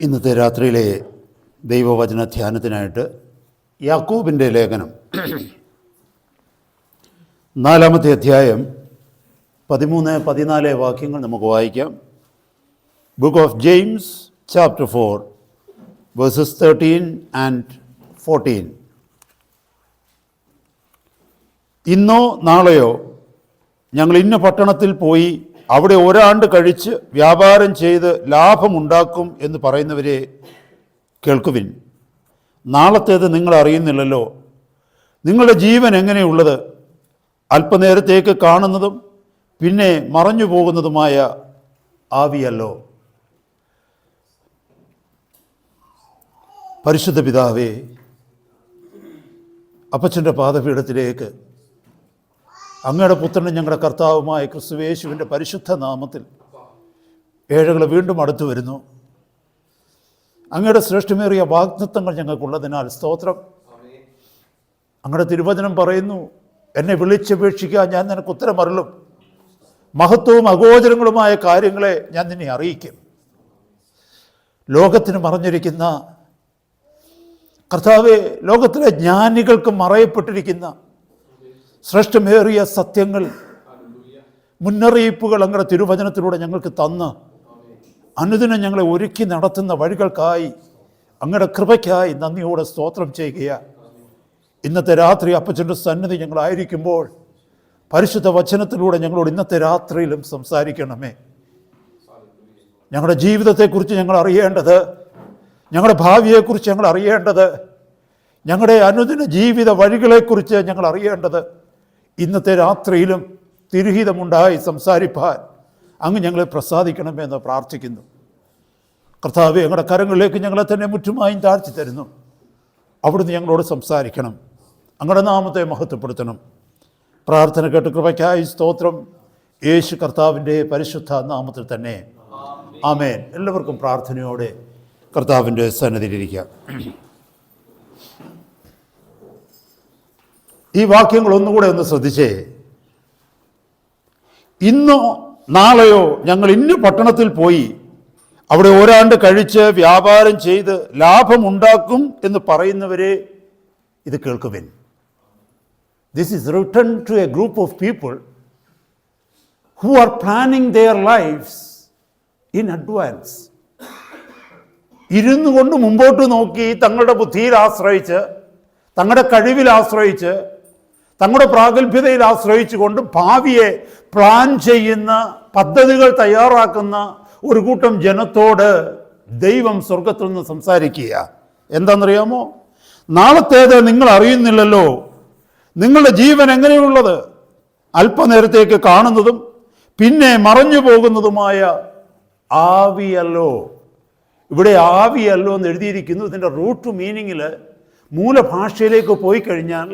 ഇന്നത്തെ രാത്രിയിലെ ദൈവവചന ധ്യാനത്തിനായിട്ട് യാക്കോബിൻ്റെ ലേഖനം 4-ാമത്തെ അധ്യായം 13-14 വാക്യങ്ങൾ നമുക്ക് വായിക്കാം. Book of James chapter 4 versus 13 and 14. ഇന്നോ നാളെയോ ഞങ്ങൾ ഇന്ന പട്ടണത്തിൽ പോയി അവിടെ ഒരാണ്ട് കഴിച്ച് വ്യാപാരം ചെയ്ത് ലാഭമുണ്ടാക്കും എന്ന് പറയുന്നവരെ കേൾക്കുവിൻ. നാളത്തേത് നിങ്ങൾ അറിയുന്നില്ലല്ലോ. നിങ്ങളുടെ ജീവൻ എങ്ങനെയുള്ളത്? അല്പനേരത്തേക്ക് കാണുന്നതും പിന്നെ മറഞ്ഞു പോകുന്നതുമായ ആവിയല്ലോ. പരിശുദ്ധ പിതാവേ, അപ്പച്ചൻ്റെ പാദപീഠത്തിലേക്ക് അങ്ങയുടെ പുത്രനും ഞങ്ങളുടെ കർത്താവുമായ ക്രിസ്തുയേശുവിൻ്റെ പരിശുദ്ധ നാമത്തിൽ ഏഴകൾ വീണ്ടും അടുത്തു വരുന്നു. അങ്ങയുടെ ശ്രേഷ്ഠമേറിയ വാഗ്ദത്തങ്ങൾ ഞങ്ങൾക്കുള്ളതിനാൽ സ്തോത്രം. അങ്ങയുടെ തിരുവചനം പറയുന്നു, എന്നെ വിളിച്ചപേക്ഷിക്കുക, ഞാൻ നിനക്ക് ഉത്തരം അരുളും. മഹത്വവും അഗോചരങ്ങളുമായ കാര്യങ്ങളെ ഞാൻ നിന്നെ അറിയിക്കും. ലോകത്തിന് മറഞ്ഞിരിക്കുന്ന കർത്താവേ, ലോകത്തിലെ ജ്ഞാനികൾക്ക് മറയപ്പെട്ടിരിക്കുന്ന ശ്രേഷ്ഠമേറിയ സത്യങ്ങൾ, മുന്നറിയിപ്പുകൾ അങ്ങയുടെ തിരുവചനത്തിലൂടെ ഞങ്ങൾക്ക് തന്ന് അനുദിനം ഞങ്ങളെ ഒരുക്കി നടത്തുന്ന വഴികൾക്കായി അങ്ങയുടെ കൃപയ്ക്കായി നന്ദിയോടെ സ്തോത്രം ചെയ്യുക. ഇന്നത്തെ രാത്രി അപ്പച്ചൻ്റെ സന്നിധി ഞങ്ങളായിരിക്കുമ്പോൾ പരിശുദ്ധ വചനത്തിലൂടെ ഞങ്ങളോട് ഇന്നത്തെ രാത്രിയിലും സംസാരിക്കണമേ. ഞങ്ങളുടെ ജീവിതത്തെക്കുറിച്ച് ഞങ്ങൾ അറിയേണ്ടത്, ഞങ്ങളുടെ ഭാവിയെക്കുറിച്ച് ഞങ്ങൾ അറിയേണ്ടത്, ഞങ്ങളുടെ അനുദിന ജീവിത വഴികളെക്കുറിച്ച് ഞങ്ങൾ അറിയേണ്ടത്, ഇന്നത്തെ രാത്രിയിലും തിരുഹിതമുണ്ടായി സംസാരിപ്പാൻ അങ്ങ് ഞങ്ങളെ പ്രസാദിക്കണമെന്ന് പ്രാർത്ഥിക്കുന്നു. കർത്താവേ, ഞങ്ങളുടെ കരങ്ങളിലേക്ക് ഞങ്ങളെ തന്നെ മുറ്റുമായും താഴ്ത്തി തരുന്നു. അവിടുന്ന് ഞങ്ങളോട് സംസാരിക്കണം, അങ്ങയുടെ നാമത്തെ മഹത്വപ്പെടുത്തണം. പ്രാർത്ഥന കേട്ട് കൃപയ്ക്കായി സ്തോത്രം. യേശു കർത്താവിൻ്റെ പരിശുദ്ധ നാമത്തിൽ തന്നെ ആമേൻ. എല്ലാവർക്കും പ്രാർത്ഥനയോടെ കർത്താവിൻ്റെ സന്നിധിയിലിരിക്കാം. ഈ വാക്യങ്ങൾ ഒന്നുകൂടെ ഒന്ന് ശ്രദ്ധിച്ചേ. ഇന്നോ നാളെയോ ഞങ്ങൾ ഇന്ന പട്ടണത്തിൽ പോയി അവിടെ ഒരാണ്ട് കഴിച്ച് വ്യാപാരം ചെയ്ത് ലാഭമുണ്ടാക്കും എന്ന് പറയുന്നവരെ ഇത് കേൾക്കുവിൻ. This is written to a group of people who are planning their lifes in advance. ഇരുന്നു കൊണ്ട് മുമ്പോട്ട് നോക്കി തങ്ങളുടെ ബുദ്ധിയിൽ ആശ്രയിച്ച്, തങ്ങളുടെ കഴിവിൽ ആശ്രയിച്ച്, തങ്ങളുടെ പ്രാഗൽഭ്യതയിൽ ആശ്രയിച്ചു കൊണ്ട് ഭാവിയെ പ്ലാൻ ചെയ്യുന്ന, പദ്ധതികൾ തയ്യാറാക്കുന്ന ഒരു കൂട്ടം ജനത്തോട് ദൈവം സ്വർഗത്തിൽ നിന്ന് സംസാരിക്കുക. എന്താണെന്നറിയാമോ? നാളത്തേത് നിങ്ങൾ അറിയുന്നില്ലല്ലോ. നിങ്ങളുടെ ജീവൻ എങ്ങനെയുള്ളത്? അല്പനേരത്തേക്ക് കാണുന്നതും പിന്നെ മറഞ്ഞു പോകുന്നതുമായ ആവിയല്ലോ. ഇവിടെ ആവിയല്ലോ എന്ന് എഴുതിയിരിക്കുന്നു. ഇതിൻ്റെ റൂട്ട് മീനിങ്ങിൽ മൂലഭാഷയിലേക്ക് പോയി കഴിഞ്ഞാൽ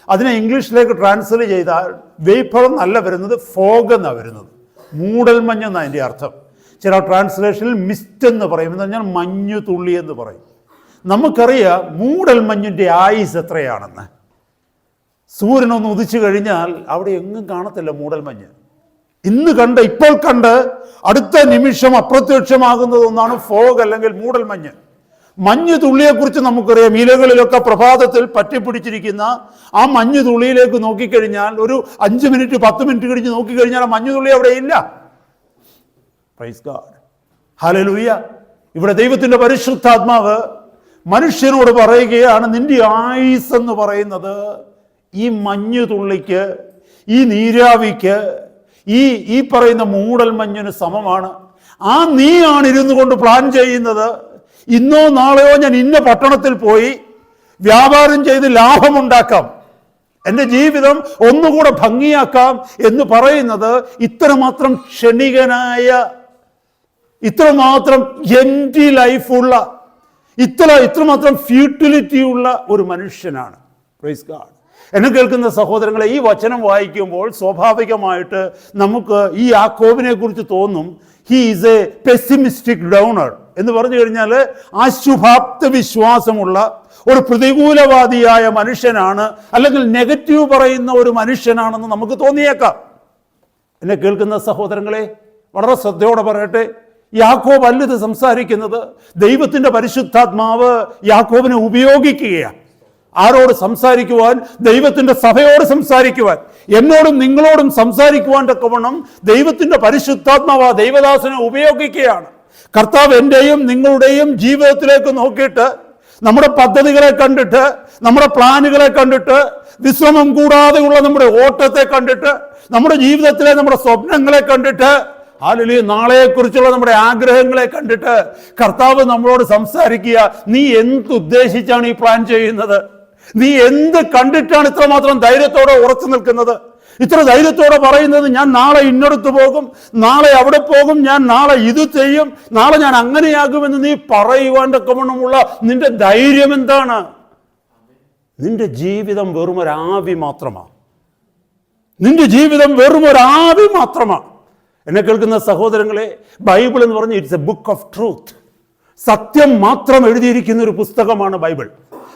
അതിനെ ഇംഗ്ലീഷിലേക്ക് ട്രാൻസ്ലേറ്റ് ചെയ്താൽ വേപ്പർ എന്നല്ല വരുന്നത്, ഫോഗ് എന്നാണ് വരുന്നത്. മൂടൽമഞ്ഞ് എന്നാണ് അതിൻ്റെ അർത്ഥം. ചില ട്രാൻസ്ലേഷനിൽ മിസ്റ്റ് എന്ന് പറയും, എന്ന് പറഞ്ഞാൽ മഞ്ഞു തുള്ളി എന്ന് പറയും. നമുക്കറിയാം മൂടൽമഞ്ഞിൻ്റെ ആയുസ് എത്രയാണെന്ന്. സൂര്യനൊന്ന് ഉദിച്ചു കഴിഞ്ഞാൽ അവിടെ എങ്ങും കാണത്തില്ല മൂടൽമഞ്ഞ്. ഇന്ന് കണ്ട്, ഇപ്പോൾ കണ്ട് അടുത്ത നിമിഷം അപ്രത്യക്ഷമാകുന്നത് ഒന്നാണ് ഫോഗ് അല്ലെങ്കിൽ മൂടൽമഞ്ഞ്. മഞ്ഞു തുള്ളിയെക്കുറിച്ച് നമുക്കറിയാം. ഇലകളിലൊക്കെ പ്രഭാതത്തിൽ പറ്റിപ്പിടിച്ചിരിക്കുന്ന ആ മഞ്ഞു തുള്ളിയിലേക്ക് നോക്കിക്കഴിഞ്ഞാൽ ഒരു 5 മിനിറ്റ് 10 മിനിറ്റ് കഴിഞ്ഞ് നോക്കിക്കഴിഞ്ഞാൽ ആ മഞ്ഞു തുള്ളി അവിടെ ഇല്ല. Price God, hallelujah. ഇവിടെ ദൈവത്തിൻ്റെ പരിശുദ്ധാത്മാവ് മനുഷ്യനോട് പറയുകയാണ്, നിന്റെ ആയുസ് എന്ന് പറയുന്നത് ഈ മഞ്ഞു തുള്ളിക്ക്, ഈ നീരാവിക്ക്, ഈ പറയുന്ന മൂടൽ മഞ്ഞിന് സമമാണ്. ആ നീയാണ് ഇരുന്നു കൊണ്ട് പ്ലാൻ ചെയ്യുന്നത്, ഇന്നോ നാളെയോ ഞാൻ ഇന്ന പട്ടണത്തിൽ പോയി വ്യാപാരം ചെയ്ത് ലാഭമുണ്ടാക്കാം, എൻ്റെ ജീവിതം ഒന്നുകൂടെ ഭംഗിയാക്കാം എന്ന് പറയുന്നത് ഇത്രമാത്രം ക്ഷണികനായ, ഇത്രമാത്രം എംപ്റ്റി ലൈഫുള്ള, ഇത്രമാത്രം ഫ്യൂട്ടിലിറ്റി ഉള്ള ഒരു മനുഷ്യനാണ്. Praise God. എന്നെ കേൾക്കുന്ന സഹോദരങ്ങളെ, ഈ വചനം വായിക്കുമ്പോൾ സ്വാഭാവികമായിട്ട് നമുക്ക് ഈ യാക്കോബിനെ കുറിച്ച് തോന്നും, ഹി ഈസ് എ പെസിമിസ്റ്റിക് ഡൗണർ എന്ന് പറഞ്ഞു കഴിഞ്ഞാൽ അശുഭാപ്ത വിശ്വാസമുള്ള ഒരു പ്രതികൂലവാദിയായ മനുഷ്യനാണ്, അല്ലെങ്കിൽ നെഗറ്റീവ് പറയുന്ന ഒരു മനുഷ്യനാണെന്ന് നമുക്ക് തോന്നിയേക്കാം. എന്നെ കേൾക്കുന്ന സഹോദരങ്ങളെ, വളരെ ശ്രദ്ധയോടെ പറയട്ടെ, യാക്കോബ് അല്ല ഇത് സംസാരിക്കുന്നത്. ദൈവത്തിൻ്റെ പരിശുദ്ധാത്മാവ് യാക്കോബിനെ ഉപയോഗിക്കുകയാണ്. ആരോട് സംസാരിക്കുവാൻ? ദൈവത്തിൻ്റെ സഭയോട് സംസാരിക്കുവാൻ, എന്നോടും നിങ്ങളോടും സംസാരിക്കുവാൻ തക്കവണ്ണം ദൈവത്തിൻ്റെ പരിശുദ്ധാത്മാവ് ആ ദൈവദാസനെ ഉപയോഗിക്കുകയാണ്. കർത്താവ് എൻ്റെയും നിങ്ങളുടെയും ജീവിതത്തിലേക്ക് നോക്കിയിട്ട്, നമ്മുടെ പദ്ധതികളെ കണ്ടിട്ട്, നമ്മുടെ പ്ലാനുകളെ കണ്ടിട്ട്, വിശ്രമം കൂടാതെയുള്ള നമ്മുടെ ഓട്ടത്തെ കണ്ടിട്ട്, നമ്മുടെ ജീവിതത്തിലെ നമ്മുടെ സ്വപ്നങ്ങളെ കണ്ടിട്ട്, ഹല്ലേലൂയ, നാളെക്കുറിച്ചുള്ള നമ്മുടെ ആഗ്രഹങ്ങളെ കണ്ടിട്ട് കർത്താവ് നമ്മളോട് സംസാരിക്കുക. നീ എന്തുദ്ദേശിച്ചാണ് ഈ പ്ലാൻ ചെയ്യുന്നത്? നീ എന്ത് കണ്ടിട്ടാണ് ഇത്രമാത്രം ധൈര്യത്തോടെ ഉറച്ചു നിൽക്കുന്നത്? ഇത്ര ധൈര്യത്തോടെ പറയുന്നത്, ഞാൻ നാളെ ഇന്നടത്ത് പോകും, നാളെ അവിടെ പോകും, ഞാൻ നാളെ ഇത് ചെയ്യും, നാളെ ഞാൻ അങ്ങനെയാകുമെന്ന് നീ പറയുവാൻ തക്കവണ്ണമുള്ള നിന്റെ ധൈര്യം എന്താണ്? നിന്റെ ജീവിതം വെറുമൊരാവി മാത്രമാണ്. നിന്റെ ജീവിതം വെറുമൊരാവി മാത്രമാണ്. എന്നെ കേൾക്കുന്ന സഹോദരങ്ങളെ, ബൈബിൾ എന്ന് പറഞ്ഞാൽ it's A book of truth. സത്യം മാത്രം എഴുതിയിരിക്കുന്ന ഒരു പുസ്തകമാണ് ബൈബിൾ.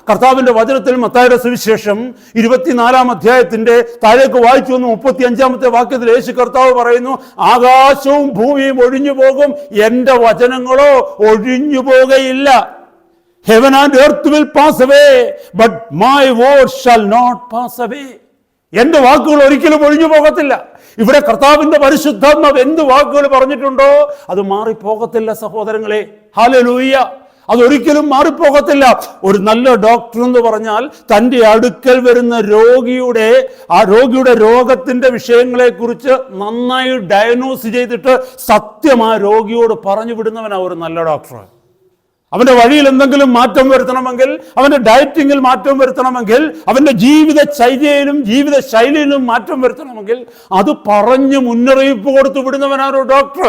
കർത്താവിന്റെ വചനത്തിൽ മത്തായിയുടെ സുവിശേഷം 24 അധ്യായത്തിന്റെ താഴേക്ക് വായിച്ചു വന്നു 35 വാക്യത്തിൽ യേശു കർത്താവ് പറയുന്നു, ആകാശവും ഭൂമിയും ഒഴിഞ്ഞു പോകും, എൻ്റെ വചനങ്ങളോ ഒഴിഞ്ഞു പോകുകയില്ല. Heaven and earth will pass away, but my word shall not pass away. എന്റെ വാക്കുകൾ ഒരിക്കലും ഒഴിഞ്ഞു പോകത്തില്ല. ഇവിടെ കർത്താവിന്റെ പരിശുദ്ധാത്മാവ് എന്ത് വാക്കുകൾ പറഞ്ഞിട്ടുണ്ടോ അത് മാറിപ്പോകത്തില്ല സഹോദരങ്ങളെ. ഹല്ലേലൂയ, അതൊരിക്കലും മാറിപ്പോകത്തില്ല. ഒരു നല്ല ഡോക്ടർ എന്ന് പറഞ്ഞാൽ തൻ്റെ അടുക്കൽ വരുന്ന രോഗിയുടെ രോഗത്തിന്റെ വിഷയങ്ങളെ കുറിച്ച് നന്നായി ഡയഗ്നോസ് ചെയ്തിട്ട് സത്യം ആ രോഗിയോട് പറഞ്ഞു വിടുന്നവനാണ് ഒരു നല്ല ഡോക്ടർ. അവന്റെ വഴിയിൽ എന്തെങ്കിലും മാറ്റം വരുത്തണമെങ്കിൽ, അവന്റെ ഡയറ്റിങ്ങിൽ മാറ്റം വരുത്തണമെങ്കിൽ, അവന്റെ ജീവിതചര്യയിലും ജീവിതശൈലിയിലും മാറ്റം വരുത്തണമെങ്കിൽ അത് പറഞ്ഞ് മുന്നറിയിപ്പ് കൊടുത്തു വിടുന്നവനാണ് ഒരു ഡോക്ടർ.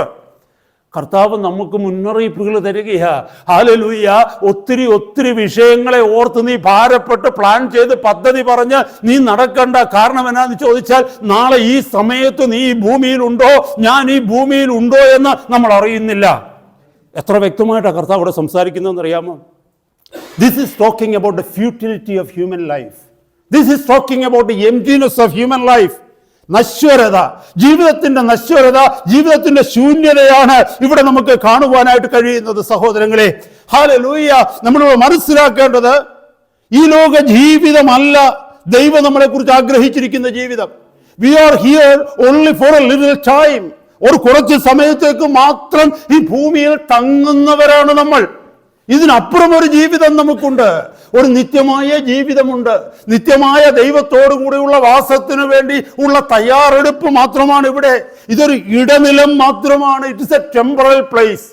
കർത്താവ് നമുക്ക് മുന്നറിയിപ്പുകൾ തരികയാ. ഹല്ലേലൂയ. ഒത്തിരി വിഷയങ്ങളെ ഓർത്ത് നീ ഭാരപ്പെട്ട് പ്ലാൻ ചെയ്ത് പദ്ധതി പറഞ്ഞ് നീ നടക്കണ്ട. കാരണം എന്നാന്ന് ചോദിച്ചാൽ, നാളെ ഈ സമയത്ത് നീ ഈ ഭൂമിയിലുണ്ടോ, ഞാൻ ഈ ഭൂമിയിലുണ്ടോ എന്ന് നമ്മൾ അറിയുന്നില്ല. എത്ര വ്യക്തമായിട്ടാണ് കർത്താവ് ഇവിടെ സംസാരിക്കുന്നതെന്ന് അറിയാമോ? This is talking about the futility of human life. This is talking about the emptiness of human life. നശ്വരത, ജീവിതത്തിന്റെ നശ്വരത, ജീവിതത്തിന്റെ ശൂന്യതയാണ് ഇവിടെ നമുക്ക് കാണുവാനായിട്ട് കഴിയുന്നത് സഹോദരങ്ങളെ. ഹല്ലേലൂയ. നമ്മൾ മനസ്സിലാക്കേണ്ടത്, ഈ ലോക ജീവിതമല്ല ദൈവം നമ്മളെ കുറിച്ച് ആഗ്രഹിച്ചിരിക്കുന്ന ജീവിതം. We are here only for a little time. ഒരു കുറച്ച് സമയത്തേക്ക് മാത്രം ഈ ഭൂമിയിൽ തങ്ങുന്നവരാണ് നമ്മൾ. ഇതിനപ്പുറം ഒരു ജീവിതം നമുക്കുണ്ട്. ഒരു നിത്യമായ ജീവിതമുണ്ട്. നിത്യമായ ദൈവത്തോടു കൂടിയുള്ള വാസത്തിനു വേണ്ടി ഉള്ള തയ്യാറെടുപ്പ് മാത്രമാണ് ഇവിടെ. ഇതൊരു ഇടനിലം മാത്രമാണ്. It is a temporal place.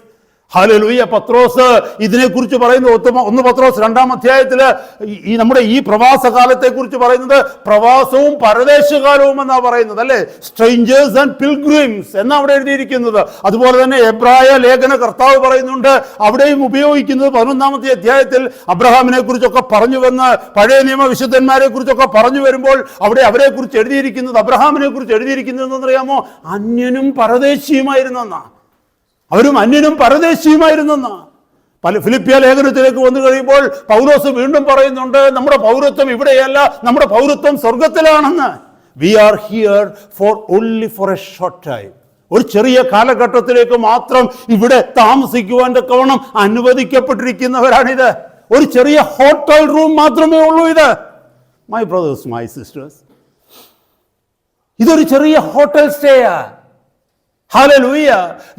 ഹല്ലേലൂയ. പത്രോസ് ഇതിനെക്കുറിച്ച് പറയുന്നത് 1 പത്രോസ് 2 അധ്യായത്തില് നമ്മുടെ ഈ പ്രവാസകാലത്തെ കുറിച്ച് പറയുന്നത് പ്രവാസവും പരദേശകാലവും എന്നാ പറയുന്നത്, അല്ലെ? സ്ട്രേഞ്ചേഴ്സ് ആൻഡ് പിൽഗ്രിംസ് എന്നാ അവിടെ എഴുതിയിരിക്കുന്നത്. അതുപോലെ തന്നെ എബ്രായ ലേഖന കർത്താവ് പറയുന്നുണ്ട്, അവിടെയും ഉപയോഗിക്കുന്നത് 11 അധ്യായത്തിൽ അബ്രഹാമിനെ കുറിച്ചൊക്കെ പറഞ്ഞുവെന്ന്, പഴയ നിയമ വിശുദ്ധന്മാരെ കുറിച്ചൊക്കെ പറഞ്ഞു വരുമ്പോൾ അവിടെ അവരെ കുറിച്ച് എഴുതിയിരിക്കുന്നത്, അബ്രഹാമിനെ കുറിച്ച് എഴുതിയിരിക്കുന്നത് എന്നറിയാമോ? അന്യനും പരദേശിയുമായിരുന്നെന്നാ. അവരും അന്യനും പരദേശിയുമായിരുന്നെന്നാ. ഫിലിപ്പിയ ലേഖനത്തിലേക്ക് വന്നു കഴിയുമ്പോൾ പൗലോസ് വീണ്ടും പറയുന്നുണ്ട്, നമ്മുടെ പൗരത്വം ഇവിടെയല്ല, നമ്മുടെ പൗരത്വം സ്വർഗത്തിലാണെന്ന്. We are here only for a short time. ഒരു ചെറിയ കാലഘട്ടത്തിലേക്ക് മാത്രം ഇവിടെ താമസിക്കുവാൻ തക്കവണ്ണം അനുവദിക്കപ്പെട്ടിരിക്കുന്നവരാണിത്. ഒരു ചെറിയ ഹോട്ടൽ റൂം മാത്രമേ ഉള്ളൂ ഇത്. മൈ ബ്രദേഴ്സ്, മൈ സിസ്റ്റേഴ്സ്, ഇതൊരു ചെറിയ ഹോട്ടൽ സ്റ്റേയാ. ഹല്ലേലൂയ.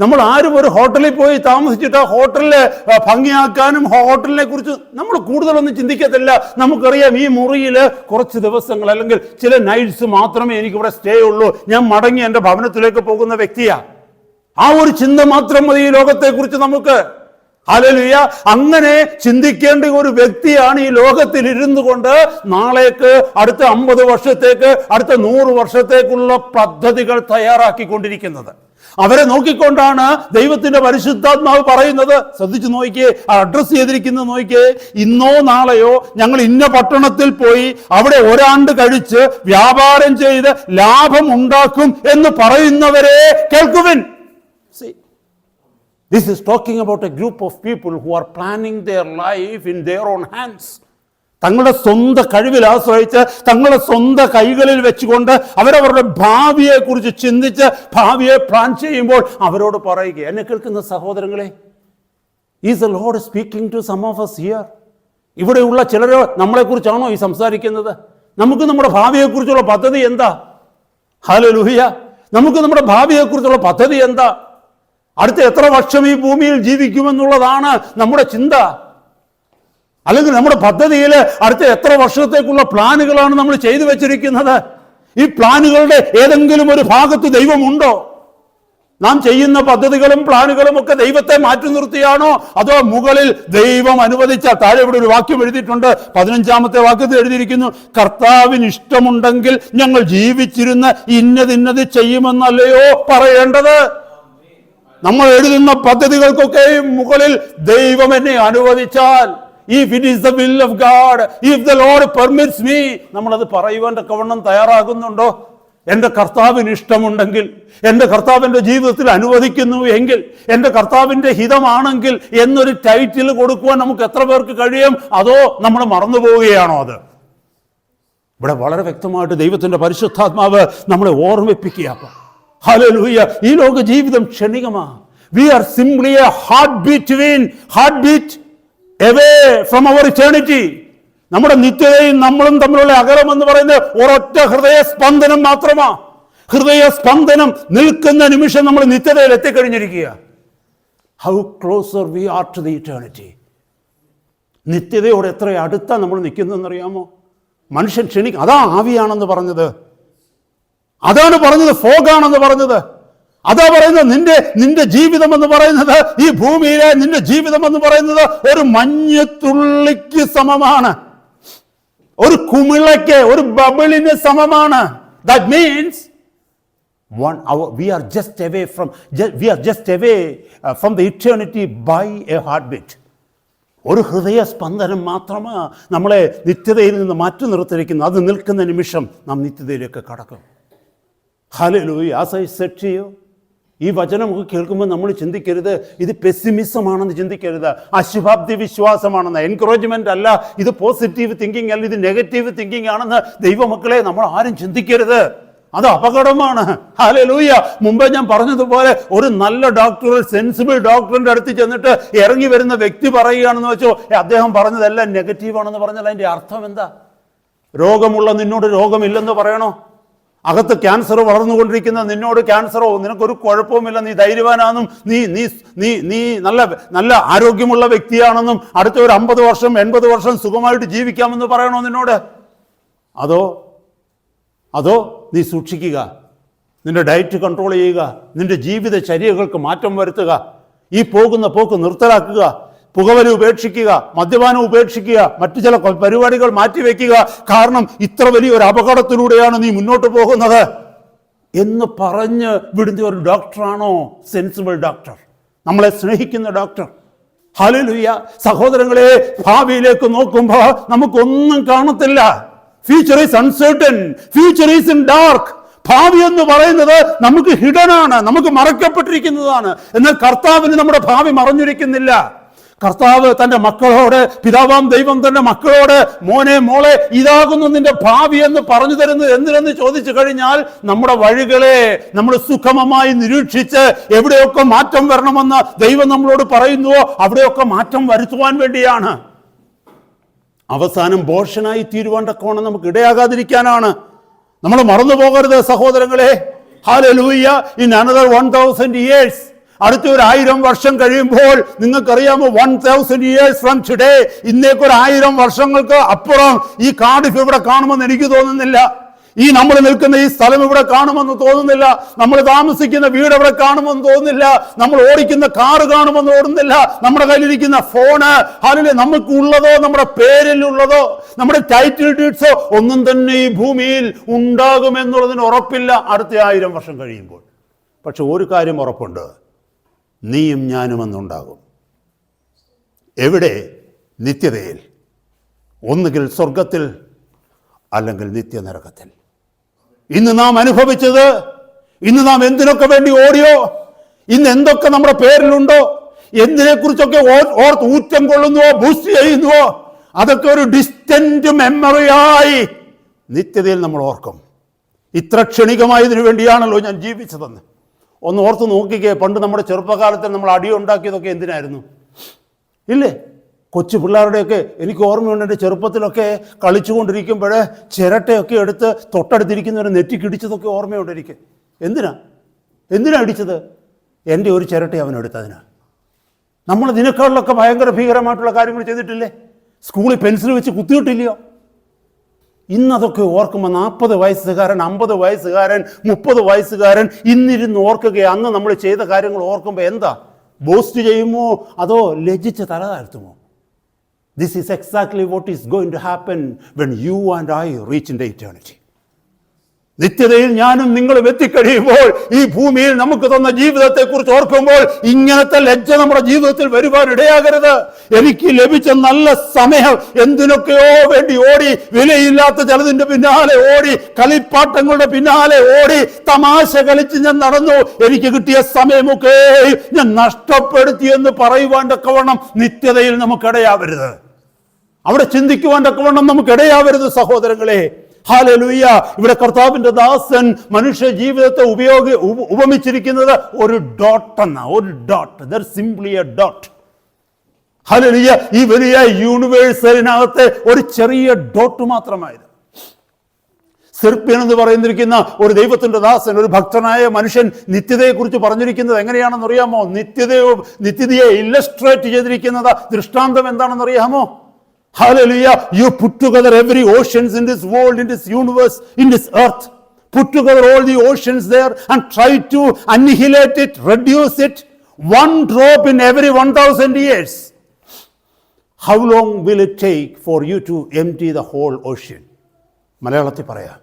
നമ്മൾ ആരും ഒരു ഹോട്ടലിൽ പോയി താമസിച്ചിട്ട് ആ ഹോട്ടലിനെ ഭംഗിയാക്കാനും ഹോട്ടലിനെ കുറിച്ച് നമ്മൾ കൂടുതലൊന്നും ചിന്തിക്കത്തില്ല. നമുക്കറിയാം, ഈ മുറിയിൽ കുറച്ച് ദിവസങ്ങൾ അല്ലെങ്കിൽ ചില നൈറ്റ്സ് മാത്രമേ എനിക്കിവിടെ സ്റ്റേ ഉള്ളൂ, ഞാൻ മടങ്ങി എൻ്റെ ഭവനത്തിലേക്ക് പോകുന്ന വ്യക്തിയാ. ആ ഒരു ചിന്ത മാത്രം മതി ഈ ലോകത്തെക്കുറിച്ച് നമുക്ക്. ഹല്ലേലൂയ. അങ്ങനെ ചിന്തിക്കേണ്ട ഒരു വ്യക്തിയാണ് ഈ ലോകത്തിൽ ഇരുന്നു കൊണ്ട് നാളേക്ക്, അടുത്ത 50 വർഷത്തേക്ക്, അടുത്ത 100 വർഷത്തേക്കുള്ള പദ്ധതികൾ തയ്യാറാക്കിക്കൊണ്ടിരിക്കുന്നത്. അവരെ നോക്കിക്കൊണ്ടാണ് ദൈവത്തിന്റെ പരിശുദ്ധാത്മാവ് പറയുന്നത്. ശ്രദ്ധിച്ചു നോക്കിയേ, അഡ്രസ് ചെയ്തിരിക്കുന്നത് നോക്കിയേ. ഇന്നോ നാളെയോ ഞങ്ങൾ ഇന്ന പട്ടണത്തിൽ പോയി അവിടെ ഒരാണ്ട് കഴിച്ച് വ്യാപാരം ചെയ്ത് ലാഭം ഉണ്ടാക്കും എന്ന് പറയുന്നവരെ കേൾക്കുവിൻ. This is talking about a group of people who are planning their life in their own hands. തങ്ങളുടെ സ്വന്തം കഴിവിൽ ആശ്രയിച്ച് തങ്ങളുടെ സ്വന്തം കൈകളിൽ വെച്ചുകൊണ്ട് അവരവരുടെ ഭാവിയെക്കുറിച്ച് ചിന്തിച്ച് ഭാവിയെ പ്ലാൻ ചെയ്യുമ്പോൾ അവരോട് പറയുക, എന്നെ കേൾക്കുന്ന സഹോദരങ്ങളെ, is the Lord speaking to some of us here? ഇവിടെയുള്ള ചിലരോ നമ്മളെക്കുറിച്ചാണോ ഈ സംസാരിക്കുന്നത്? നമുക്ക് നമ്മുടെ ഭാവിയെക്കുറിച്ചുള്ള പദ്ധതി എന്താ? ഹല്ലേലൂയ! നമുക്ക് നമ്മുടെ ഭാവിയെക്കുറിച്ചുള്ള പദ്ധതി എന്താ? അടുത്ത എത്ര വർഷം ഈ ഭൂമിയിൽ ജീവിക്കുമെന്നുള്ളതാണ് നമ്മുടെ ചിന്ത. അല്ലെങ്കിൽ നമ്മുടെ പദ്ധതിയിൽ അടുത്ത എത്ര വർഷത്തേക്കുള്ള പ്ലാനുകളാണ് നമ്മൾ ചെയ്തു വെച്ചിരിക്കുന്നത്? ഈ പ്ലാനുകളുടെ ഏതെങ്കിലും ഒരു ഭാഗത്ത് ദൈവമുണ്ടോ? നാം ചെയ്യുന്ന പദ്ധതികളും പ്ലാനുകളും ഒക്കെ ദൈവത്തെ മാറ്റി നിർത്തിയാണോ? അതോ മുകളിൽ ദൈവം അനുവദിച്ച, താഴെ ഇവിടെ ഒരു വാക്യം എഴുതിയിട്ടുണ്ട്, 15-ാമത്തെ വാക്യത്തിൽ എഴുതിയിരിക്കുന്നു, കർത്താവിന് ഇഷ്ടമുണ്ടെങ്കിൽ ഞങ്ങൾ ജീവിച്ചിരുന്ന് ഇന്നത് ചെയ്യുമെന്നല്ലയോ പറയേണ്ടത്? നമ്മൾ എഴുതുന്ന പദ്ധതികൾക്കൊക്കെയും മുകളിൽ ദൈവം എന്നെ അനുവദിച്ചാൽ, if it is the will of God, if the Lord permits me, നമ്മളത് പറയുവാൻ തക്കവണ്ണം തയ്യാറാകുന്നുണ്ടോ? എൻ്റെ കർത്താവിന് ഇഷ്ടമുണ്ടെങ്കിൽ, എൻ്റെ കർത്താവിൻ്റെ ജീവിതത്തിൽ അനുവദിക്കുന്നു എങ്കിൽ, എൻ്റെ കർത്താവിൻ്റെ ഹിതമാണെങ്കിൽ എന്നൊരു ടൈറ്റിൽ കൊടുക്കുവാൻ നമുക്ക് എത്ര പേർക്ക് കഴിയും? അതോ നമ്മൾ മറന്നു പോവുകയാണോ? അത് ഇവിടെ വളരെ വ്യക്തമായിട്ട് ദൈവത്തിൻ്റെ പരിശുദ്ധാത്മാവ് നമ്മളെ ഓർമ്മിപ്പിക്കുക. ഹല്ലേലൂയ! ഈ ലോക ജീവിതം ക്ഷണികമാണ്. We are simply a heartbeat away from our eternity. നമ്മുടെ നിത്യതയും നമ്മളും തമ്മിലുള്ള അകലം എന്ന് പറയുന്നത് ഒരൊറ്റ ഹൃദയ സ്പന്ദനം മാത്രമാണ്. ഹൃദയ സ്പന്ദനം നിൽക്കുന്ന നിമിഷം നമ്മൾ നിത്യതയിൽ എത്തിക്കഴിഞ്ഞിരിക്കുക. How closer we are to the eternity. നിത്യതയോട് എത്ര അടുത്താണ് നമ്മൾ നിൽക്കുന്നതെന്നറിയാമോ? മനുഷ്യൻ ക്ഷണിക്കും. അതാ ആവിയാണെന്ന് പറഞ്ഞത്, അതാണ് പറഞ്ഞത് ഫോഗാണെന്ന് പറഞ്ഞത്, അതാ പറയുന്നത് നിന്റെ ജീവിതം എന്ന് പറയുന്നത്, ഈ ഭൂമിയിലെ നിന്റെ ജീവിതം എന്ന് പറയുന്നത് ഒരു മഞ്ഞത്തുള്ളിക്ക് സമമാണ്, ഒരു കുമിളയ്ക്ക്, ഒരു ബബിളിന് സമമാണ്. That means we are just away from the eternity by a heartbeat. ഒരു ഹൃദയ സ്പന്ദനം മാത്രമാണ് നമ്മളെ നിത്യതയിൽ നിന്ന് മാറ്റി നിർത്തിയിരിക്കുന്നത്. അത് നിൽക്കുന്ന നിമിഷം നാം നിത്യതയിലേക്ക് കടക്കും. Hallelujah! As I said to you, ഈ വചനമൊക്കെ കേൾക്കുമ്പോൾ നമ്മൾ ചിന്തിക്കരുത് ഇത് പെസിമിസം ആണെന്ന് ചിന്തിക്കരുത്, അശുഭാപ്തി വിശ്വാസമാണെന്ന്, എൻകറേജ്മെന്റ് അല്ല, ഇത് പോസിറ്റീവ് തിങ്കിങ് അല്ല, ഇത് നെഗറ്റീവ് തിങ്കിങ് ആണെന്ന് ദൈവമക്കളെ നമ്മൾ ആരും ചിന്തിക്കരുത്. അത് അപകടമാണ്. ഹല്ലേലൂയ! മുമ്പേ ഞാൻ പറഞ്ഞതുപോലെ ഒരു നല്ല ഡോക്ടർ, സെൻസിബിൾ ഡോക്ടറിന്റെ അടുത്ത് ചെന്നിട്ട് ഇറങ്ങി വരുന്ന വ്യക്തി പറയുകയാണെന്ന് വെച്ചോ, അദ്ദേഹം പറഞ്ഞതെല്ലാം നെഗറ്റീവാണെന്ന് പറഞ്ഞാൽ അതിന്റെ അർത്ഥം എന്താ? രോഗമുള്ള നിന്നോട് രോഗമില്ലെന്ന് പറയണോ? അകത്ത് ക്യാൻസർ വളർന്നുകൊണ്ടിരിക്കുന്ന നിന്നോട് ക്യാൻസറോ, നിനക്കൊരു കുഴപ്പവുമില്ല, നീ ധൈര്യവാനാണെന്നും നീ നീ നീ നീ നല്ല നല്ല ആരോഗ്യമുള്ള വ്യക്തിയാണെന്നും അടുത്ത ഒരു 50 വർഷം 80 വർഷം സുഖമായിട്ട് ജീവിക്കാമെന്ന് പറയണോ നിന്നോട്? അതോ നീ സൂക്ഷിക്കുക, നിന്റെ ഡയറ്റ് കൺട്രോൾ ചെയ്യുക, നിന്റെ ജീവിത ചര്യകൾക്ക് മാറ്റം വരുത്തുക, ഈ പോകുന്ന പോക്ക് നിർത്തലാക്കുക, പുകവലി ഉപേക്ഷിക്കുക, മദ്യപാനം ഉപേക്ഷിക്കുക, മറ്റു ചില പരിപാടികൾ മാറ്റിവെക്കുക, കാരണം ഇത്ര വലിയൊരു അപകടത്തിലൂടെയാണ് നീ മുന്നോട്ട് പോകുന്നത് എന്ന് പറഞ്ഞ് വിടുന്ന ഒരു ഡോക്ടറാണോ സെൻസിബിൾ ഡോക്ടർ, നമ്മളെ സ്നേഹിക്കുന്ന ഡോക്ടർ? ഹല്ലേലൂയ! സഹോദരങ്ങളെ, ഭാവിയിലേക്ക് നോക്കുമ്പോൾ നമുക്കൊന്നും കാണത്തില്ല. Future is uncertain, future is in dark. ഭാവി എന്ന് പറയുന്നത് നമുക്ക് ഹിഡൻ ആണ്, നമുക്ക് മറക്കപ്പെട്ടിരിക്കുന്നതാണ്. എന്നാൽ കർത്താവിന് നമ്മുടെ ഭാവി മറഞ്ഞിരിക്കുന്നില്ല. കർത്താവ് തൻ്റെ മക്കളോട്, പിതാവാം ദൈവം തൻ്റെ മക്കളോട്, മോനെ മോളെ ഇതാകുന്നു നിന്റെ ഭാവി എന്ന് പറഞ്ഞു തരുന്നത് എന്തിനെന്ന് ചോദിച്ചു കഴിഞ്ഞാൽ, നമ്മുടെ വഴികളെ നമ്മൾ സുഖമമായി നിരീക്ഷിച്ച് എവിടെയൊക്കെ മാറ്റം വരണമെന്ന് ദൈവം നമ്മളോട് പറയുന്നുവോ അവിടെയൊക്കെ മാറ്റം വരുത്തുവാൻ വേണ്ടിയാണ്. അവസാനം ബോഷനായി തീരുവാൻ തക്കവണ്ണം നമുക്ക് ഇടയാകാതിരിക്കാനാണ്. നമ്മൾ മറന്നു പോകരുത് സഹോദരങ്ങളെ. ഹല്ലേലൂയ! ഇൻ അനദർ 1000 years, അടുത്ത ഒരു 1000 വർഷം കഴിയുമ്പോൾ, നിങ്ങൾക്കറിയാമോ, 1000 years from today, ഇന്നേക്കൊരു 1000 വർഷങ്ങൾക്ക് അപ്പുറം ഈ കാർഡിഫ് ഇവിടെ കാണുമെന്ന് എനിക്ക് തോന്നുന്നില്ല. ഈ നമ്മൾ നിൽക്കുന്ന ഈ സ്ഥലം ഇവിടെ കാണുമെന്ന് തോന്നുന്നില്ല. നമ്മൾ താമസിക്കുന്ന വീട് ഇവിടെ കാണുമെന്ന് തോന്നുന്നില്ല. നമ്മൾ ഓടിക്കുന്ന കാറ് കാണുമെന്ന് തോന്നുന്നില്ല. നമ്മുടെ കയ്യിലിരിക്കുന്ന ഫോണ്, അല്ലെങ്കിൽ നമുക്ക് ഉള്ളതോ നമ്മുടെ പേരിലുള്ളതോ നമ്മുടെ ടൈറ്റിൽ ഡീഡ്സോ ഒന്നും തന്നെ ഈ ഭൂമിയിൽ ഉണ്ടാകുമെന്നുള്ളതിന് ഉറപ്പില്ല അടുത്ത 1000 വർഷം കഴിയുമ്പോൾ. പക്ഷെ ഒരു കാര്യം ഉറപ്പുണ്ട്, നീയും ഞാനും എന്നുണ്ടാകും. എവിടെ? നിത്യതയിൽ. ഒന്നുകിൽ സ്വർഗത്തിൽ, അല്ലെങ്കിൽ നിത്യനരകത്തിൽ. ഇന്ന് നാം അനുഭവിച്ചത്, ഇന്ന് നാം എന്തിനൊക്കെ വേണ്ടി ഓടിയോ, ഇന്ന് എന്തൊക്കെ നമ്മുടെ പേരിലുണ്ടോ, എന്തിനെക്കുറിച്ചൊക്കെ ഊറ്റം കൊള്ളുന്നുവോ, ബൂസ്റ്റ് ചെയ്യുന്നുവോ, അതൊക്കെ ഒരു ഡിസ്റ്റന്റ് ഇൻസ്റ്റന്റ് മെമ്മറിയായി നിത്യതയിൽ നമ്മൾ ഓർക്കും. ഇത്ര ക്ഷണികമായതിനു വേണ്ടിയാണല്ലോ ഞാൻ ജീവിച്ചതെന്ന് ഒന്ന് ഓർത്ത് നോക്കിക്കേ. പണ്ട് നമ്മുടെ ചെറുപ്പകാലത്തിൽ നമ്മൾ അടിയുണ്ടാക്കിയതൊക്കെ എന്തിനായിരുന്നു? ഇല്ലേ? കൊച്ചു പിള്ളേരുടെയൊക്കെ എനിക്ക് ഓർമ്മയുണ്ട്. എൻ്റെ ചെറുപ്പത്തിലൊക്കെ കളിച്ചുകൊണ്ടിരിക്കുമ്പോൾ ചിരട്ടയൊക്കെ എടുത്ത് തൊട്ടടുത്തിരിക്കുന്നവരെ നെറ്റിക്കിടിച്ചതൊക്കെ ഓർമ്മയുണ്ട് എനിക്ക്. എന്തിനാ അടിച്ചത്? എൻ്റെ ഒരു ചിരട്ട അവൻ എടുത്തതിനാ. നമ്മൾ ഇതിനേക്കാളിലൊക്കെ ഭയങ്കര ഭീകരമായിട്ടുള്ള കാര്യങ്ങൾ ചെയ്തിട്ടില്ലേ? സ്കൂളിൽ പെൻസിൽ വെച്ച് കുത്തിയിട്ടില്ലയോ? ഇന്നതൊക്കെ ഓർക്കുമ്പോൾ 40 വയസ്സുകാരൻ, 50 വയസ്സുകാരൻ, 30 വയസ്സുകാരൻ ഇന്നിരുന്ന് ഓർക്കുകയാണ്. അന്ന് നമ്മൾ ചെയ്ത കാര്യങ്ങൾ ഓർക്കുമ്പോൾ എന്താ? ബോസ്റ്റ് ചെയ്യുമോ അതോ ലജ്ജിച്ച് തല താഴ്ത്തുമോ? This is exactly what is going to happen when you and I reach into eternity. നിത്യതയിൽ ഞാനും നിങ്ങളും എത്തിക്കഴിയുമ്പോൾ ഈ ഭൂമിയിൽ നമുക്ക് തന്ന ജീവിതത്തെക്കുറിച്ച് ഓർക്കുമ്പോൾ ഇങ്ങനത്തെ ലജ്ജ നമ്മുടെ ജീവിതത്തിൽ വരുവാൻ ഇടയാകരുത്. എനിക്ക് ലഭിച്ച നല്ല സമയം എന്തിനൊക്കെയോ വേണ്ടി ഓടി, വിലയില്ലാത്ത ചിലതിൻ്റെ പിന്നാലെ ഓടി, കളിപ്പാട്ടങ്ങളുടെ പിന്നാലെ ഓടി, തമാശ കളിച്ച് ഞാൻ നടന്നു. എനിക്ക് കിട്ടിയ സമയമൊക്കെ ഞാൻ നഷ്ടപ്പെടുത്തിയെന്ന് പറയുവാൻ തക്കവണ്ണം നിത്യതയിൽ നമുക്കിടയാവരുത്. അവിടെ ചിന്തിക്കുവാൻ തക്കവണ്ണം നമുക്കിടയാവരുത് സഹോദരങ്ങളെ. ഹല്ലേലൂയ. ഇവിടെ കർത്താവിന്റെ ദാസൻ മനുഷ്യ ജീവിതത്തെ ഉപമിച്ചിരിക്കുന്നത് ഒരു ഡോട്ട് എന്ന ഒരു dot. There simply A dot. Hallelujah. ഈ വലിയ യൂണിവേഴ്സലിനകത്തെ ഒരു ചെറിയ ഡോട്ട് മാത്രമായത്. സിർപ്യൻ എന്ന് പറയുന്നിരിക്കുന്ന ഒരു ദൈവത്തിന്റെ ദാസൻ, ഒരു ഭക്തനായ മനുഷ്യൻ നിത്യതയെക്കുറിച്ച് പറഞ്ഞിരിക്കുന്നത് എങ്ങനെയാണെന്ന് അറിയാമോ? നിത്യതയെ ഇല്ലസ്ട്രേറ്റ് ചെയ്തിരിക്കുന്നത് ദൃഷ്ടാന്തം എന്താണെന്ന് അറിയാമോ? Hallelujah. You put together every oceans in this world, in this universe, in this earth. Put together all the oceans there and try to annihilate it, reduce it. One drop in every 1000 years. How long will it take for you to empty the whole ocean? മലയാളത്തിൽ പറയാം.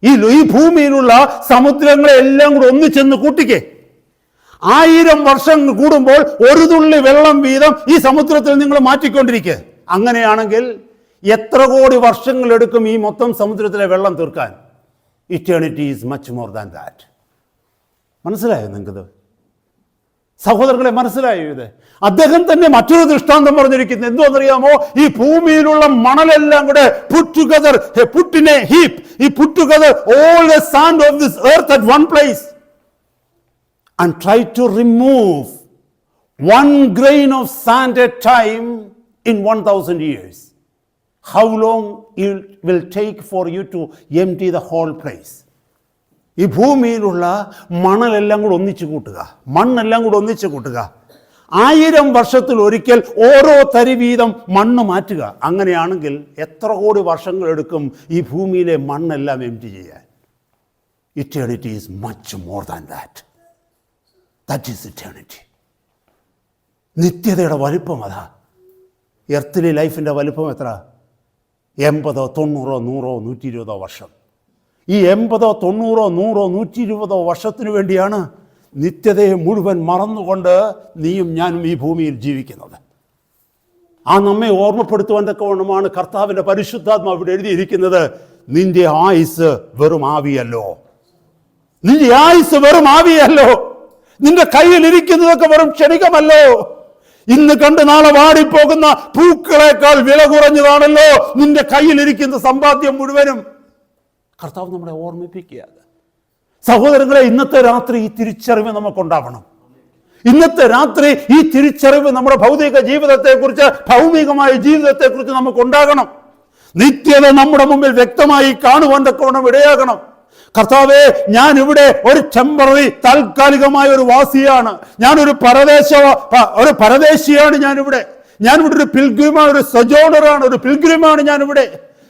ഈ ഭൂമിയിലുള്ള സമുദ്രങ്ങളെ എല്ലാം കൂടെ ഒന്നിച്ചെന്ന് കൂട്ടിക്കേ. 1000 വർഷം കൂടുമ്പോൾ ഒരു തുള്ളി വെള്ളം വീതം ഈ സമുദ്രത്തിൽ നിങ്ങൾ മാറ്റിക്കൊണ്ടിരിക്കുക. അങ്ങനെയാണെങ്കിൽ എത്ര കോടി വർഷങ്ങളെടുക്കും ഈ മൊത്തം സമുദ്രത്തിലെ വെള്ളം തീർക്കാൻ? Eternity is much more than that. മനസ്സിലായോ നിങ്ങൾക്കിത്? സഹോദരങ്ങളെ, മനസ്സിലായോ ഇത്? അദ്ദേഹം തന്നെ മറ്റൊരു ദൃഷ്ടാന്തം പറഞ്ഞിരിക്കുന്നത് എന്തോന്നറിയാമോ? ഈ ഭൂമിയിലുള്ള മണലെല്ലാം കൂടെ put together in a heap. He put together all the sand of this earth at one place and try to remove 1 grain of sand at time in 1000 years. How long it will take for you to empty the whole place? ഈ ഭൂമിയിലുള്ള മണ്ണെല്ലാം കൂടെ ഒന്നിച്ചു കൂട്ടുക. 1000 വർഷത്തിൽ ഒരിക്കൽ ഓരോ തരി വീതം മണ്ണ് മാറ്റുക. അങ്ങനെയാണെങ്കിൽ എത്ര കോടി വർഷങ്ങൾ എടുക്കും ഈ ഭൂമിയിലെ മണ്ണെല്ലാം എംപ്റ്റി ചെയ്യാൻ? Eternity is much more than that. That is eternity. നിത്യതയുടെ വലിപ്പം അതാ. എർത്തിലെ ലൈഫിൻ്റെ വലിപ്പം എത്ര? 80, 90, 100, 120 വർഷം. ഈ 80, 90, 100, 120 വർഷത്തിന് വേണ്ടിയാണ് നിത്യതയെ മുഴുവൻ മറന്നുകൊണ്ട് നീയും ഞാനും ഈ ഭൂമിയിൽ ജീവിക്കുന്നത്. ആ നമ്മെ ഓർമ്മപ്പെടുത്തുവാൻ തക്കവണ്ണമാണ് കർത്താവിൻ്റെ പരിശുദ്ധാത്മാവ് ഇവിടെ എഴുതിയിരിക്കുന്നത്. നിന്റെ ആയുസ് വെറും ആവിയല്ലോ. നിന്റെ ആയുസ് വെറും ആവിയല്ലോ. നിന്റെ കയ്യിലിരിക്കുന്നതൊക്കെ വെറും ക്ഷണികമല്ലോ. ഇന്ന് കണ്ട് നാളെ വാടിപ്പോകുന്ന പൂക്കളെക്കാൾ വില കുറഞ്ഞതാണല്ലോ നിന്റെ കയ്യിലിരിക്കുന്ന സമ്പാദ്യം മുഴുവനും. കർത്താവ് നമ്മളെ ഓർമ്മിപ്പിക്കുകയാണ്. സഹോദരങ്ങളെ, ഇന്നത്തെ രാത്രി ഈ തിരിച്ചറിവ് നമുക്കുണ്ടാവണം. ഇന്നത്തെ രാത്രി ഈ തിരിച്ചറിവ് നമ്മുടെ ഭൗതിക ജീവിതത്തെക്കുറിച്ച്, ഭൗമികമായ ജീവിതത്തെക്കുറിച്ച് നമുക്കുണ്ടാകണം. നിത്യത നമ്മുടെ മുമ്പിൽ വ്യക്തമായി കാണുവാൻ തക്കവണ്ണം ഇടയാകണം. കർത്താവേ, ഞാൻ ഇവിടെ ഒരു ടെമ്പററി താൽക്കാലികമായ ഒരു വാസിയാണ്. ഞാനൊരു പരദേശിയാണ്. ഞാനിവിടെ ഒരു പിൽഗ്രിമാണ്, ഒരു സജോണറാണ്, ഒരു പിൽഗ്രിമാണ് ഞാനിവിടെ.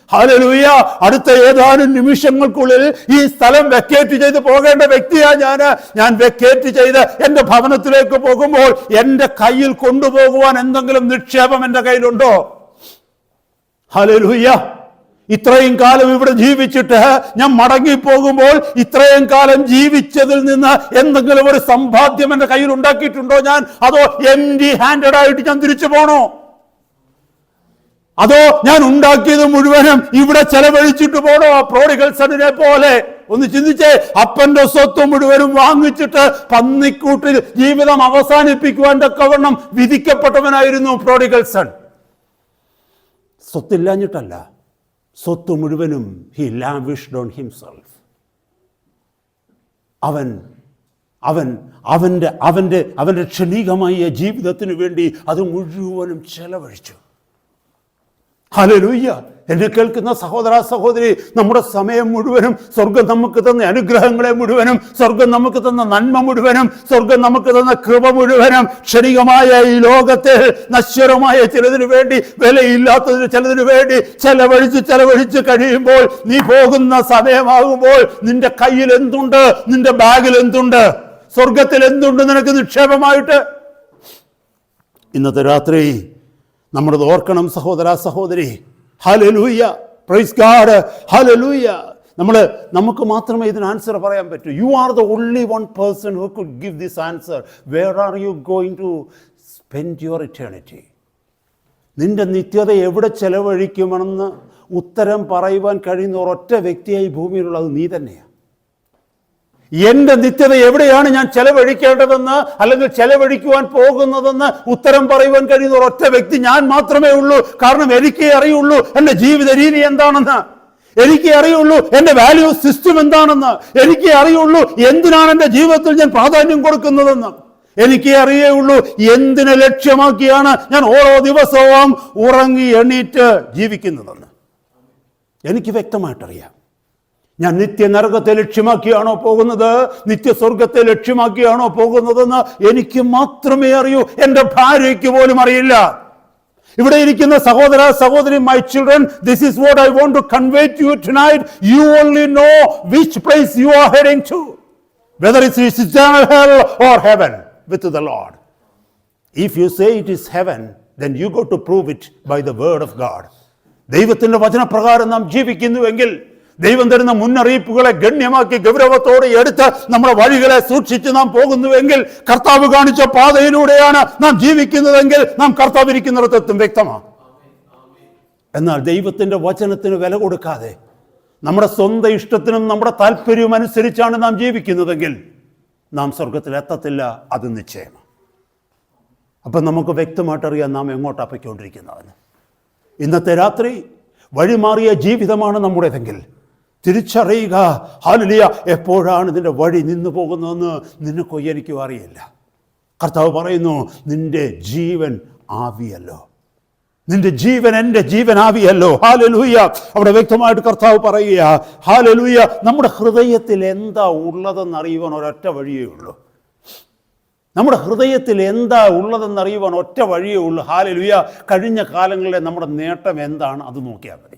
ഹല്ലേലൂയ. അടുത്ത ഏതാനും നിമിഷങ്ങൾക്കുള്ളിൽ ഈ സ്ഥലം വെക്കേറ്റ് ചെയ്ത് പോകേണ്ട വ്യക്തിയാണ് ഞാൻ വെക്കേറ്റ് ചെയ്ത് എൻ്റെ ഭവനത്തിലേക്ക് പോകുമ്പോൾ എൻ്റെ കയ്യിൽ കൊണ്ടുപോകുവാൻ എന്തെങ്കിലും നിക്ഷേപം എൻ്റെ കയ്യിലുണ്ടോ? ഹല്ലേലൂയ. ഇത്രയും കാലം ഇവിടെ ജീവിച്ചിട്ട് ഞാൻ മടങ്ങിപ്പോകുമ്പോൾ ഇത്രയും കാലം ജീവിച്ചതിൽ നിന്ന് എന്തെങ്കിലും ഒരു സമ്പാദ്യം എൻ്റെ കയ്യിൽ ഉണ്ടാക്കിയിട്ടുണ്ടോ ഞാൻ? അതോ എംപ്റ്റി ഹാൻഡഡ് ആയിട്ട് ഞാൻ തിരിച്ചു പോണോ? അതോ ഞാൻ ഉണ്ടാക്കിയത് മുഴുവനും ഇവിടെ ചെലവഴിച്ചിട്ട് പോണോ? ആ പ്രോഡിഗൽ സണിനെ പോലെ ഒന്ന് ചിന്തിച്ചേ. അപ്പന്റെ സ്വത്ത് മുഴുവനും വാങ്ങിച്ചിട്ട് പന്നിക്കൂട്ടിൽ ജീവിതം അവസാനിപ്പിക്കുവാൻ തക്കവണ്ണം വിധിക്കപ്പെട്ടവനായിരുന്നു പ്രോഡിഗൽ സൺ. സ്വത്തില്ലാഞ്ഞിട്ടല്ല, സ്വത്ത് മുഴുവനും ഹി ലാവിഷ്ഡ് ഓൺ ഹിംസെൽഫ്. അവൻ്റെ ക്ഷണികമായ ജീവിതത്തിന് വേണ്ടി അത് മുഴുവനും ചെലവഴിച്ചു. ഹല്ലേലൂയ. എന്നെ കേൾക്കുന്ന സഹോദര സഹോദരി, നമ്മുടെ സമയം മുഴുവനും സ്വർഗം നമുക്ക് തന്ന അനുഗ്രഹങ്ങളെ മുഴുവനും, സ്വർഗം നമുക്ക് തന്ന നന്മ മുഴുവനും, സ്വർഗം നമുക്ക് തന്ന കൃപ മുഴുവനും ക്ഷണികമായ ഈ ലോകത്തെ നശ്വരമായ ചിലതിനു വേണ്ടി, വിലയില്ലാത്തതിന് ചിലതിനു വേണ്ടി ചെലവഴിച്ച് കഴിയുമ്പോൾ, നീ പോകുന്ന സമയമാകുമ്പോൾ നിന്റെ കയ്യിൽ എന്തുണ്ട്, നിന്റെ ബാഗിൽ എന്തുണ്ട്, സ്വർഗത്തിൽ എന്തുണ്ട് നിനക്ക് നിക്ഷേപമായിട്ട്? ഇന്നത്തെ രാത്രി നമ്മളത് ഓർക്കണം സഹോദര സഹോദരി. Hallelujah, praise God, hallelujah. നമുക്ക് മാത്രമേ ഇതിന് ആൻസർ പറയാൻ പറ്റൂ. You are the only one person who could give this answer. Where are you going to spend your eternity? നിന്റെ നിത്യത എവിടെ ചെലവഴിക്കുമെന്ന് ഉത്തരം പറയുവാൻ കഴിയുന്ന ഒരൊറ്റ വ്യക്തിയായി ഭൂമിയിലുള്ളത് നീ തന്നെയാണ്. എൻ്റെ നിത്യത എവിടെയാണ് ഞാൻ ചെലവഴിക്കേണ്ടതെന്ന്, അല്ലെങ്കിൽ ചെലവഴിക്കുവാൻ പോകുന്നതെന്ന് ഉത്തരം പറയുവാൻ കഴിയുന്ന ഒരൊറ്റ വ്യക്തി ഞാൻ മാത്രമേ ഉള്ളൂ. കാരണം എനിക്കേ അറിയുള്ളൂ എൻ്റെ ജീവിത രീതി എന്താണെന്ന്, എനിക്കേ അറിയുള്ളൂ എൻ്റെ വാല്യൂ സിസ്റ്റം എന്താണെന്ന്, എനിക്കേ അറിയുള്ളൂ എന്തിനാണ് എൻ്റെ ജീവിതത്തിൽ ഞാൻ പ്രാധാന്യം കൊടുക്കുന്നതെന്ന്, എനിക്കേ അറിയുള്ളൂ എന്തിനെ ലക്ഷ്യമാക്കിയാണ് ഞാൻ ഓരോ ദിവസവും ഉറങ്ങി എണീറ്റ് ജീവിക്കുന്നതെന്ന്. എനിക്ക് വ്യക്തമായിട്ടറിയാം. ഞാൻ നിത്യനരകത്തെ ലക്ഷ്യമാക്കിയാണോ പോകുന്നത്, നിത്യസ്വർഗത്തെ ലക്ഷ്യമാക്കിയാണോ പോകുന്നതെന്ന് എനിക്ക് മാത്രമേ അറിയൂ. എൻ്റെ ഭാര്യയ്ക്ക് പോലും അറിയില്ല. ഇവിടെ ഇരിക്കുന്ന സഹോദര സഹോദരി, my children, this is what I want to convey to you tonight. You only know which place you are heading to, whether it's eternal hell or heaven with the Lord. If you say it is heaven, then you got to prove it by the word of God. ദൈവത്തിന്റെ വചനപ്രകാരം നാം ജീവിക്കുന്നുവെങ്കിൽ, ദൈവം തരുന്ന മുന്നറിയിപ്പുകളെ ഗണ്യമാക്കി ഗൗരവത്തോടെ എടുത്ത് നമ്മുടെ വഴികളെ സൂക്ഷിച്ച് നാം പോകുന്നുവെങ്കിൽ, കർത്താവ് കാണിച്ച പാതയിലൂടെയാണ് നാം ജീവിക്കുന്നതെങ്കിൽ, നാം കർത്താവ് ഇരിക്കുന്നിടത്തെത്തും. വ്യക്തമാണ്. എന്നാൽ ദൈവത്തിന്റെ വചനത്തിന് വില കൊടുക്കാതെ നമ്മുടെ സ്വന്തം ഇഷ്ടത്തിനും നമ്മുടെ താല്പര്യവും അനുസരിച്ചാണ് നാം ജീവിക്കുന്നതെങ്കിൽ നാം സ്വർഗത്തിൽ എത്തത്തില്ല. അത് നിശ്ചയമാണ്. അപ്പം നമുക്ക് വ്യക്തമായിട്ടറിയാം നാം എങ്ങോട്ടാണ് പൊയ്ക്കൊണ്ടിരിക്കുന്നതെന്ന്. ഇന്നത്തെ രാത്രി വഴിമാറിയ ജീവിതമാണ് നമ്മുടേതെങ്കിൽ തിരിച്ചറിയുക. ഹല്ലേലൂയ. എപ്പോഴാണ് ഇതിൻ്റെ വഴി നിന്നു പോകുന്നതെന്ന് നിനക്കോ എനിക്കോ അറിയില്ല. കർത്താവ് പറയുന്നു, നിന്റെ ജീവൻ ആവിയല്ലോ, നിന്റെ ജീവൻ എൻ്റെ ജീവൻ ആവിയല്ലോ. ഹല്ലേലൂയ. അവിടെ വ്യക്തമായിട്ട് കർത്താവ് പറയുക, ഹല്ലേലൂയ, നമ്മുടെ ഹൃദയത്തിൽ എന്താ ഉള്ളതെന്നറിയുവാൻ ഒരൊറ്റ വഴിയേ ഉള്ളൂ. നമ്മുടെ ഹൃദയത്തിൽ എന്താ ഉള്ളതെന്നറിയുവാൻ ഒറ്റ വഴിയേ ഉള്ളൂ. ഹല്ലേലൂയ. കഴിഞ്ഞ കാലങ്ങളിലെ നമ്മുടെ നേട്ടം എന്താണ് അത് നോക്കിയാൽ മതി.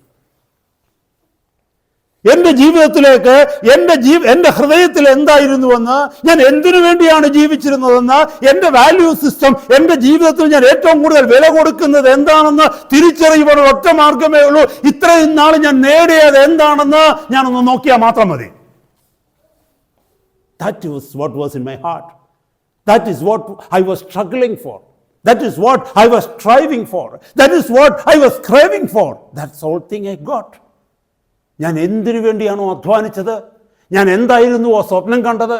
എൻ്റെ ജീവിതത്തിലേക്ക് എൻ്റെ ഹൃദയത്തിൽ എന്തായിരുന്നുവെന്ന്, ഞാൻ എന്തിനു വേണ്ടിയാണ് ജീവിച്ചിരുന്നതെന്ന്, എൻ്റെ വാല്യൂ സിസ്റ്റം, എൻ്റെ ജീവിതത്തിൽ ഞാൻ ഏറ്റവും കൂടുതൽ വില കൊടുക്കുന്നത് എന്താണെന്ന് തിരിച്ചറിയുവാൻ ഒറ്റ മാർഗമേ ഉള്ളൂ. ഇത്രയും നാൾ ഞാൻ നേടിയത് എന്താണെന്ന് ഞാനൊന്ന് നോക്കിയാൽ മാത്രം മതി. That was what was in my heart. That is what I was struggling for. That is what I was striving for. That is what I was craving for. That's all thing I got. ഞാൻ എന്തിനു വേണ്ടിയാണോ അധ്വാനിച്ചത്, ഞാൻ എന്തായിരുന്നുവോ സ്വപ്നം കണ്ടത്,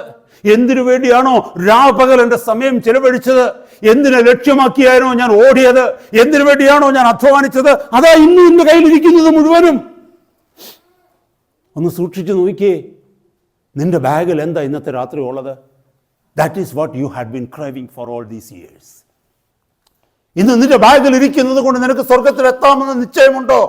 എന്തിനു വേണ്ടിയാണോ രാപകൽ എൻ്റെ സമയം ചെലവഴിച്ചത്, എന്തിനെ ലക്ഷ്യമാക്കിയാണോ ഞാൻ ഓടിയത്, എന്തിനു വേണ്ടിയാണോ ഞാൻ അധ്വാനിച്ചത്, അതാ ഇന്നും എൻ്റെ കയ്യിലിരിക്കുന്നത് മുഴുവനും. ഒന്ന് സൂക്ഷിച്ചു നോക്കിയേ, നിന്റെ ബാഗിൽ എന്താ ഇന്നത്തെ രാത്രി ഉള്ളത്? That is what you had been craving for all these years. ഇന്ന് നിന്റെ ബാഗിൽ ഇരിക്കുന്നത് കൊണ്ട് നിനക്ക് സ്വർഗത്തിൽ എത്താമെന്ന് നിശ്ചയമുണ്ടോ?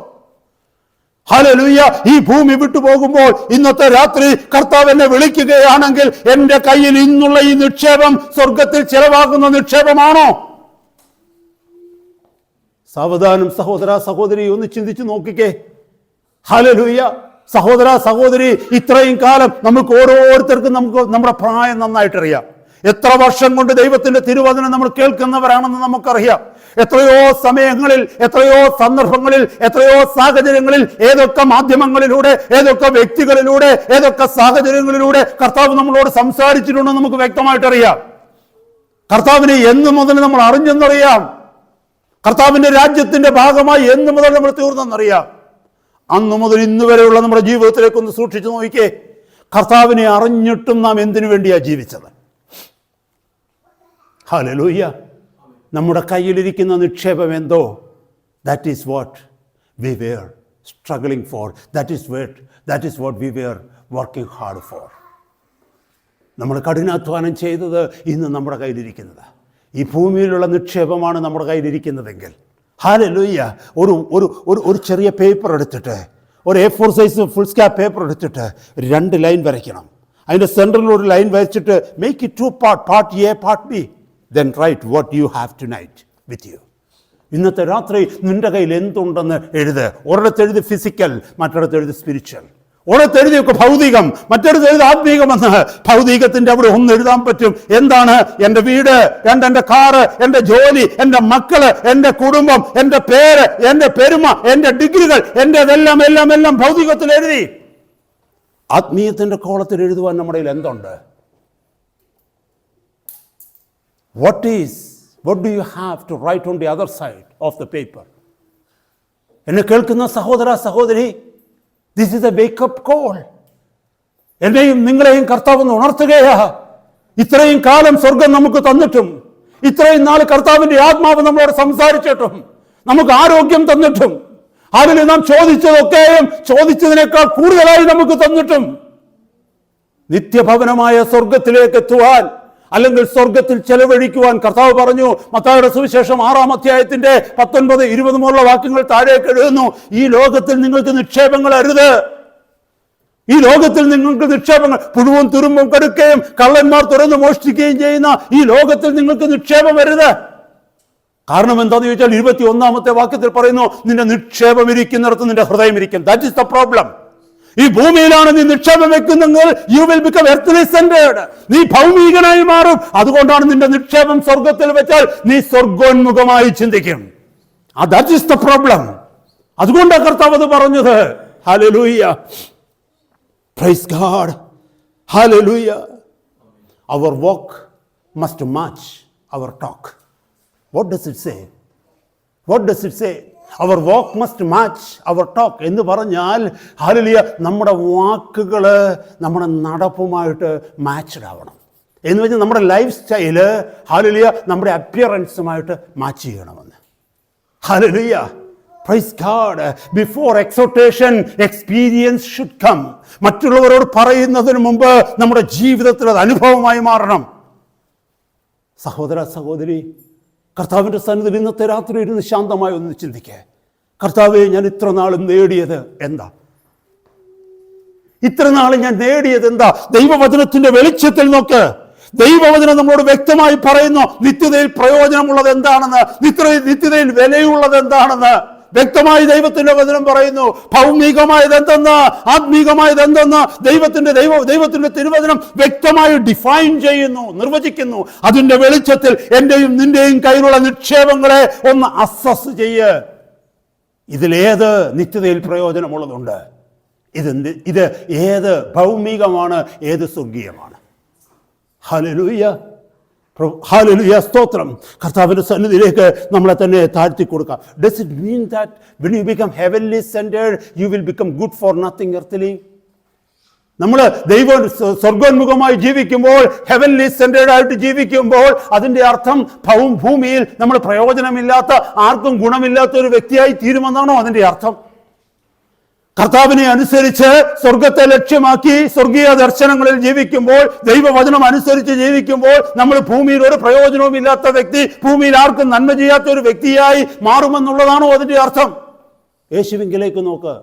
ഹല്ലേലൂയ. ഈ ഭൂമി വിട്ടുപോകുമ്പോൾ ഇന്നത്തെ രാത്രി കർത്താവ് എന്നെ വിളിക്കുകയാണെങ്കിൽ എൻ്റെ കയ്യിൽ ഇന്നുള്ള ഈ നിക്ഷേപം സ്വർഗത്തിൽ ചെലവാകുന്ന നിക്ഷേപമാണോ? സാവധാനം സഹോദര സഹോദരി ഒന്ന് ചിന്തിച്ചു നോക്കിക്കേ. ഹല്ലേലൂയ. സഹോദര സഹോദരി, ഇത്രയും കാലം നമുക്ക് ഓരോരുത്തർക്കും നമ്മുടെ പ്രായം നന്നായിട്ടറിയാം. എത്ര വർഷം കൊണ്ട് ദൈവത്തിന്റെ തിരുവചനം നമ്മൾ കേൾക്കുന്നവരാണെന്ന് നമുക്കറിയാം. എത്രയോ സമയങ്ങളിൽ, എത്രയോ സന്ദർഭങ്ങളിൽ, എത്രയോ സാഹചര്യങ്ങളിൽ, ഏതൊക്കെ മാധ്യമങ്ങളിലൂടെ, ഏതൊക്കെ വ്യക്തികളിലൂടെ, ഏതൊക്കെ സാഹചര്യങ്ങളിലൂടെ കർത്താവ് നമ്മളോട് സംസാരിച്ചിട്ടുണ്ടെന്ന് നമുക്ക് വ്യക്തമായിട്ടറിയാം. കർത്താവിനെ എന്ന് മുതൽ നമ്മൾ അറിഞ്ഞെന്നറിയാം. കർത്താവിന്റെ രാജ്യത്തിന്റെ ഭാഗമായി എന്ന് മുതൽ നമ്മൾ തീർന്നെന്നറിയാം. അന്ന് മുതൽ ഇന്ന് വരെയുള്ള നമ്മുടെ ജീവിതത്തിലേക്ക് ഒന്ന് സൂക്ഷിച്ചു നോക്കിക്കേ. കർത്താവിനെ അറിഞ്ഞിട്ടും നാം എന്തിനു വേണ്ടിയാ ജീവിച്ചത്? ഹല്ലേലൂയ. നമ്മുടെ കയ്യിലിരിക്കുന്ന നിക്ഷേപം എന്തോ, that is what we were struggling for. That is what we were working hard for. നമ്മൾ കഠിനാധ്വാനം ചെയ്തത് ഇന്ന് നമ്മുടെ കയ്യിലിരിക്കുന്നത്, ഈ ഭൂമിയിലുള്ള നിക്ഷേപമാണ് നമ്മുടെ കയ്യിലിരിക്കുന്നതെങ്കിൽ, ഹല്ലേലൂയ, ഒരു ചെറിയ പേപ്പർ എടുത്തിട്ട്, ഒരു A4 സൈസ് ഫുൾ സ്കാപ്പ് പേപ്പർ എടുത്തിട്ട് 2 ലൈൻ വരയ്ക്കണം. അതിൻ്റെ സെൻറ്ററിൽ ഒരു ലൈൻ വരച്ചിട്ട് make it 2 part A, part B, then write what you have tonight with you. ഇന്നത്തെ രാത്രി നിൻ്റെ കയ്യിൽ എന്തുണ്ടെന്ന് എഴുത്. ഒരിടത്ത് എഴുതി ഫിസിക്കൽ, മറ്റൊരിടത്ത് എഴുതി സ്പിരിച്വൽ. ഒരിടത്ത് എഴുതിയൊക്കെ ഭൗതികം, മറ്റൊരിടത്ത് എഴുതി ആത്മീകമെന്ന്. ഭൗതികത്തിൻ്റെ അവിടെ ഒന്ന് എഴുതാൻ പറ്റും. എന്താണ്? എൻ്റെ വീട്, എൻ്റെ കാറ്, എൻ്റെ ജോലി, എൻ്റെ മക്കള്, എൻ്റെ കുടുംബം, എൻ്റെ പേര്, എൻ്റെ പെരുമ, എൻ്റെ ഡിഗ്രികൾ, എൻ്റെതെല്ലാം എല്ലാം എല്ലാം ഭൗതികത്തിൽ എഴുതി. ആത്മീയത്തിൻ്റെ കോളത്തിൽ എഴുതുവാൻ നമ്മുടെ കയ്യിൽ എന്തുണ്ട്? What do you have to write on the other side of the paper? എന്നെ കേൾക്കുന്ന സഹോദര സഹോദരി, this is a wake up call. എന്നെയും നിങ്ങളെയും കർത്താവ് ഉണർത്തുകയാ. ഇത്രയും കാലം സ്വർഗം നമുക്ക് തന്നിട്ടും, ഇത്രയും നാൾ കർത്താവിൻ്റെ ആത്മാവ് നമ്മളോട് സംസാരിച്ചിട്ടും, നമുക്ക് ആരോഗ്യം തന്നിട്ടും, അതിൽ നാം ചോദിച്ചതൊക്കെയും ചോദിച്ചതിനേക്കാൾ കൂടുതലായി നമുക്ക് തന്നിട്ടും, നിത്യഭവനമായ സ്വർഗത്തിലേക്ക് എത്തുവാൻ, അല്ലെങ്കിൽ സ്വർഗത്തിൽ ചെലവഴിക്കുവാൻ കർത്താവ് പറഞ്ഞു. മത്തായിയുടെ സുവിശേഷം 6-ാം അധ്യായത്തിന്റെ 19-20 മുതലുള്ള വാക്യങ്ങൾ താഴേക്ക് എഴുതുന്നു. ഈ ലോകത്തിൽ നിങ്ങൾക്ക് നിക്ഷേപങ്ങൾ അരുത്. ഈ ലോകത്തിൽ നിങ്ങൾക്ക് നിക്ഷേപങ്ങൾ, പുഴുവും തുരുമ്പും കെടുക്കുകയും കള്ളന്മാർ തുറന്ന് മോഷ്ടിക്കുകയും ചെയ്യുന്ന ഈ ലോകത്തിൽ നിങ്ങൾക്ക് നിക്ഷേപം അരുത്. കാരണം എന്താണെന്ന് ചോദിച്ചാൽ 21-ാമത്തെ വാക്യത്തിൽ പറയുന്നു, നിന്റെ നിക്ഷേപം ഇരിക്കുന്നിടത്ത് നിന്റെ ഹൃദയം ഇരിക്കും. That is the problem. ഈ ഭൂമിയിലാണ് നീ നിക്ഷേപം വെക്കുന്നെങ്കിൽ you will become earthly centred. നീ ഭൗമികനായി മാറും. അതുകൊണ്ടാണ് നിന്റെ നിക്ഷേപം സ്വർഗത്തിൽ വെച്ചാൽ നീ സ്വർഗോന്മുഖമായി ചിന്തിക്കും. That is the problem. അതുകൊണ്ടാണ് കർത്താവ് അത് പറഞ്ഞത്. Hallelujah, praise God, hallelujah. Our walk must match our talk. What does it say? What does it say? Our walk must match our talk. എന്ന് പറഞ്ഞാൽ ഹല്ലേലൂയ, നമ്മുടെ വാക്കുകൾ നമ്മുടെ നടപ്പുമായിട്ട് മാച്ച്ഡ് ആവണം. എന്ന് വെച്ചാൽ നമ്മുടെ ലൈഫ് സ്റ്റൈല് ഹല്ലേലൂയ നമ്മുടെ അപ്പിയറൻസുമായിട്ട് മാച്ച് ചെയ്യണമെന്ന്. Hallelujah, praise God. Before exhortation experience should come. മറ്റുള്ളവരോട് പറയുന്നതിന് മുമ്പ് നമ്മുടെ ജീവിതത്തിൽ അത് അനുഭവമായി മാറണം. സഹോദര സഹോദരി, കർത്താവിൻ്റെ സന്നിധിയിൽ ഇന്നത്തെ രാത്രി ഇരുന്ന് ശാന്തമായി ഒന്ന് ചിന്തിക്കുക. കർത്താവേ, ഞാൻ ഇത്ര നാളും നേടിയത് എന്താ? ഇത്ര നാളും ഞാൻ നേടിയത് എന്താ? ദൈവവചനത്തിന്റെ വെളിച്ചത്തിൽ നോക്ക്. ദൈവവചനം നമ്മളോട് വ്യക്തമായി പറയുന്നു നിത്യതയിൽ പ്രയോജനമുള്ളത് എന്താണെന്ന്, നിത്യതയിൽ വിലയുള്ളത് എന്താണെന്ന്. വ്യക്തമായി ദൈവത്തിന്റെ വചനം പറയുന്നു. ഭൗമികമായത് എന്തെന്ന്, ആത്മീകമായത് എന്തെന്ന് ദൈവത്തിന്റെ തിരുവചനം വ്യക്തമായി ഡിഫൈൻ ചെയ്യുന്നു, നിർവചിക്കുന്നു. അതിന്റെ വെളിച്ചത്തിൽ എന്റെയും നിന്റെയും കയ്യിലുള്ള നിക്ഷേപങ്ങളെ ഒന്ന് അസസ് ചെയ്യ്. ഇതിലേത് നിത്യതയിൽ പ്രയോജനമുള്ളതുണ്ട്? ഇത് ഏത് ഭൗമികമാണ്, ഏത് സ്വർഗീയമാണ്? ഹല്ലേലൂയ, ഹല്ലേലൂയ, സ്തോത്രം. കർത്താവിന്റെ സന്നിധിയിലേക്ക് നമ്മളെ തന്നെ താഴ്ത്തി കൊടുക്കാം. Does it mean that when you become heavenly centered you will become good for nothing earthly? നമ്മൾ സ്വർഗോന്മുഖമായി ജീവിക്കുമ്പോൾ, ഹെവൻലി സെന്റേർഡ് ആയിട്ട് ജീവിക്കുമ്പോൾ അതിന്റെ അർത്ഥം ഭൂമിയിൽ നമ്മൾ പ്രയോജനമില്ലാത്ത, ആർക്കും ഗുണമില്ലാത്ത ഒരു വ്യക്തിയായി തീരുമെന്നാണോ അതിന്റെ അർത്ഥം? കർത്താവിനെ അനുസരിച്ച് സ്വർഗത്തെ ലക്ഷ്യമാക്കി സ്വർഗീയ ദർശനങ്ങളിൽ ജീവിക്കുമ്പോൾ, ദൈവവചനം അനുസരിച്ച് ജീവിക്കുമ്പോൾ നമ്മൾ ഭൂമിയിൽ ഒരു പ്രയോജനവും ഇല്ലാത്ത വ്യക്തി, ഭൂമിയിൽ ആർക്കും നന്മ ചെയ്യാത്ത ഒരു വ്യക്തിയായി മാറുമെന്നുള്ളതാണോ അതിന്റെ അർത്ഥം? യേശുവിങ്കിലേക്ക് നോക്ക്.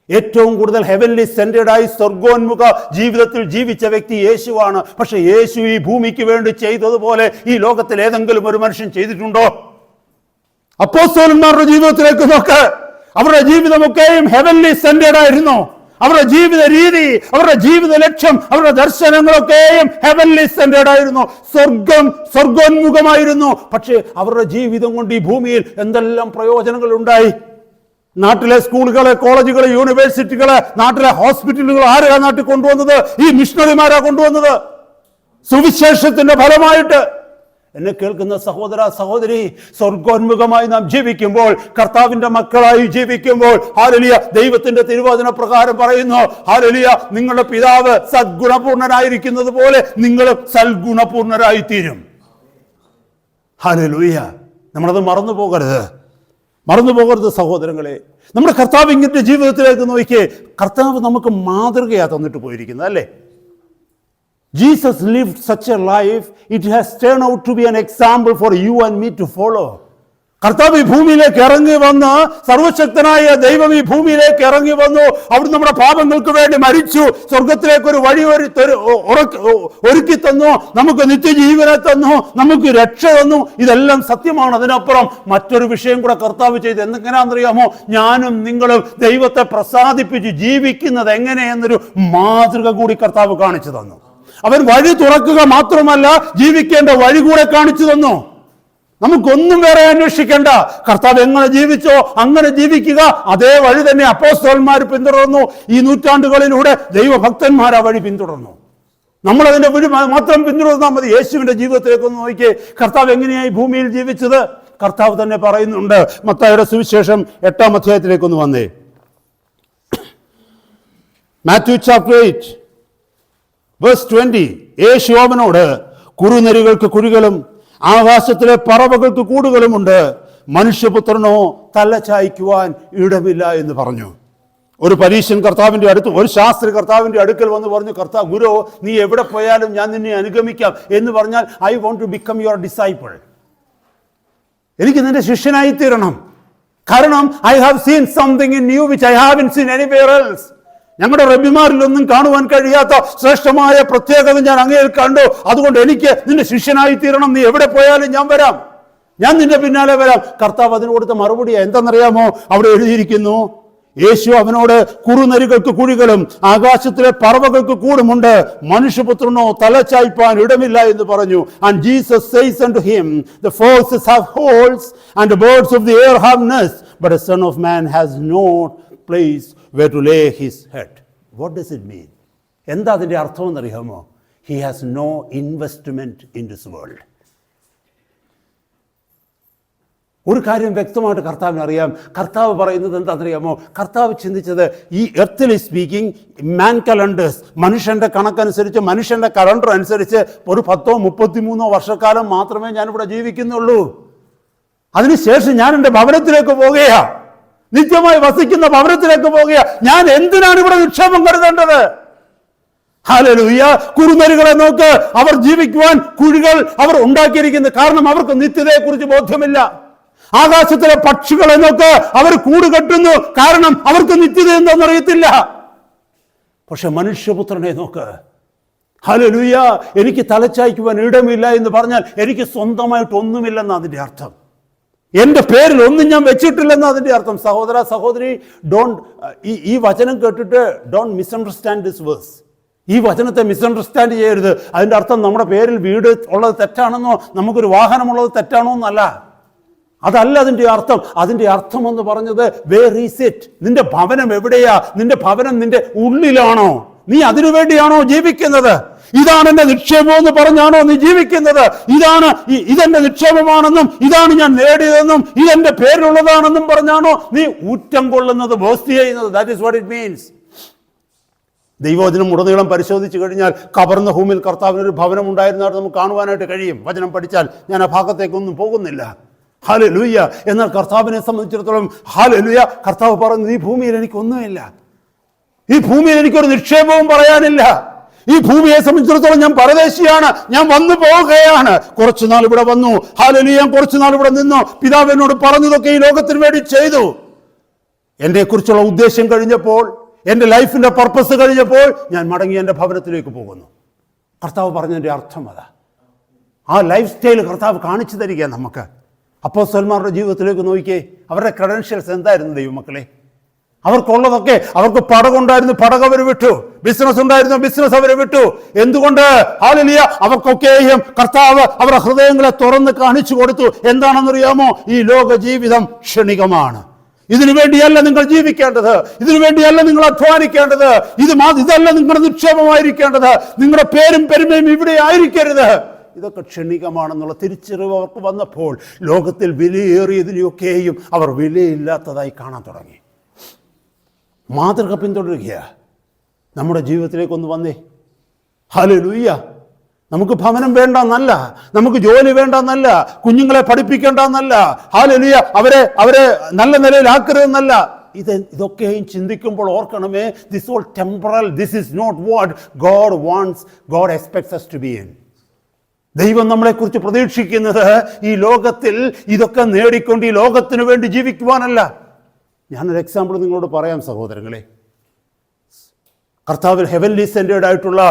ഏറ്റവും കൂടുതൽ ഹെവൻലി സെന്റേർഡായി സ്വർഗോന്മുഖ ജീവിതത്തിൽ ജീവിച്ച വ്യക്തി യേശുവാണ്. പക്ഷെ യേശു ഈ ഭൂമിക്ക് വേണ്ടി ചെയ്തതുപോലെ ഈ ലോകത്തിൽ ഏതെങ്കിലും ഒരു മനുഷ്യൻ ചെയ്തിട്ടുണ്ടോ? അപ്പോസ്തലന്മാരുടെ ജീവിതത്തിലേക്ക് നോക്ക്. അവരുടെ ജീവിതമൊക്കെയും ഹെവൻലി സെന്റേർഡ് ആയിരുന്നു. അവരുടെ ജീവിത രീതി, അവരുടെ ജീവിത ലക്ഷ്യം, അവരുടെ ദർശനങ്ങളൊക്കെയും ഹെവൻലി സെന്റേർഡ് ആയിരുന്നു. സ്വർഗോന്മുഖമായിരുന്നു. പക്ഷേ അവരുടെ ജീവിതം കൊണ്ട് ഈ ഭൂമിയിൽ എന്തെല്ലാം പ്രയോജനങ്ങൾ ഉണ്ടായി? നാട്ടിലെ സ്കൂളുകളെ, കോളേജുകളെ, യൂണിവേഴ്സിറ്റികളെ, നാട്ടിലെ ഹോസ്പിറ്റലുകൾ ആരാ നാട്ടിൽ കൊണ്ടുവന്നത്? ഈ മിഷണറിമാരാ കൊണ്ടുവന്നത്. സുവിശേഷത്തിന്റെ ഫലമായിട്ട്. എന്നെ കേൾക്കുന്ന സഹോദര സഹോദരി, സ്വർഗോന്മുഖമായി നാം ജീവിക്കുമ്പോൾ, കർത്താവിന്റെ മക്കളായി ജീവിക്കുമ്പോൾ, ഹല്ലേലൂയ, ദൈവത്തിന്റെ തിരുവചന പ്രകാരം പറയുന്നു, ഹല്ലേലൂയ, നിങ്ങളുടെ പിതാവ് സദ്ഗുണപൂർണനായിരിക്കുന്നത് പോലെ നിങ്ങൾ സൽഗുണപൂർണരായി തീരും. ഹല്ലേലൂയ, നമ്മളത് മറന്നു പോകരുത്. മറന്നു പോകരുത് സഹോദരങ്ങളെ. നമ്മുടെ കർത്താവ് ഇങ്ങനത്തെ ജീവിതത്തിലേക്ക് നോക്കിയേ. കർത്താവ് നമുക്ക് മാതൃകയാണ് തന്നിട്ട് പോയിരിക്കുന്നത്, അല്ലേ? Jesus lived such a life, it has turned out to be an example for you and me to follow. കർത്താവ് ഈ ഭൂമിയിലേക്ക് ഇറങ്ങി വന്ന്, സർവശക്തനായ ദൈവം ഈ ഭൂമിയിലേക്ക് ഇറങ്ങി വന്നു. അവിടെ നമ്മുടെ പാപങ്ങൾക്ക് വേണ്ടി മരിച്ചു, സ്വർഗത്തിലേക്ക് ഒരു വഴി ഒരുക്കി തന്നു, നമുക്ക് നിത്യജീവനെ തന്നു, നമുക്ക് രക്ഷ തന്നു. ഇതെല്ലാം സത്യമാണ്. അതിനപ്പുറം മറ്റൊരു വിഷയം കൂടെ കർത്താവ് ചെയ്ത് എന്തെങ്ങനെയാണെന്നറിയാമോ? ഞാനും നിങ്ങളും ദൈവത്തെ പ്രസാദിപ്പിച്ച് ജീവിക്കുന്നത് എങ്ങനെയെന്നൊരു മാതൃക കൂടി കർത്താവ് കാണിച്ചു തന്നു. അവൻ വഴി തുറക്കുക മാത്രമല്ല, ജീവിക്കേണ്ട വഴി കൂടെ കാണിച്ചു തന്നു. നമുക്കൊന്നും വേറെ അന്വേഷിക്കേണ്ട. കർത്താവ് എങ്ങനെ ജീവിച്ചോ അങ്ങനെ ജീവിക്കുക. അതേ വഴി തന്നെ അപ്പോസ്തലന്മാർ പിന്തുടർന്നു. ഈ നൂറ്റാണ്ടുകളിലൂടെ ദൈവഭക്തന്മാർ ആ വഴി പിന്തുടർന്നു. നമ്മളതിൻ്റെ വഴി മാത്രം പിന്തുടർന്നാൽ മതി. യേശുവിൻ്റെ ജീവിതത്തിലേക്ക് ഒന്ന് നോക്കിയേ. കർത്താവ് എങ്ങനെയായി ഭൂമിയിൽ ജീവിച്ചത് കർത്താവ് തന്നെ പറയുന്നുണ്ട്. മത്തായിയുടെ സുവിശേഷം 8-ാം അധ്യായത്തിലേക്കൊന്ന് വന്നേ. Matthew chapter 8 verse 20. യേശു അവനോട്, കുറുനരികൾക്ക് കുഴികളും ആകാശത്തിലെ പറവകൾക്ക് കൂടുകളുമുണ്ട്, മനുഷ്യപുത്രനോ തല ചായ്ക്കുവാൻ ഇടമില്ല എന്ന് പറഞ്ഞു. ഒരു പരീശൻ കർത്താവിൻ്റെ അടുത്ത്, ഒരു ശാസ്ത്രി കർത്താവിൻ്റെ അടുക്കൽ വന്ന് പറഞ്ഞു, കർത്താവ് ഗുരു, നീ എവിടെ പോയാലും ഞാൻ നിന്നെ അനുഗമിക്കാം എന്ന് പറഞ്ഞാൽ, I want to become your disciple. എനിക്ക് നിന്റെ ശിഷ്യനായി തീരണം. കാരണം I have seen something in you which I haven't seen anywhere else. ഞങ്ങളുടെ റബ്ബിമാരിലൊന്നും കാണുവാൻ കഴിയാത്ത ശ്രേഷ്ഠമായ പ്രത്യേകത ഞാൻ അങ്ങയിൽ കണ്ടു. അതുകൊണ്ട് എനിക്ക് നിന്റെ ശിഷ്യനായി തീരണം. നീ എവിടെ പോയാലും ഞാൻ വരാം, ഞാൻ നിന്റെ പിന്നാലെ വരാം. കർത്താവ് അതിന് കൊടുത്ത മറുപടിയാണ് എന്താണെന്നറിയാമോ? അവിടെ എഴുതിയിരിക്കുന്നു, യേശു അവനോട്, കുറുനരികൾക്ക് കുഴികളും ആകാശത്തിലെ പറവകൾക്ക് കൂടുമുണ്ട്, മനുഷ്യപുത്രനോ തലചായ്പാൻ ഇടമില്ല എന്ന് പറഞ്ഞു. And Jesus says unto him, the foxes have holes and the birds of the air have nests, but the Son of Man has no place where to lay his head. What does it mean? എന്താ അതിൻ്റെ അർത്ഥം എന്നറിയാമോ? He has no investment in this world. ഒരു കാര്യം വ്യക്തമായിട്ട് കർത്താവിന് അറിയാം. കർത്താവ് പറയുന്നത് എന്താണെന്നറിയാമോ? കർത്താവ് ചിന്തിച്ചത്, ഈ എർത്തിലി സ്പീക്കിംഗ് മാൻ കലണ്ടേഴ്സ്, മനുഷ്യൻ്റെ കണക്കനുസരിച്ച്, മനുഷ്യൻ്റെ കലണ്ടർ അനുസരിച്ച് ഒരു 10-33 വർഷക്കാലം മാത്രമേ ഞാനിവിടെ ജീവിക്കുന്നുള്ളൂ. അതിനുശേഷം ഞാൻ എൻ്റെ ഭവനത്തിലേക്ക് പോകുകയാ, നിത്യമായി വസിക്കുന്ന ഭവനത്തിലേക്ക് പോകുക. ഞാൻ എന്തിനാണ് ഇവിടെ നിക്ഷേപം കരുതേണ്ടത്? ഹല്ലേലൂയ. കുറുനരികളെ നോക്ക്, അവർ ജീവിക്കുവാൻ കുഴികൾ അവർ ഉണ്ടാക്കിയിരിക്കുന്നത്. കാരണം അവർക്ക് നിത്യതയെക്കുറിച്ച് ബോധ്യമില്ല. ആകാശത്തിലെ പക്ഷികളെ നോക്ക്, അവർ കൂട് കെട്ടുന്നു. കാരണം അവർക്ക് നിത്യത എന്താണെന്നറിയത്തില്ല. പക്ഷെ മനുഷ്യപുത്രനെ നോക്ക്, ഹല്ലേലൂയ, എനിക്ക് തലച്ചായ്ക്കുവാൻ ഇടമില്ല എന്ന് പറഞ്ഞാൽ എനിക്ക് സ്വന്തമായിട്ട് ഒന്നുമില്ലെന്ന് അതിൻ്റെ അർത്ഥം. എൻ്റെ പേരിൽ ഒന്നും ഞാൻ വെച്ചിട്ടില്ലെന്ന് അതിൻ്റെ അർത്ഥം. സഹോദര സഹോദരി, ഈ വചനം കേട്ടിട്ട് ഡോണ്ട് മിസ്അണ്ടർസ്റ്റാൻഡ് ദിസ് വേഴ്സ്. ഈ വചനത്തെ മിസ്അണ്ടർസ്റ്റാൻഡ് ചെയ്യരുത്. അതിൻ്റെ അർത്ഥം നമ്മുടെ പേരിൽ വീട് ഉള്ളത് തെറ്റാണെന്നോ നമുക്കൊരു വാഹനമുള്ളത് തെറ്റാണോ എന്നല്ല. അതല്ല അതിൻ്റെ അർത്ഥം. അതിൻ്റെ അർത്ഥം എന്ന് പറഞ്ഞത്, വേർ ഈസ് ഇറ്റ്? നിന്റെ ഭവനം എവിടെയാ? നിന്റെ ഭവനം നിന്റെ ഉള്ളിലാണോ? നീ അതിനു വേണ്ടിയാണോ ജീവിക്കുന്നത്? ഇതാണ് എൻ്റെ നിക്ഷേപം എന്ന് പറഞ്ഞാണോ നീ ജീവിക്കുന്നത്? ഇതെന്റെ നിക്ഷേപമാണെന്നും ഇതാണ് ഞാൻ നേടിയതെന്നും ഇതെന്റെ പേരിലുള്ളതാണെന്നും പറഞ്ഞാണോ നീ ഊറ്റം കൊള്ളുന്നത്, ബോസ്റ്റ് ചെയ്യുന്നത്? That is what it means. ദൈവവചനം ഉടനീളം പരിശോധിച്ചു കഴിഞ്ഞാൽ കബർന്നഹൂമിൽ കർത്താവിനൊരു ഭവനം ഉണ്ടായിരുന്നതായിട്ട് നമുക്ക് കാണുവാനായിട്ട് കഴിയും. വചനം പഠിച്ചാൽ ഞാൻ ആ ഭാഗത്തേക്കൊന്നും പോകുന്നില്ല. ഹല്ലേലൂയ. എന്നാൽ കർത്താവിനെ സംബന്ധിച്ചിടത്തോളം, ഹല്ലേലൂയ, കർത്താവ് പറയുന്നത്, ഈ ഭൂമിയിൽ എനിക്കൊന്നുമില്ല, ഈ ഭൂമിയിൽ എനിക്കൊരു നിക്ഷേപവും പറയാനില്ല. ഈ ഭൂമിയെ സംബന്ധിച്ചിടത്തോളം ഞാൻ പരദേശിയാണ്, ഞാൻ വന്നു പോവുകയാണ്. കുറച്ചുനാൾ ഇവിടെ വന്നു, ഹല്ലേലൂയ, കുറച്ചുനാൾ ഇവിടെ നിന്നു. പിതാവ് എന്നോട് പറഞ്ഞതൊക്കെ ഈ ലോകത്തിന് വേണ്ടി ചെയ്തു. എന്നെ കുറിച്ചുള്ള ഉദ്ദേശം കഴിഞ്ഞപ്പോൾ, എൻ്റെ ലൈഫിൻ്റെ പർപ്പസ് കഴിഞ്ഞപ്പോൾ ഞാൻ മടങ്ങി എൻ്റെ ഭവനത്തിലേക്ക് പോകുന്നു. കർത്താവ് പറഞ്ഞതിൻ്റെ അർത്ഥം അതാ. ആ ലൈഫ് സ്റ്റൈൽ കർത്താവ് കാണിച്ചു തരിക നമുക്ക്. അപ്പോസ്തലന്മാരുടെ ജീവിതത്തിലേക്ക് നോക്കിയേ, അവരുടെ ക്രെഡൻഷ്യൽസ് എന്തായിരുന്നു ദൈവമക്കളെ? അവർക്കുള്ളതൊക്കെ, അവർക്ക് പടകുണ്ടായിരുന്നു, പടക് അവർ വിട്ടു. ബിസിനസ് ഉണ്ടായിരുന്നു, ബിസിനസ് അവർ വിട്ടു. എന്തുകൊണ്ട്? ഹല്ലേലൂയ, അവർക്കൊക്കെയും കർത്താവ് അവരുടെ ഹൃദയങ്ങളെ തുറന്ന് കാണിച്ചു കൊടുത്തു. എന്താണെന്നറിയാമോ? ഈ ലോക ജീവിതം ക്ഷണികമാണ്. ഇതിനു വേണ്ടിയല്ല നിങ്ങൾ ജീവിക്കേണ്ടത്, ഇതിനു വേണ്ടിയല്ല നിങ്ങൾ അധ്വാനിക്കേണ്ടത്, ഇതല്ല നിങ്ങളുടെ നിക്ഷേപമായിരിക്കേണ്ടത്. നിങ്ങളുടെ പേരും പെരുമയും ഇവിടെ ആയിരിക്കരുത്. ഇതൊക്കെ ക്ഷണികമാണെന്നുള്ള തിരിച്ചറിവ് അവർക്ക് വന്നപ്പോൾ ലോകത്തിൽ വിലയേറിയതിനെയൊക്കെയും അവർ വിലയില്ലാത്തതായി കാണാൻ തുടങ്ങി. മാതൃക പിന്തുടരുക. നമ്മുടെ ജീവിതത്തിലേക്കൊന്ന് വന്നേ. ഹല്ലേലൂയ. നമുക്ക് ഭവനം വേണ്ടെന്നല്ല, നമുക്ക് ജോലി വേണ്ടെന്നല്ല, കുഞ്ഞുങ്ങളെ പഠിപ്പിക്കേണ്ടെന്നല്ല, ഹല്ലേലൂയ അവരെ നല്ല നിലയിലാക്കരുതെന്നല്ല. ഇതൊക്കെയും ചിന്തിക്കുമ്പോൾ ഓർക്കണമേ, this all temporal, this is not what God wants, God expects us to be in. ദൈവം നമ്മളെക്കുറിച്ച് പ്രതീക്ഷിക്കുന്നത് ഈ ലോകത്തിൽ ഇതൊക്കെ നേടിക്കൊണ്ട് ഈ ലോകത്തിന് വേണ്ടി ജീവിക്കുവാനല്ല. ഞാനൊരു എക്സാമ്പിൾ നിങ്ങളോട് പറയാം സഹോദരങ്ങളെ. കർത്താവിൽ ഹെവൻലി സെൻറ്റേഡ് ആയിട്ടുള്ള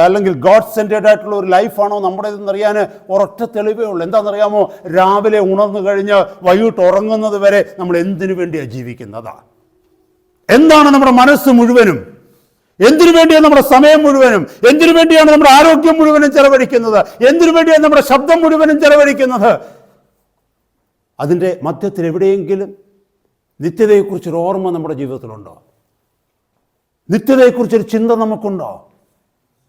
അല്ലെങ്കിൽ ഗോഡ് സെൻറ്റേഡ് ആയിട്ടുള്ള ഒരു ലൈഫാണോ നമ്മുടേതെന്നറിയാൻ ഒരൊറ്റ തെളിവേ ഉള്ളൂ. എന്താണെന്നറിയാമോ? രാവിലെ ഉണർന്നു കഴിഞ്ഞ് വൈകിട്ട് ഉറങ്ങുന്നത് വരെ നമ്മൾ എന്തിനു വേണ്ടിയാണ് ജീവിക്കുന്നതാണ്? എന്താണ് നമ്മുടെ മനസ്സ് മുഴുവനും? എന്തിനു വേണ്ടിയാണ് നമ്മുടെ സമയം മുഴുവനും? എന്തിനു വേണ്ടിയാണ് നമ്മുടെ ആരോഗ്യം മുഴുവനും ചെലവഴിക്കുന്നത്? എന്തിനു വേണ്ടിയാണ് നമ്മുടെ ശബ്ദം മുഴുവനും ചെലവഴിക്കുന്നത്? അതിൻ്റെ മധ്യത്തിൽ എവിടെയെങ്കിലും നിത്യതയെക്കുറിച്ചൊരു ഓർമ്മ നമ്മുടെ ജീവിതത്തിലുണ്ടോ? നിത്യതയെക്കുറിച്ചൊരു ചിന്ത നമുക്കുണ്ടോ?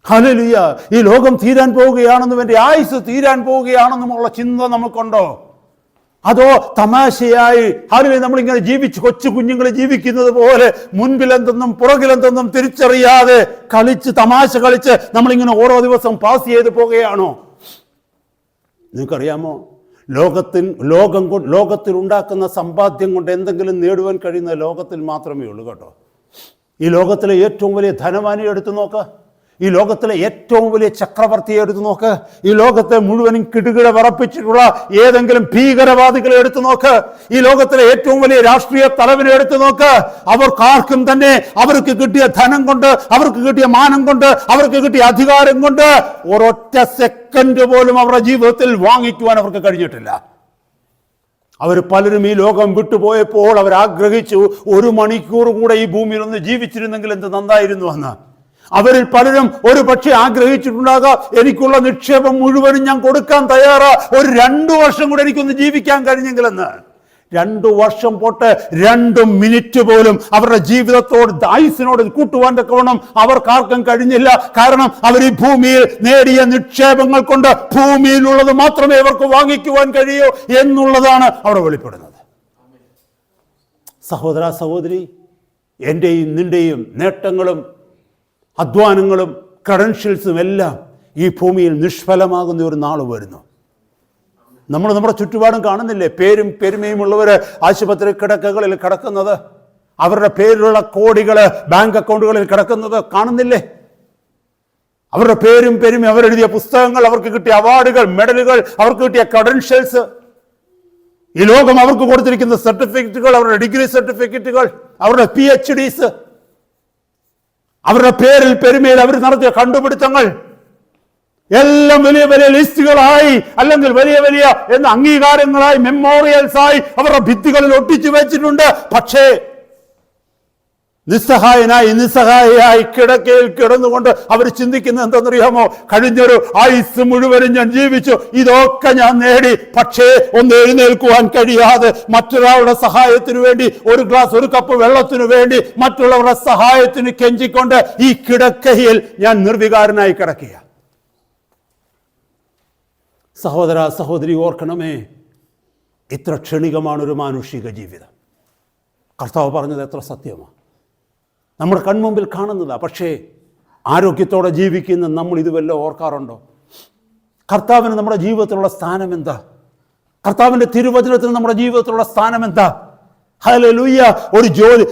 ഹല്ലേലൂയ! ഈ ലോകം തീരാൻ പോവുകയാണെന്നും എൻ്റെ ആയുസ് തീരാൻ പോവുകയാണെന്നുമുള്ള ചിന്ത നമുക്കുണ്ടോ? അതോ തമാശയായി ഹല്ലേലൂയ നമ്മളിങ്ങനെ കൊച്ചു കുഞ്ഞുങ്ങൾ ജീവിക്കുന്നത് പോലെ മുൻപിലെന്തെന്നും പുറകിലെന്തെന്നും തിരിച്ചറിയാതെ തമാശ കളിച്ച് നമ്മളിങ്ങനെ ഓരോ ദിവസം പാസ് ചെയ്ത് പോവുകയാണോ? നിങ്ങൾക്കറിയാമോ, ലോകത്തിൽ ഉണ്ടാക്കുന്ന സമ്പാദ്യം കൊണ്ട് എന്തെങ്കിലും നേടുവാൻ കഴിയുന്ന ലോകത്തിൽ മാത്രമേ ഉള്ളൂ കേട്ടോ. ഈ ലോകത്തിലെ ഏറ്റവും വലിയ ധനവാനിയെ എടുത്തു നോക്ക്, ഈ ലോകത്തിലെ ഏറ്റവും വലിയ ചക്രവർത്തിയെ എടുത്തു നോക്ക്, ഈ ലോകത്തെ മുഴുവനും കിടുകിട വിറപ്പിച്ചിട്ടുള്ള ഏതെങ്കിലും ഭീകരവാദികളെ എടുത്തു നോക്ക്, ഈ ലോകത്തിലെ ഏറ്റവും വലിയ രാഷ്ട്രീയ തലവനെ എടുത്തു നോക്ക്. അവർക്കാർക്കും തന്നെ അവർക്ക് കിട്ടിയ ധനം കൊണ്ട്, അവർക്ക് കിട്ടിയ മാനം കൊണ്ട്, അവർക്ക് കിട്ടിയ അധികാരം കൊണ്ട് ഒരൊറ്റ സെക്കൻഡ് പോലും അവരുടെ ജീവിതത്തിൽ വാങ്ങിക്കുവാൻ അവർക്ക് കഴിഞ്ഞിട്ടില്ല. അവർ പലരും ഈ ലോകം വിട്ടുപോയപ്പോൾ അവരാഗ്രഹിച്ചു, 1 മണിക്കൂർ കൂടെ ഈ ഭൂമിയിൽ ഒന്ന് ജീവിച്ചിരുന്നെങ്കിൽ എന്ത് നന്നായിരുന്നു എന്ന്. അവരിൽ പലരും ഒരു പക്ഷേ ആഗ്രഹിച്ചിട്ടുണ്ടാകാം, എനിക്കുള്ള നിക്ഷേപം മുഴുവനും ഞാൻ കൊടുക്കാൻ തയ്യാറാ, ഒരു 2 വർഷം കൂടെ എനിക്കൊന്ന് ജീവിക്കാൻ കഴിഞ്ഞെങ്കിലെന്ന്. 2 വർഷം പോട്ട് 2 മിനിറ്റ് പോലും അവരുടെ ജീവിതത്തോട് ആയുസിനോട് കൂട്ടുവാൻ തക്കവണ്ണം അവർക്കാർക്കും കഴിഞ്ഞില്ല. കാരണം അവർ ഈ ഭൂമിയിൽ നേടിയ നിക്ഷേപങ്ങൾ കൊണ്ട് ഭൂമിയിലുള്ളത് മാത്രമേ അവർക്ക് വാങ്ങിക്കുവാൻ കഴിയൂ എന്നുള്ളതാണ് അവിടെ വെളിപ്പെടുന്നത്. സഹോദര സഹോദരി, എൻ്റെയും നിൻ്റെയും നേട്ടങ്ങളും അധ്വാനങ്ങളും ക്രെഡൻഷ്യൽസും എല്ലാം ഈ ഭൂമിയിൽ നിഷ്ഫലമാകുന്ന ഒരു നാൾ വരുന്നു. നമ്മുടെ ചുറ്റുപാടും കാണുന്നില്ലേ? പേരും പെരുമയുമുള്ളവർ ആശുപത്രി കിടക്കകളിൽ കിടക്കുന്നത്, അവരുടെ പേരിലുള്ള കോടികൾ ബാങ്ക് അക്കൗണ്ടുകളിൽ കിടക്കുന്നത് കാണുന്നില്ലേ? അവരുടെ പേരും പെരുമയും, അവരെഴുതിയ പുസ്തകങ്ങൾ, അവർക്ക് കിട്ടിയ അവാർഡുകൾ, മെഡലുകൾ, അവർക്ക് കിട്ടിയ ക്രെഡൻഷ്യൽസ്, ഈ ലോകം അവർക്ക് കൊടുത്തിരിക്കുന്ന സർട്ടിഫിക്കറ്റുകൾ, അവരുടെ ഡിഗ്രി സർട്ടിഫിക്കറ്റുകൾ, അവരുടെ PhDs, അവരുടെ പേരിൽ പെരുമയിൽ അവർ നടത്തിയ കണ്ടുപിടുത്തങ്ങൾ എല്ലാം വലിയ വലിയ ലിസ്റ്റുകളായി അല്ലെങ്കിൽ വലിയ വലിയ അംഗീകാരങ്ങളായി, മെമ്മോറിയൽസായി അവരുടെ ഭിത്തികളിൽ ഒട്ടിച്ചു വെച്ചിട്ടുണ്ട്. പക്ഷേ നിസ്സഹായയായി കിടക്കയിൽ കിടന്നുകൊണ്ട് അവർ ചിന്തിക്കുന്നത് എന്തെന്നറിയാമോ? കഴിഞ്ഞൊരു ആയുസ് മുഴുവനും ഞാൻ ജീവിച്ചു, ഇതൊക്കെ ഞാൻ നേടി, പക്ഷേ ഒന്ന് എഴുന്നേൽക്കുവാൻ കഴിയാതെ മറ്റൊരാളുടെ സഹായത്തിനു വേണ്ടി, ഒരു കപ്പ് വെള്ളത്തിനു വേണ്ടി മറ്റുള്ളവരുടെ സഹായത്തിന് കെഞ്ചിക്കൊണ്ട് ഈ കിടക്കയിൽ ഞാൻ നിർവികാരനായി കിടക്കുക. സഹോദര സഹോദരി, ഓർക്കണമേ, ഇത്ര ക്ഷണികമാണൊരു മാനുഷിക ജീവിതം. കർത്താവ് പറഞ്ഞത് എത്ര സത്യമാണ്, നമ്മുടെ കൺമുമ്പിൽ കാണുന്നതാണ്. പക്ഷേ ആരോഗ്യത്തോടെ ജീവിക്കുന്ന നമ്മൾ ഇതുവല്ല ഓർക്കാറുണ്ടോ? കർത്താവിന് നമ്മുടെ ജീവിതത്തിലുള്ള സ്ഥാനം എന്താ? കർത്താവിൻ്റെ തിരുവചനത്തിന് നമ്മുടെ ജീവിതത്തിലുള്ള സ്ഥാനം എന്താ? ഹല്ലേലൂയ!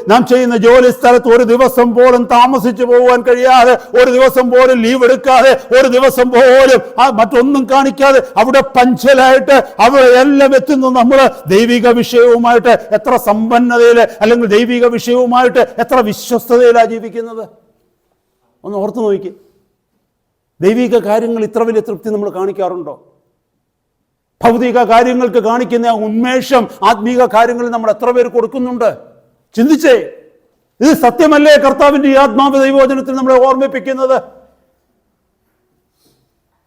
നാം ചെയ്യുന്ന ജോലി സ്ഥലത്ത് ഒരു ദിവസം പോലും താമസിച്ചു പോകാൻ കഴിയാതെ, ഒരു ദിവസം പോലും ലീവ് എടുക്കാതെ, ഒരു ദിവസം പോലും മറ്റൊന്നും കാണിക്കാതെ അവിടെ പഞ്ചലായിട്ട് അവിടെ എല്ലാം എത്തുന്നു. നമ്മൾ ദൈവിക വിഷയവുമായിട്ട് എത്ര സമ്പന്നതയിൽ അല്ലെങ്കിൽ ദൈവിക വിഷയവുമായിട്ട് എത്ര വിശ്വസ്തതയിലാണ് ജീവിക്കുന്നത്? ഒന്ന് ഓർത്തു നോക്കി. ദൈവിക കാര്യങ്ങൾ ഇത്ര വലിയ തൃപ്തി നമ്മൾ കാണിക്കാറുണ്ടോ? ഭൗതിക കാര്യങ്ങൾക്ക് കാണിക്കുന്ന ഉന്മേഷം ആത്മീക കാര്യങ്ങളിൽ നമ്മൾ എത്ര പേര് കൊടുക്കുന്നുണ്ട്? ചിന്തിച്ചേ. ഇത് സത്യമല്ലേ കർത്താവിൻ്റെ ഈ ആത്മാവ് ദൈവവചനത്തിൽ നമ്മളെ ഓർമ്മിപ്പിക്കുന്നത്?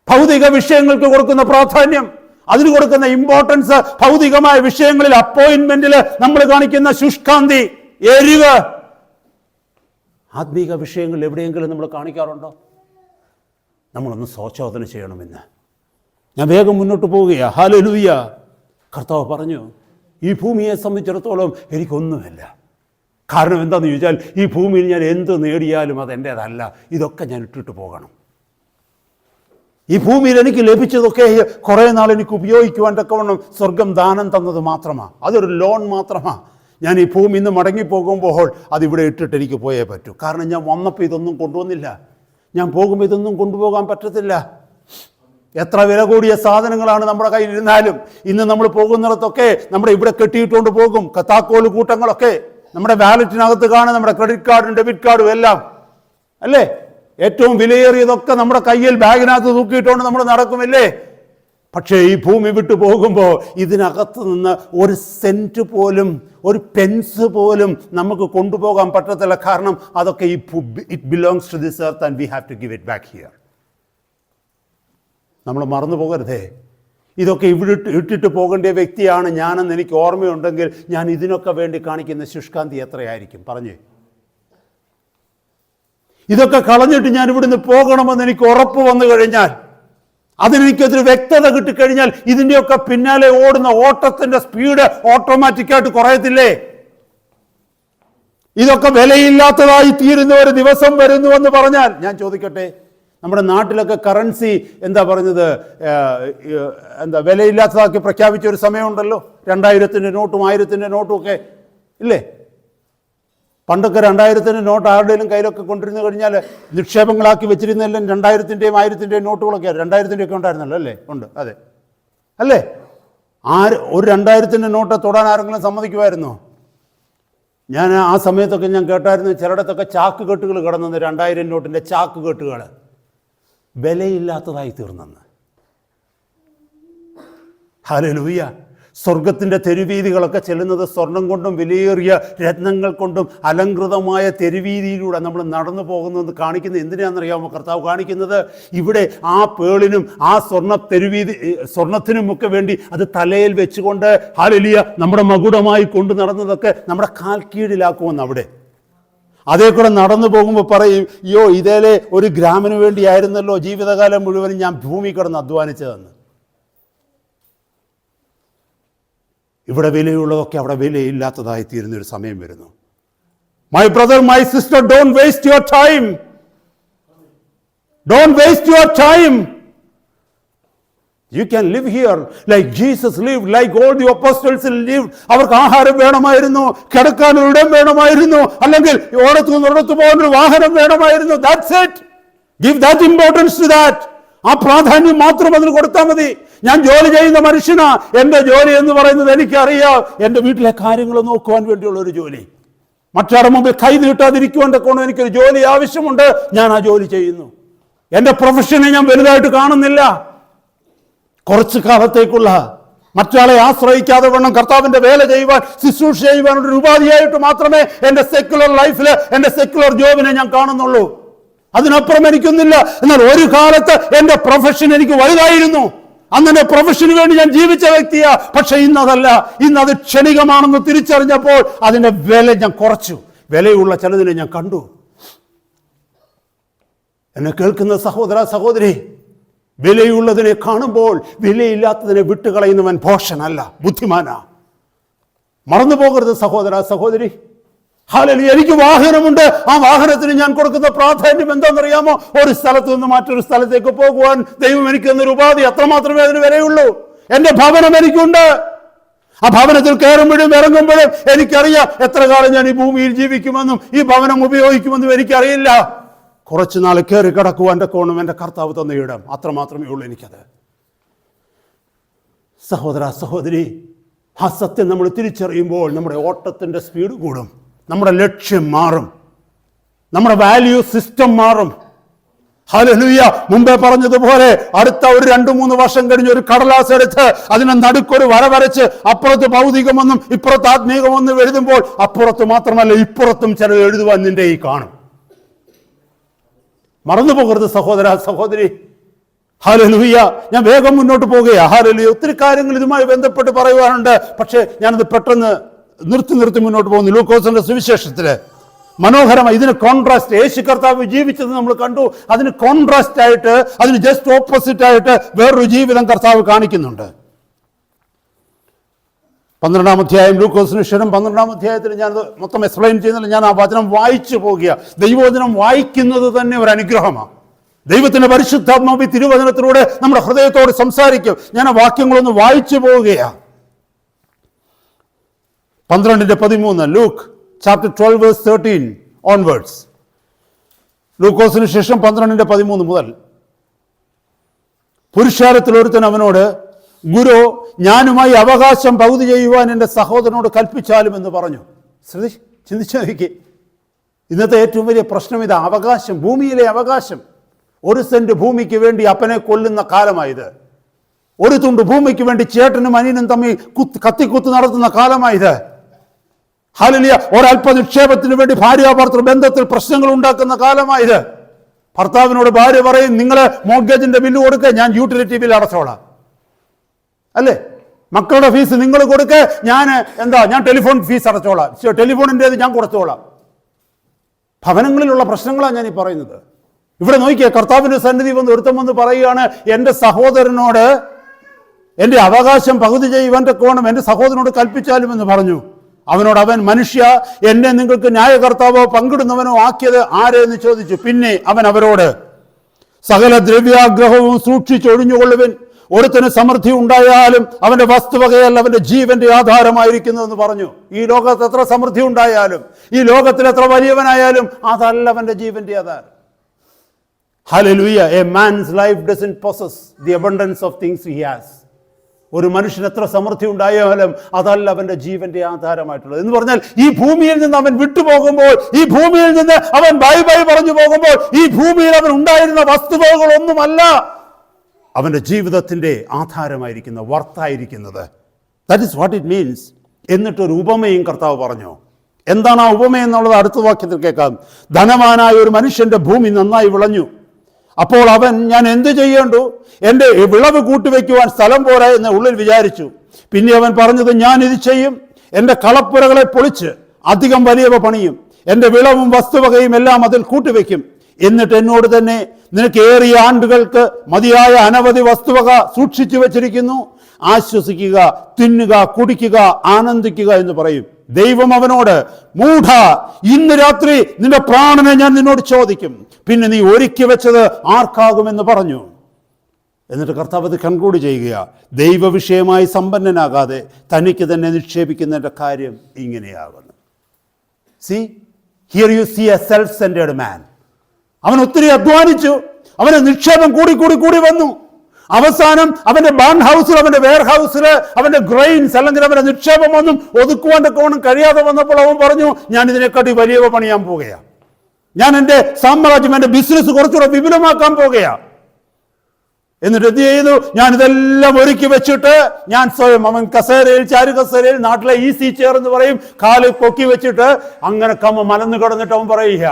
ഭൗതിക വിഷയങ്ങൾക്ക് കൊടുക്കുന്ന പ്രാധാന്യം, അതിന് കൊടുക്കുന്ന ഇമ്പോർട്ടൻസ്, ഭൗതികമായ വിഷയങ്ങളിൽ അപ്പോയിന്റ്മെന്റിൽ നമ്മൾ കാണിക്കുന്ന ശുഷ്കാന്തി, എരിവ്, ആത്മീക വിഷയങ്ങളിൽ എവിടെയെങ്കിലും നമ്മൾ കാണിക്കാറുണ്ടോ? നമ്മളൊന്ന് സ്വശോധന ചെയ്യണമെന്ന് ഞാൻ വേഗം മുന്നോട്ട് പോവുകയാണ്. ഹല്ലേലൂയ! കർത്താവ് പറഞ്ഞു, ഈ ഭൂമിയെ സംബന്ധിച്ചിടത്തോളം എനിക്കൊന്നുമില്ല. കാരണം എന്താണെന്ന് ചോദിച്ചാൽ, ഈ ഭൂമിയിൽ ഞാൻ എന്ത് നേടിയാലും അതെൻ്റേതല്ല, ഇതൊക്കെ ഞാൻ ഇട്ടിട്ട് പോകണം. ഈ ഭൂമിയിൽ എനിക്ക് ലഭിച്ചതൊക്കെ കുറേ നാൾ എനിക്ക് ഉപയോഗിക്കുവാൻ തക്കവണ്ണം സ്വർഗം ദാനം തന്നത് മാത്രമാണ്. അതൊരു ലോൺ മാത്രമാണ്. ഞാൻ ഈ ഭൂമി ഇന്ന് മടങ്ങിപ്പോകുമ്പോൾ അതിവിടെ ഇട്ടിട്ട് എനിക്ക് പോയേ പറ്റൂ. കാരണം ഞാൻ വന്നപ്പോൾ ഇതൊന്നും കൊണ്ടുവന്നില്ല. ഞാൻ പോകുമ്പോൾ ഇതൊന്നും കൊണ്ടുപോകാൻ പറ്റത്തില്ല. എത്ര വില കൂടിയ സാധനങ്ങളാണ് നമ്മുടെ കയ്യിലിരുന്നാലും ഇന്ന് നമ്മൾ പോകുന്നിടത്തൊക്കെ നമ്മുടെ ഇവിടെ കെട്ടിയിട്ടുകൊണ്ട് പോകും. താക്കോല് കൂട്ടങ്ങളൊക്കെ നമ്മുടെ വാലറ്റിനകത്ത് കാണും, നമ്മുടെ ക്രെഡിറ്റ് കാർഡും ഡെബിറ്റ് കാർഡും എല്ലാം അല്ലേ. ഏറ്റവും വിലയേറിയതൊക്കെ നമ്മുടെ കയ്യിൽ ബാഗിനകത്ത് തൂക്കിയിട്ടുകൊണ്ട് നമ്മൾ നടക്കുമല്ലേ. പക്ഷേ ഈ ഭൂമി വിട്ടു പോകുമ്പോൾ ഇതിനകത്ത് നിന്ന് ഒരു സെൻറ്റ് പോലും, ഒരു പെൻസ് പോലും നമുക്ക് കൊണ്ടുപോകാൻ പറ്റത്തില്ല. കാരണം അതൊക്കെ it belongs to this earth and we have to give it back here. നമ്മൾ മറന്നു പോകരുതേ. ഇതൊക്കെ ഇവിടെ ഇട്ടിട്ട് പോകേണ്ട വ്യക്തിയാണ് ഞാനെന്ന് എനിക്ക് ഓർമ്മയുണ്ടെങ്കിൽ ഞാൻ ഇതിനൊക്കെ വേണ്ടി കാണിക്കുന്ന ശുഷ്കാന്തി എത്രയായിരിക്കും പറഞ്ഞേ. ഇതൊക്കെ കളഞ്ഞിട്ട് ഞാൻ ഇവിടുന്ന് പോകണമെന്ന് എനിക്ക് ഉറപ്പ് വന്നു കഴിഞ്ഞാൽ, അതിനെനിക്കൊരു വ്യക്തത കിട്ടിക്കഴിഞ്ഞാൽ ഇതിൻ്റെയൊക്കെ പിന്നാലെ ഓടുന്ന ഓട്ടത്തിൻ്റെ സ്പീഡ് ഓട്ടോമാറ്റിക്കായിട്ട് കുറയത്തില്ലേ? ഇതൊക്കെ വിലയില്ലാത്തതായി തീരുന്ന ഒരു ദിവസം വരുന്നുവെന്ന് പറഞ്ഞാൽ, ഞാൻ ചോദിക്കട്ടെ, നമ്മുടെ നാട്ടിലൊക്കെ കറൻസി എന്താ പറഞ്ഞത്, വിലയില്ലാത്തതാക്കി പ്രഖ്യാപിച്ച ഒരു സമയമുണ്ടല്ലോ. 2000-ൻ്റെ നോട്ടും 1000-ൻ്റെ നോട്ടും ഒക്കെ ഇല്ലേ? പണ്ടൊക്കെ 2000-ൻ്റെ നോട്ട് ആരുടെയും കയ്യിലൊക്കെ കൊണ്ടിരുന്നു കഴിഞ്ഞാൽ നിക്ഷേപങ്ങളാക്കി വെച്ചിരുന്നെല്ലാം 2000-ൻ്റെയും 1000-ൻ്റെയും നോട്ടുകളൊക്കെ 2000-ൻ്റെ ഒക്കെ ഉണ്ടായിരുന്നല്ലോ അല്ലേ? ഉണ്ട്, അതെ അല്ലേ? ഒരു 2000-ൻ്റെ നോട്ട് തൊടാൻ ആരെങ്കിലും സമ്മതിക്കുമായിരുന്നോ? ഞാൻ ആ സമയത്തൊക്കെ ഞാൻ കേട്ടായിരുന്നു ചിലയിടത്തൊക്കെ ചാക്ക് കെട്ടുകൾ കിടന്നത്, 2000 നോട്ടിൻ്റെ ചാക്ക് കെട്ടുകൾ വിലയില്ലാത്തതായി തീർന്നെന്ന്. ഹല്ലേലൂയ. സ്വർഗത്തിൻ്റെ തെരുവീതികളൊക്കെ ചെല്ലുന്നത് സ്വർണം കൊണ്ടും വിലയേറിയ രത്നങ്ങൾ കൊണ്ടും അലങ്കൃതമായ തെരുവീതിയിലൂടെ നമ്മൾ നടന്നു പോകുന്നത് കാണിക്കുന്നത് എന്തിനാണെന്നറിയാമോ? കർത്താവ് കാണിക്കുന്നത് ഇവിടെ ആ പേളിനും ആ സ്വർണത്തിനുമൊക്കെ വേണ്ടി അത് തലയിൽ വെച്ചുകൊണ്ട് ഹല്ലേലൂയ നമ്മുടെ മകുടമായി കൊണ്ട് നടന്നതൊക്കെ നമ്മുടെ കാൽ കീഴിലാക്കുമെന്ന്. അവിടെ അതേ കൂടെ നടന്നു പോകുമ്പോൾ പറയും, അയ്യോ ഇതേലെ ഒരു ഗ്രാമിന് വേണ്ടിയായിരുന്നല്ലോ ജീവിതകാലം മുഴുവനും ഞാൻ ഭൂമി കിടന്ന് അധ്വാനിച്ചതെന്ന്. ഇവിടെ വിലയുള്ളതൊക്കെ അവിടെ വിലയില്ലാത്തതായി തീരുന്നൊരു സമയം വരുന്നു. My brother, my sister, don't waste your time. Don't waste your time. You can live here like Jesus lived, like all the apostles lived. അവർക്ക് ആഹാരം വേണമായിരുന്നു, കിടക്കാൻ ഇടം വേണമായിരുന്നു, അല്ലെങ്കിൽ ഓടത്തു നിന്നൊരിടത്ത് പോകാൻ ഒരു വാഹനം വേണമായിരുന്നു. That's it. Give that importance to that. ആ പ്രാധാന്യം മാത്രം അതിന് കൊടുത്താൽ മതി. ഞാൻ ജോലി ചെയ്യുന്ന മനുഷ്യനാ. എൻ്റെ ജോലി എന്ന് പറയുന്നത് എനിക്കറിയാം, എൻ്റെ വീട്ടിലെ കാര്യങ്ങൾ നോക്കുവാൻ വേണ്ടിയുള്ള ഒരു ജോലി. മറ്റാരുടെ മുമ്പിൽ കൈ നീട്ടാതിരിക്കുവാൻ തക്കോണം എനിക്കൊരു ജോലി ആവശ്യമുണ്ട്. ഞാൻ ആ ജോലി ചെയ്യുന്നു. എൻ്റെ പ്രൊഫഷനെ ഞാൻ വലുതായിട്ട് കാണുന്നില്ല. കുറച്ച് കാലത്തേക്കുള്ള മറ്റാളെ ആശ്രയിക്കാതെ വേണം കർത്താവിൻ്റെ വേല ചെയ്യുവാൻ, ശുശ്രൂഷ ചെയ്യുവാനുള്ള ഒരു ഉപാധിയായിട്ട് മാത്രമേ എൻ്റെ സെക്യുലർ ലൈഫിൽ, എൻ്റെ സെക്യുലർ ജോബിനെ ഞാൻ കാണുന്നുള്ളൂ. അതിനപ്പുറം എനിക്കൊന്നില്ല. എന്നാൽ ഒരു കാലത്ത് എൻ്റെ പ്രൊഫഷൻ എനിക്ക് വലുതായിരുന്നു. അന്ന് എൻ്റെ പ്രൊഫഷന് വേണ്ടി ഞാൻ ജീവിച്ച വ്യക്തിയാ. പക്ഷെ ഇന്നതല്ല. ഇന്നത് ക്ഷണികമാണെന്ന് തിരിച്ചറിഞ്ഞപ്പോൾ അതിൻ്റെ വില ഞാൻ കുറച്ചു. വിലയുള്ള ചിലതിനെ ഞാൻ കണ്ടു. എന്നെ കേൾക്കുന്ന സഹോദര സഹോദരി, വിലയുള്ളതിനെ കാണുമ്പോൾ വിലയില്ലാത്തതിനെ വിട്ടുകളയുന്നവൻ ഭോഷനല്ല, ബുദ്ധിമാനാ. മറന്നു പോകരുത് സഹോദര സഹോദരി. ഹല്ലേലൂയ. എനിക്ക് വാഹനമുണ്ട്. ആ വാഹനത്തിന് ഞാൻ കൊടുക്കുന്ന പ്രാധാന്യം എന്താണെന്നറിയാമോ? ഒരു സ്ഥലത്ത് നിന്ന് മറ്റൊരു സ്ഥലത്തേക്ക് പോകുവാൻ ദൈവം എനിക്ക് തന്നൊരു ഉപാധി, അത്രമാത്രമേ അതിന് വിലയുള്ളൂ. എൻ്റെ ഭവനം എനിക്കുണ്ട്. ആ ഭവനത്തിൽ കയറുമ്പോഴും ഇറങ്ങുമ്പോഴും എനിക്കറിയാം എത്ര കാലം ഞാൻ ഈ ഭൂമിയിൽ ജീവിക്കുമെന്നും ഈ ഭവനം ഉപയോഗിക്കുമെന്നും എനിക്കറിയില്ല. കുറച്ചു നാൾ കയറി കിടക്കുവാൻ എൻ്റെ കോണം എൻ്റെ കർത്താവ് തന്ന ഇടം, അത്രമാത്രമേ ഉള്ളൂ എനിക്കത്. സഹോദര സഹോദരി, ആ സത്യം നമ്മൾ തിരിച്ചറിയുമ്പോൾ നമ്മുടെ ഓട്ടത്തിൻ്റെ സ്പീഡ് കൂടും, നമ്മുടെ ലക്ഷ്യം മാറും, നമ്മുടെ വാല്യൂ സിസ്റ്റം മാറും. ഹല്ലേലൂയ. മുമ്പേ പറഞ്ഞതുപോലെ അടുത്ത ഒരു 2-3 വർഷം കഴിഞ്ഞ് ഒരു കടലാസ് എടുത്ത് അതിനെ നടുക്കൊരു വര വരച്ച് അപ്പുറത്ത് ഭൗതികമെന്നും ഇപ്പുറത്ത് ആത്മീകമെന്നും എഴുതുമ്പോൾ അപ്പുറത്ത് മാത്രമല്ല ഇപ്പുറത്തും ചിലത് എഴുതുവാൻ നിന്റെ ഈ കാണും. മറന്നു പോകരുത് സഹോദര സഹോദരി. ഹല്ലേലൂയ. ഞാൻ വേഗം മുന്നോട്ട് പോകുകയാണ്. ഹല്ലേലൂയ. ഒത്തിരി കാര്യങ്ങൾ ഇതുമായി ബന്ധപ്പെട്ട് പറയുവാനുണ്ട്. പക്ഷേ ഞാനത് പെട്ടെന്ന് നിർത്തി മുന്നോട്ട് പോകുന്നു. ലൂക്കോസിന്റെ സുവിശേഷത്തില് മനോഹരമായി ഇതിന് കോൺട്രാസ്റ്റ്, യേശു കർത്താവ് ജീവിച്ചത് നമ്മൾ കണ്ടു. അതിന് കോൺട്രാസ്റ്റ് ആയിട്ട്, അതിന് ജസ്റ്റ് ഓപ്പോസിറ്റ് ആയിട്ട് വേറൊരു ജീവിതം കർത്താവ് കാണിക്കുന്നുണ്ട്. 12-ാം അധ്യായം ലൂക്കോസിന് ശേഷം 12-ാം അധ്യായത്തിൽ ഞാൻ മൊത്തം എക്സ്പ്ലെയിൻ ചെയ്യുന്നില്ല. ഞാൻ ആ വചനം വായിച്ചു പോകുക. ദൈവവചനം വായിക്കുന്നത് തന്നെ ഒരു അനുഗ്രഹമാണ്. ദൈവത്തിന്റെ പരിശുദ്ധാത്മാവ് തിരുവചനത്തിലൂടെ നമ്മുടെ ഹൃദയത്തോട് സംസാരിക്കും. ഞാൻ ആ വാക്യങ്ങളൊന്ന് വായിച്ചു പോവുകയാണ്. 12:13, ലൂക്ക് ചാപ്റ്റർ 12 വേഴ്സ് 13 ഓൺവേർഡ്സ്. ലൂക്കോസിന് ശേഷം 12:13 മുതൽ. പുരുഷാരത്തിൽ ഒരുത്തൻ അവനോട്, ഗുരു, ഞാനുമായി അവകാശം പകുതി ചെയ്യുവാൻ എൻ്റെ സഹോദരനോട് കൽപ്പിച്ചാലും എന്ന് പറഞ്ഞു. ചിന്തിച്ചു നോക്കി. ഇന്നത്തെ ഏറ്റവും വലിയ പ്രശ്നം ഇതാ, അവകാശം, ഭൂമിയിലെ അവകാശം. 1 സെന്റ് ഭൂമിക്ക് വേണ്ടി അപ്പനെ കൊല്ലുന്ന കാലമായത്. 1 തുണ്ട് ഭൂമിക്ക് വേണ്ടി ചേട്ടനും അനിയനും തമ്മിൽ കത്തിക്കുത്ത് നടത്തുന്ന കാലമായത്. ഹല്ലേലൂയ. ഒരല്പ നിക്ഷേപത്തിന് വേണ്ടി ഭാര്യാഭർത്തൃ ബന്ധത്തിൽ പ്രശ്നങ്ങൾ ഉണ്ടാക്കുന്ന കാലമായത്. ഭർത്താവിനോട് ഭാര്യ പറയും, നിങ്ങൾ മോർഗേജിന്റെ ബില്ല് കൊടുക്കുക, ഞാൻ യൂട്ടിലിറ്റി ബില്ല് അടച്ചോളാം. അല്ലേ? മക്കളുടെ ഫീസ് നിങ്ങൾ കൊടുക്കുക, ഞാൻ ടെലിഫോൺ ഫീസ് അടച്ചോളാം, ടെലിഫോണിൻ്റെത് ഞാൻ കൊടുത്തോളാം. ഭവനങ്ങളിലുള്ള പ്രശ്നങ്ങളാണ് ഞാൻ ഈ പറയുന്നത്. ഇവിടെ നോക്കിയേ, കർത്താവിന്റെ സന്നിധി വന്ന് ഒരുത്തം വന്ന് പറയുകയാണ്, എൻ്റെ സഹോദരനോട് എൻ്റെ അവകാശം പകുതി ചെയ്യുവാൻ തക്കവണ്ണം എൻ്റെ സഹോദരനോട് കൽപ്പിച്ചാലും എന്ന് പറഞ്ഞു. അവനോട് അവൻ, മനുഷ്യ, എന്നെ നിങ്ങൾക്ക് ന്യായകർത്താവോ പങ്കിടുന്നവനോ ആക്കിയത് ആരെന്ന് ചോദിച്ചു. പിന്നെ അവൻ അവരോട്, സകല ദ്രവ്യാഗ്രഹവും സൂക്ഷിച്ചൊഴിഞ്ഞുകൊള്ളുവിൻ. ഒരുത്തന് സമൃദ്ധി ഉണ്ടായാലും അവന്റെ വസ്തുവകയല്ല അവന്റെ ജീവന്റെ ആധാരമായിരിക്കുന്നു എന്ന് പറഞ്ഞു. ഈ ലോകത്ത് എത്ര സമൃദ്ധി ഉണ്ടായാലും, ഈ ലോകത്തിൽ എത്ര വലിയവനായാലും, അതല്ല അവന്റെ ജീവന്റെ ആധാരം. Hallelujah. A man's life doesn't possess the abundance of things he has. ഒരു മനുഷ്യന് എത്ര സമൃദ്ധി ഉണ്ടായാലും അതല്ല അവന്റെ ജീവന്റെ ആധാരമായിട്ടുള്ളത്. എന്ന് പറഞ്ഞാൽ ഈ ഭൂമിയിൽ നിന്ന് അവൻ വിട്ടുപോകുമ്പോൾ, ഈ ഭൂമിയിൽ നിന്ന് അവൻ ബൈ ബൈ പറഞ്ഞു പോകുമ്പോൾ, ഈ ഭൂമിയിൽ അവൻ ഉണ്ടായിരുന്ന വസ്തുവകകളൊന്നുമല്ല അവന്റെ ജീവിതത്തിന്റെ ആധാരമായിരിക്കുന്ന, വർത്തായിരിക്കുന്നത്. That is what it means. എന്നിട്ടൊരു ഉപമയും കർത്താവ് പറഞ്ഞു. എന്താണ് ആ ഉപമ എന്നുള്ളത് അടുത്ത വാക്യത്തിൽ കേൾക്കാം. ധനവാനായ ഒരു മനുഷ്യന്റെ ഭൂമി നന്നായി വിളഞ്ഞു. അപ്പോൾ അവൻ, ഞാൻ എന്ത് ചെയ്യേണ്ടു? എൻ്റെ വിളവ് കൂട്ടിവെക്കുവാൻ സ്ഥലം പോരാ എന്ന് ഉള്ളിൽ വിചാരിച്ചു. പിന്നെ അവൻ പറഞ്ഞത്, ഞാൻ ഇത് ചെയ്യും, എൻ്റെ കളപ്പുരകളെ പൊളിച്ച് അധികം വലിയവ പണിയും, എൻ്റെ വിളവും വസ്തുവകയും എല്ലാം അതിൽ കൂട്ടിവെക്കും. എന്നിട്ട് എന്നോട് തന്നെ, നിനക്ക് ഏറിയ ആണ്ടുകൾക്ക് മതിയായ അനവധി വസ്തുവക സൂക്ഷിച്ചു വെച്ചിരിക്കുന്നു, ആശ്വസിക്കുക, തിന്നുക, കുടിക്കുക, ആനന്ദിക്കുക എന്ന് പറയും. ദൈവം അവനോട്, മൂഢ, ഇന്ന് രാത്രി നിന്റെ പ്രാണനെ ഞാൻ നിന്നോട് ചോദിക്കും, പിന്നെ നീ ഒരുക്കി വെച്ചത് ആർക്കാകുമെന്ന് പറഞ്ഞു. എന്നിട്ട് കർത്താവ് അത് കൺക്ലൂഡ് ചെയ്യുക, ദൈവവിഷയമായി സമ്പന്നനാകാതെ തനിക്ക് തന്നെ നിക്ഷേപിക്കുന്നതിൻ്റെ കാര്യം ഇങ്ങനെയാകുന്നു. Here you see a self centred man. അവൻ ഒത്തിരി അധ്വാനിച്ചു, അവന് നിക്ഷേപം കൂടി വന്നു. അവസാനം അവന്റെ ബാൺ ഹൗസിൽ, അവന്റെ വെയർ ഹൗസിൽ അവന്റെ ഗ്രെയിൻസ് അല്ലെങ്കിൽ അവന്റെ നിക്ഷേപമൊന്നും ഒതുക്കുവാൻ തക്കവണ്ണം കഴിയാതെ വന്നപ്പോൾ അവൻ പറഞ്ഞു, ഞാൻ ഇതിനെക്കാട്ടി വലിയവ പണിയാൻ പോകുകയാണ്, ഞാൻ എൻ്റെ സാമ്രാജ്യം, എൻ്റെ ബിസിനസ് കുറച്ചുകൂടെ വിപുലമാക്കാൻ പോകുകയാണ്. എന്നിട്ട് എന്ത് ചെയ്തു? ഞാൻ ഇതെല്ലാം ഒരുക്കി വെച്ചിട്ട് ഞാൻ സ്വയം, അവൻ കസേരയിൽ, ചാരു കസേരയിൽ, നാട്ടിലെ ഈസി ചെയർ എന്ന് പറയും, കാല് പൊക്കി വെച്ചിട്ട് അങ്ങനെ മലന്ന് കിടന്നിട്ട് അവൻ പറയുക,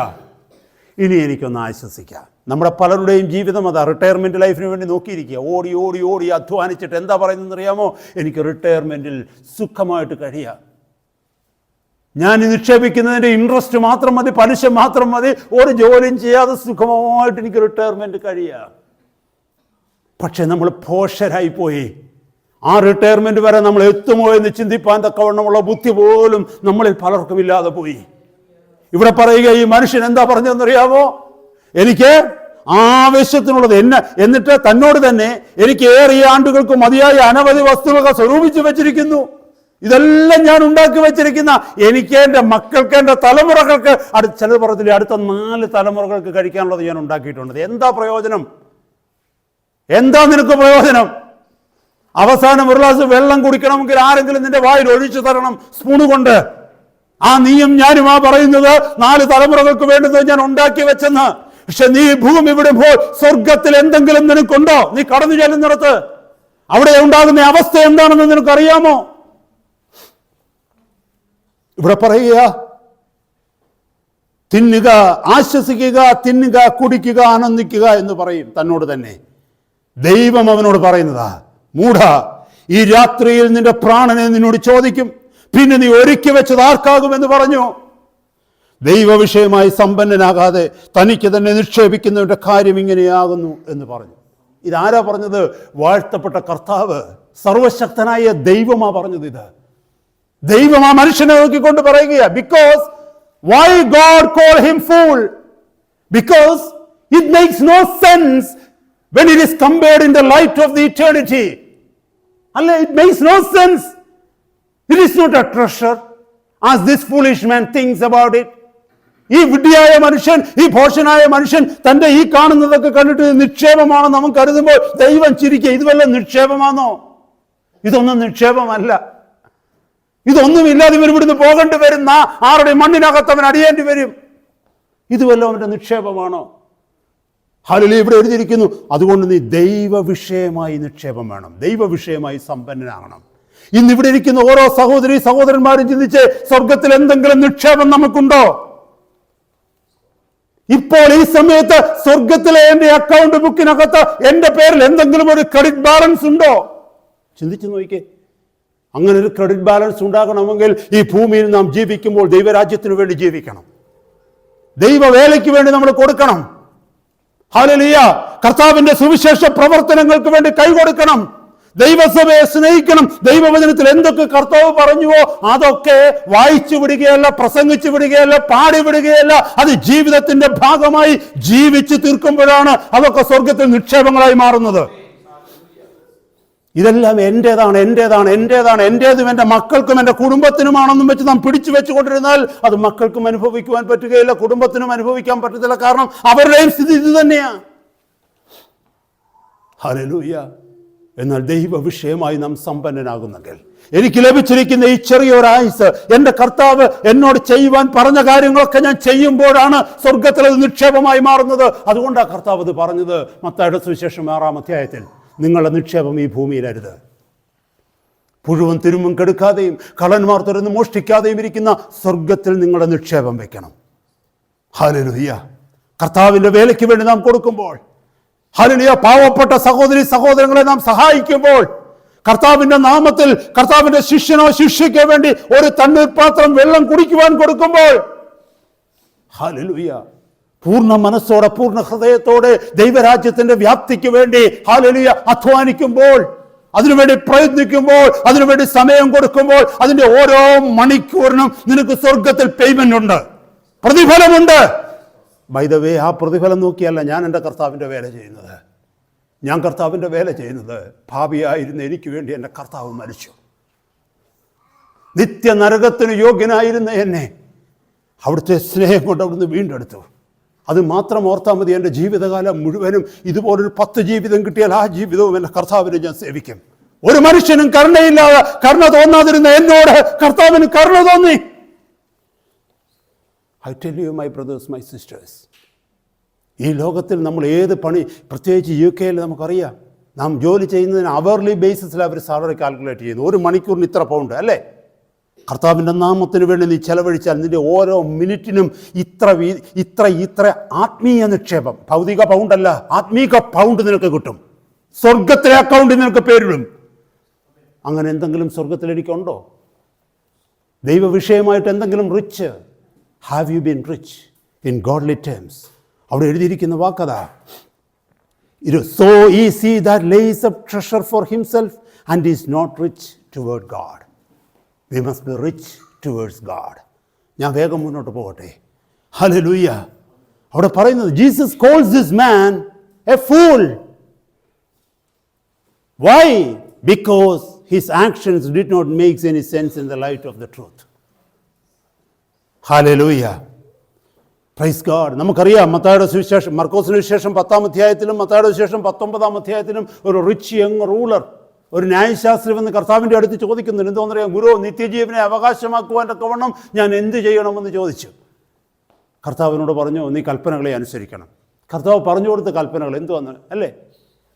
ഇനി എനിക്കൊന്ന് ആശ്വസിക്കാം. നമ്മുടെ പലരുടെയും ജീവിതം അതാ. റിട്ടയർമെന്റ് ലൈഫിന് വേണ്ടി നോക്കിയിരിക്കുക, ഓടി ഓടി ഓടി അധ്വാനിച്ചിട്ട് എന്താ പറയുന്നതെന്ന് അറിയാമോ? എനിക്ക് റിട്ടയർമെന്റിൽ സുഖമായിട്ട് കഴിയാം, ഞാൻ നിക്ഷേപിക്കുന്നതിൻ്റെ ഇൻട്രസ്റ്റ് മാത്രം മതി, പലിശ മാത്രം മതി, ഒരു ജോലിയും ചെയ്യാതെ സുഖമായിട്ട് എനിക്ക് റിട്ടയർമെന്റ് കഴിയാം. പക്ഷെ നമ്മൾ പോഷരായി പോയി. ആ റിട്ടയർമെന്റ് വരെ നമ്മൾ എത്തുമോ എന്ന് ചിന്തിപ്പാൻ തക്കവണ്ണമുള്ള ബുദ്ധി പോലും നമ്മളിൽ പലർക്കും ഇല്ലാതെ പോയി. ഇവിടെ പറയുക, ഈ മനുഷ്യൻ എന്താ പറഞ്ഞതെന്നറിയാമോ? എനിക്ക് ആവശ്യത്തിനുള്ളത് എന്നിട്ട് തന്നോട് തന്നെ, എനിക്ക് ഏറിയ ആണ്ടുകൾക്ക് മതിയായ അനവധി വസ്തുവക സ്വരൂപിച്ചു വെച്ചിരിക്കുന്നു, ഇതെല്ലാം ഞാൻ ഉണ്ടാക്കി വെച്ചിരിക്കുന്ന, എനിക്ക് എൻ്റെ മക്കൾക്ക്, എൻ്റെ തലമുറകൾക്ക്, ചിലർ പറഞ്ഞില്ലേ, അടുത്ത 4 തലമുറകൾക്ക് കഴിക്കാനുള്ളത് ഞാൻ ഉണ്ടാക്കിയിട്ടുണ്ട്. എന്താ പ്രയോജനം? എന്താ നിനക്ക് പ്രയോജനം? അവസാനം ഒരു ഗ്ലാസ് വെള്ളം കുടിക്കണമെങ്കിൽ ആരെങ്കിലും നിന്റെ വായിൽ ഒഴിച്ചു തരണം സ്പൂണ് കൊണ്ട്. ആ നീയും ഞാനും ആ പറയുന്നത് 4 തലമുറകൾക്ക് വേണ്ടുന്നത് ഞാൻ ഉണ്ടാക്കി വെച്ചെന്ന്. പക്ഷെ നീ ഭൂമി വിടുമ്പോൾ സ്വർഗത്തിൽ എന്തെങ്കിലും നിനക്കുണ്ടോ? നീ കടന്നു ചെല്ലുന്നിടത്ത് അവിടെ ഉണ്ടാകുന്ന അവസ്ഥ എന്താണെന്ന് നിനക്കറിയാമോ? ഇവിടെ പറയുക, തിന്നുക, ആശ്വസിക്കുക, തിന്നുക, കുടിക്കുക, ആനന്ദിക്കുക എന്ന് പറയും തന്നോട് തന്നെ. ദൈവം അവനോട് പറയുന്നതാ, മൂഢ, ഈ രാത്രിയിൽ നിന്റെ പ്രാണനെ നിന്നോട് ചോദിക്കും, പിന്നെ നീ ഒരുക്കി വെച്ചത് ആർക്കാകുമെന്ന് പറഞ്ഞു. ദൈവവിഷയമായി സമ്പന്നനാകാതെ തനിക്ക് തന്നെ നിക്ഷേപിക്കുന്നവന്റെ കാര്യം ഇങ്ങനെയാകുന്നു എന്ന് പറഞ്ഞു. ഇതാരാ പറഞ്ഞത്? വാഴ്ത്തപ്പെട്ട കർത്താവ്, സർവശക്തനായ ദൈവമാ പറഞ്ഞത്. ഇത് ദൈവം ആ മനുഷ്യനെ നോക്കിക്കൊണ്ട് പറയുകയാ. Because Y God call him fool? Because It makes no sense when it is compared in the light of the eternity. It makes no sense. It is not a treasure as this foolish man thinks about it. ഈ വിഡ്ഢിയായ മനുഷ്യൻ, ഈ ഭോഷനായ മനുഷ്യൻ തന്റെ ഈ കാണുന്നതൊക്കെ കണ്ടിട്ട് നിക്ഷേപമാണെന്ന് അവൻ കരുതുമ്പോൾ ദൈവം ചിരിക്കുക. ഇത് വല്ല നിക്ഷേപമാണോ? ഇതൊന്നും നിക്ഷേപമല്ല. ഇതൊന്നുമില്ലാതെ ഇവർ ഇവിടുന്ന് പോകേണ്ടി വരും. ആരുടെ മണ്ണിനകത്ത് അവൻ അടിയേണ്ടി വരും. ഇത് വല്ല അവന്റെ നിക്ഷേപമാണോ? ഹല്ലേലൂയ. ഇവിടെ എഴുതിയിരിക്കുന്നു, അതുകൊണ്ട് നീ ദൈവ വിഷയമായി നിക്ഷേപം വേണം, ദൈവ വിഷയമായി സമ്പന്നനാകണം. ഇന്ന് ഇവിടെ ഇരിക്കുന്ന ഓരോ സഹോദരി സഹോദരന്മാരും ചിന്തിച്ച്, സ്വർഗത്തിൽ എന്തെങ്കിലും നിക്ഷേപം നമുക്കുണ്ടോ? ഇപ്പോൾ ഈ സമയത്ത് സ്വർഗത്തിലെ എന്റെ അക്കൗണ്ട് ബുക്കിനകത്ത് എന്റെ പേരിൽ എന്തെങ്കിലും ഒരു ക്രെഡിറ്റ് ബാലൻസ് ഉണ്ടോ? ചിന്തിച്ചു നോക്കിക്കേ. അങ്ങനെ ഒരു ക്രെഡിറ്റ് ബാലൻസ് ഉണ്ടാകണമെങ്കിൽ ഈ ഭൂമിയിൽ നാം ജീവിക്കുമ്പോൾ ദൈവരാജ്യത്തിന് വേണ്ടി ജീവിക്കണം, ദൈവ വേലയ്ക്ക് വേണ്ടി നമ്മൾ കൊടുക്കണം. ഹല്ലേലൂയ. കർത്താവിന്റെ സുവിശേഷ പ്രവർത്തനങ്ങൾക്ക് വേണ്ടി കൈകൊടുക്കണം, ദൈവസഭയെ സ്നേഹിക്കണം. ദൈവവചനത്തിൽ എന്തൊക്കെ കർത്താവ് പറഞ്ഞുവോ അതൊക്കെ വായിച്ചു വിടുകയല്ല, പ്രസംഗിച്ചു വിടുകയല്ല, പാടി വിടുകയല്ല. അത് ജീവിതത്തിന്റെ ഭാഗമായി ജീവിച്ചു തീർക്കുമ്പോഴാണ് അതൊക്കെ സ്വർഗത്തിൽ നിക്ഷേപങ്ങളായി മാറുന്നത്. ഇതെല്ലാം എന്റേതാണ്, എന്റേതാണ്, എന്റേതാണ്, എന്റേതും എൻ്റെ മക്കൾക്കും എൻ്റെ കുടുംബത്തിനുമാണെന്നും വെച്ച് നാം പിടിച്ചു വെച്ചുകൊണ്ടിരുന്നാൽ അത് മക്കൾക്കും അനുഭവിക്കുവാൻ പറ്റുകയില്ല, കുടുംബത്തിനും അനുഭവിക്കാൻ പറ്റത്തില്ല. കാരണം അവരുടെയും സ്ഥിതി ഇത് തന്നെയാണ്. ഹല്ലേലൂയ. എന്നാൽ ദൈവ വിഷയമായി നാം സമ്പന്നനാകുന്നെങ്കിൽ, എനിക്ക് ലഭിച്ചിരിക്കുന്ന ഈ ചെറിയൊരായുസ് എൻ്റെ കർത്താവ് എന്നോട് ചെയ്യുവാൻ പറഞ്ഞ കാര്യങ്ങളൊക്കെ ഞാൻ ചെയ്യുമ്പോഴാണ് സ്വർഗത്തിലത് നിക്ഷേപമായി മാറുന്നത്. അതുകൊണ്ടാണ് കർത്താവ് അത് പറഞ്ഞത് മത്തായിയുടെ സുവിശേഷം 6-ാം അധ്യായത്തിൽ, നിങ്ങളുടെ നിക്ഷേപം ഈ ഭൂമിയിലരുത്, പുഴുവും തിരുമ്പും കെടുക്കാതെയും കള്ളന്മാർ തുറന്ന് മോഷ്ടിക്കാതെയും ഇരിക്കുന്ന സ്വർഗത്തിൽ നിങ്ങളുടെ നിക്ഷേപം വെക്കണം. ഹല്ലേലൂയ. കർത്താവിൻ്റെ വേലയ്ക്ക് വേണ്ടി നാം കൊടുക്കുമ്പോൾ, ഹല്ലേലൂയ, പാവപ്പെട്ട സഹോദരി സഹോദരങ്ങളെ നാം സഹായിക്കുമ്പോൾ, കർത്താവിന്റെ നാമത്തിൽ കർത്താവിന്റെ ശിഷ്യനോ ശിഷ്യയ്ക്ക് വേണ്ടി ഒരു തണ്ണീർപാത്രം വെള്ളം കുടിക്കുവാൻ കൊടുക്കുമ്പോൾ, ഹല്ലേലൂയ, പൂർണ്ണ മനസ്സോടെ പൂർണ്ണ ഹൃദയത്തോടെ ദൈവരാജ്യത്തിന്റെ വ്യാപ്തിക്ക് വേണ്ടി ഹല്ലേലൂയ അധ്വാനിക്കുമ്പോൾ, അതിനുവേണ്ടി പ്രയത്നിക്കുമ്പോൾ, അതിനുവേണ്ടി സമയം കൊടുക്കുമ്പോൾ, അതിന്റെ ഓരോ മണിക്കൂറിനും നിനക്ക് സ്വർഗത്തിൽ പേയ്മെന്റ് ഉണ്ട്, പ്രതിഫലമുണ്ട്. ബൈ ദ വേ, ആ പ്രതിഫലം നോക്കിയല്ല ഞാൻ എൻ്റെ കർത്താവിൻ്റെ വേല ചെയ്യുന്നത്. ഞാൻ കർത്താവിൻ്റെ വേല ചെയ്യുന്നത്, ഭാവിയായിരുന്ന എനിക്ക് വേണ്ടി എൻ്റെ കർത്താവ് മരിച്ചു. നിത്യ നരകത്തിന് യോഗ്യനായിരുന്ന എന്നെ അവിടുത്തെ സ്നേഹം കൊണ്ട് അവിടുന്ന് വീണ്ടെടുത്തു. അത് മാത്രം ഓർത്താൽ മതി. എൻ്റെ ജീവിതകാലം മുഴുവനും ഇതുപോലൊരു 10 ജീവിതം കിട്ടിയാൽ ആ ജീവിതവും എൻ്റെ കർത്താവിനെ ഞാൻ സേവിക്കും. ഒരു മനുഷ്യനും കരുണയില്ലാതെ, കരുണ തോന്നാതിരുന്ന എന്നോട് കർത്താവിന് കരുണ തോന്നി. I tell you, my brothers, my sisters, ഈ ലോകത്തിൽ നമ്മൾ ഏത് പണി, പ്രത്യേകിച്ച് UK നമുക്കറിയാം, നാം ജോലി ചെയ്യുന്നതിന് അവർലി ബേസിസിൽ അവർ സാലറി കാൽക്കുലേറ്റ് ചെയ്യുന്നു. ഒരു മണിക്കൂറിന് ഇത്ര പൗണ്ട് അല്ലേ? കർത്താവിൻ്റെ നാമത്തിന് വേണ്ടി നീ ചെലവഴിച്ചാൽ നിന്റെ ഓരോ മിനിറ്റിനും ഇത്ര ആത്മീയ നിക്ഷേപം, ഭൗതിക പൗണ്ടല്ല, ആത്മീക പൗണ്ട് നിനക്ക് കിട്ടും. സ്വർഗത്തിലെ അക്കൗണ്ടിൽ നിനക്ക് പേരിടും. അങ്ങനെ എന്തെങ്കിലും സ്വർഗത്തിൽ എനിക്കുണ്ടോ? ദൈവ വിഷയമായിട്ട് എന്തെങ്കിലും rich? Have you been rich in godly terms? അവിടെ എഴുതിയിരിക്കുന്ന വാക്കതാ, it is so easy that lays up treasure for himself and is not rich toward God. We must be rich towards God. ഞാൻ വേഗം മുന്നോട്ട് പോകട്ടെ. ഹല്ലേലൂയ. അവിടെ പറയുന്നത്, Jesus calls this man a fool. Why? Because his actions did not make any sense in the light of the truth. Hallelujah. Praise God. നമുക്കറിയാം, മത്തായിയുടെ സുവിശേഷം, മർക്കോസിന് വിശേഷം 10-ാം അധ്യായത്തിലും മത്തായിയുടെ വിശേഷം 19-ാം അധ്യായത്തിലും ഒരു റിച്ച് യങ് റൂളർ, ഒരു ന്യായശാസ്ത്രി വന്ന് കർത്താവിൻ്റെ അടുത്ത് ചോദിക്കുന്നുണ്ട്, എന്തോന്നറിയാം, ഗുരു, നിത്യജീവനെ അവകാശമാക്കുവാൻ തക്കവണ്ണം ഞാൻ എന്ത് ചെയ്യണമെന്ന് ചോദിച്ചു. കർത്താവിനോട് പറഞ്ഞു, നീ കൽപ്പനകളെ അനുസരിക്കണം. കർത്താവ് പറഞ്ഞു കൊടുത്ത കൽപ്പനകൾ എന്തുവന്ന് അല്ലേ?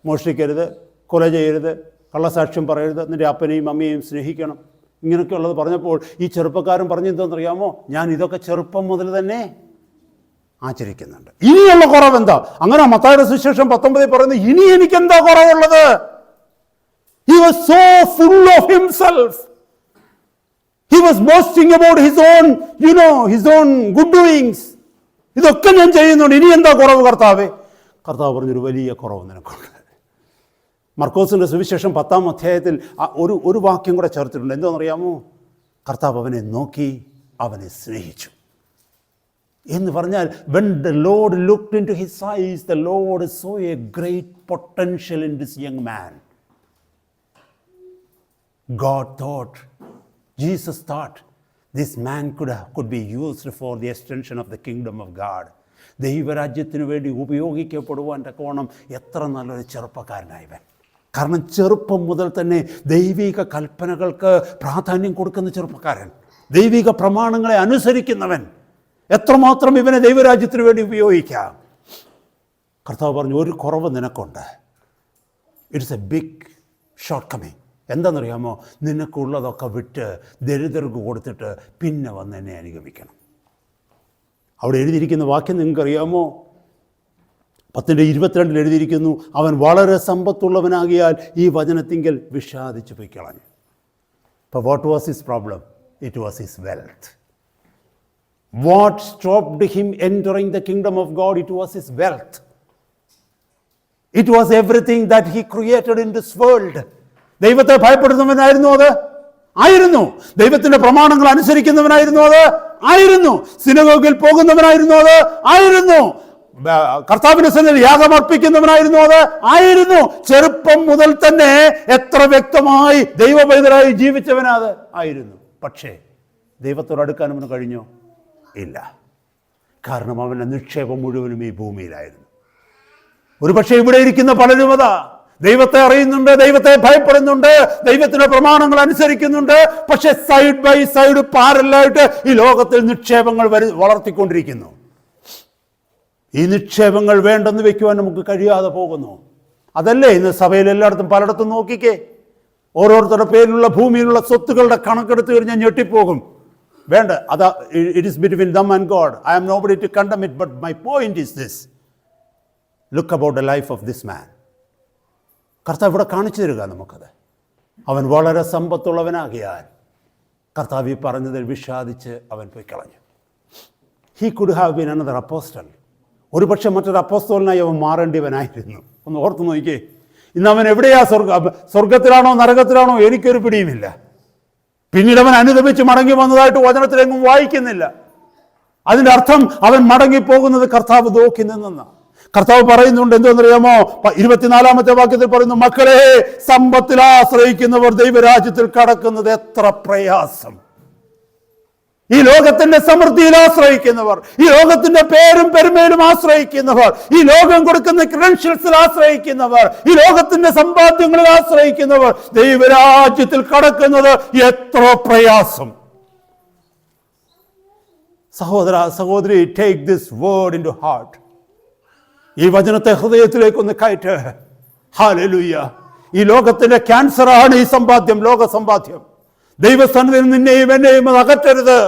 മോഷ്ടിക്കരുത്, കൊല ചെയ്യരുത്, കള്ളസാക്ഷ്യം പറയരുത്, നിൻ്റെ അപ്പനെയും അമ്മയെയും സ്നേഹിക്കണം, ഇങ്ങനെയൊക്കെയുള്ളത് പറഞ്ഞപ്പോൾ ഈ ചെറുപ്പക്കാരൻ പറഞ്ഞെന്തോന്നറിയാമോ, ഞാൻ ഇതൊക്കെ ചെറുപ്പം മുതൽ തന്നെ ആചരിക്കുന്നുണ്ട്. ഇനിയുള്ള കുറവെന്താ? അങ്ങനെ മത്തായിയുടെ സുവിശേഷം 19 പറയുന്നത്, ഇനി എനിക്കെന്താ കുറവുള്ളത്? He was so full of himself. He was boasting about his own, his own good doings. ഇതൊക്കെ ഞാൻ ചെയ്യുന്നുണ്ട്, ഇനി എന്താ കുറവ് കർത്താവേ? കർത്താവ് പറഞ്ഞൊരു വലിയ കുറവ് നിനക്കുണ്ട്. മർക്കോസിൻ്റെ സുവിശേഷം 10-ാം അധ്യായത്തിൽ ഒരു വാക്യം കൂടെ ചേർത്തിട്ടുണ്ട്. എന്താണെന്നറിയാമോ? കർത്താവ് അവനെ നോക്കി അവനെ സ്നേഹിച്ചു. എന്ന് പറഞ്ഞാൽ when the Lord looked into his eyes, the Lord saw a great potential in this young man. God thought, Jesus thought, this man could be used for the extension of the kingdom of God. ദൈവരാജ്യത്തിന് വേണ്ടി ഉപയോഗിക്കപ്പെടുവാൻ തക്കവണ്ണം എത്ര നല്ലൊരു ചെറുപ്പക്കാരനായവൻ. കാരണം ചെറുപ്പം മുതൽ തന്നെ ദൈവിക കൽപ്പനകൾക്ക് പ്രാധാന്യം കൊടുക്കുന്ന ചെറുപ്പക്കാരൻ, ദൈവിക പ്രമാണങ്ങളെ അനുസരിക്കുന്നവൻ. എത്രമാത്രം ഇവനെ ദൈവരാജ്യത്തിന് വേണ്ടി ഉപയോഗിക്കാം. കർത്താവ് പറഞ്ഞു, ഒരു കുറവ് നിനക്കുണ്ട്. It's a big shortcoming. എന്താണെന്നറിയാമോ? നിനക്കുള്ളതൊക്കെ വിട്ട് ദരിദ്രർക്ക് കൊടുത്തിട്ട് പിന്നെ വന്ന് എന്നെ അനുഗമിക്കണം. അവിടെ എഴുതിയിരിക്കുന്ന വാക്യം നിങ്ങൾക്കറിയാമോ? 10:22 എഴുതിയിരിക്കുന്നു, അവൻ വളരെ സമ്പത്തുള്ളവനാകിയാൽ ഈ വചനത്തിങ്കൽ വിഷാദിച്ചു പോയി കളഞ്ഞു. അപ്പോൾ what was his problem? It was his wealth. What stopped him entering the kingdom of God? It was his wealth. It was everything that he created in this world. ദൈവത്തെ ഭയപ്പെടുന്നവനായിരുന്നു അത്? ആയിരുന്നു. ദൈവത്തിന്റെ പ്രമാണങ്ങൾ അനുസരിക്കുന്നവനായിരുന്നു അത്? ആയിരുന്നു. സിനഗോഗിൽ പോകുന്നവനായിരുന്നു അത്? ആയിരുന്നു. കർത്താവിന്റെ സന്നിധിയിൽ യാഗമർപ്പിക്കുന്നവനായിരുന്നു അത്? ആയിരുന്നു. ചെറുപ്പം മുതൽ തന്നെ എത്ര വ്യക്തമായി ദൈവപൈതലായി ജീവിച്ചവനത് ആയിരുന്നു. പക്ഷേ ദൈവത്തോട് അടുക്കാൻ അവന് കഴിഞ്ഞോ? ഇല്ല. കാരണം അവൻ്റെ നിക്ഷേപം മുഴുവനും ഈ ഭൂമിയിലായിരുന്നു. ഒരുപക്ഷെ ഇവിടെ ഇരിക്കുന്ന പലരും അതാ, ദൈവത്തെ അറിയുന്നുണ്ട്, ദൈവത്തെ ഭയപ്പെടുന്നുണ്ട്, ദൈവത്തിന്റെ പ്രമാണങ്ങൾ അനുസരിക്കുന്നുണ്ട്. പക്ഷെ സൈഡ് ബൈ സൈഡ് പാരലായിട്ട് ഈ ലോകത്തിൽ നിക്ഷേപങ്ങൾ വളർത്തിക്കൊണ്ടിരിക്കുന്നു. ഈ നിക്ഷേപങ്ങൾ വേണ്ടെന്ന് വെക്കുവാൻ നമുക്ക് കഴിയാതെ പോകുന്നു. അതല്ലേ ഇന്ന് സഭയിൽ എല്ലായിടത്തും പലയിടത്തും നോക്കിക്കേ, ഓരോരുത്തരുടെ പേരിലുള്ള ഭൂമിയിലുള്ള സ്വത്തുക്കളുടെ കണക്കെടുത്ത് കഴിഞ്ഞാൽ ഞെട്ടിപ്പോകും. വേണ്ട, അതാ, it is between them and God. I am nobody to condemn it, but my point is this. Look about the life of this man. കർത്താവ് ഇവിടെ കാണിച്ചു തരിക നമുക്കത്. അവൻ വളരെ സമ്പത്തുള്ളവനാകിയാൽ കർത്താവ് ഈ പറഞ്ഞതിൽ വിഷാദിച്ച് അവൻ പോയി കളഞ്ഞു. He could have been another apostle. ഒരു പക്ഷേ മറ്റൊരു അപ്പോസ്തലനായി അവൻ മാറേണ്ടിയവനായിരുന്നു. ഒന്ന് ഓർത്ത് നോക്കിക്കേ, ഇന്ന് അവൻ എവിടെയാ? സ്വർഗത്തിലാണോ നരകത്തിലാണോ എനിക്കൊരു പിടിയുമില്ല. പിന്നീട് അവൻ അനുദപിച്ച് മടങ്ങി വന്നതായിട്ട് വചനത്തിലെങ്ങും വായിക്കുന്നില്ല. അതിൻ്റെ അർത്ഥം അവൻ മടങ്ങിപ്പോകുന്നത് കർത്താവ് നോക്കി നിന്നെന്ന. കർത്താവ് പറയുന്നുണ്ട്, എന്തോന്നറിയാമോ? 24-ാമത്തെ വാക്യത്തിൽ പറയുന്നു, മക്കളെ, സമ്പത്തിൽ ആശ്രയിക്കുന്നവർ ദൈവരാജ്യത്തിൽ കടക്കുന്നത് എത്ര പ്രയാസം. ഈ ലോകത്തിന്റെ സമൃദ്ധിയിൽ ആശ്രയിക്കുന്നവർ, ഈ ലോകത്തിന്റെ പേരും പെരുമയിലും ആശ്രയിക്കുന്നവർ, ഈ ലോകം കൊടുക്കുന്ന ക്രെഡൻഷ്യൽസിൽ ആശ്രയിക്കുന്നവർ, ഈ ലോകത്തിന്റെ സമ്പാദ്യങ്ങളിൽ ആശ്രയിക്കുന്നവർ ദൈവരാജ്യത്തിൽ കടക്കുന്നത് എത്ര പ്രയാസം. സഹോദര സഹോദരി, take this word into heart. ഈ വചനത്തെ ഹൃദയത്തിലേക്കൊന്ന് കയറ്റ്. ഹല്ലേലൂയ. ഈ ലോകത്തിന്റെ ക്യാൻസറാണ് ഈ സമ്പാദ്യം, ലോക സമ്പാദ്യം. ദൈവസ്ഥാനത്തിൽ നിന്നെയും എന്നെയും അത് അകറ്റരുത്.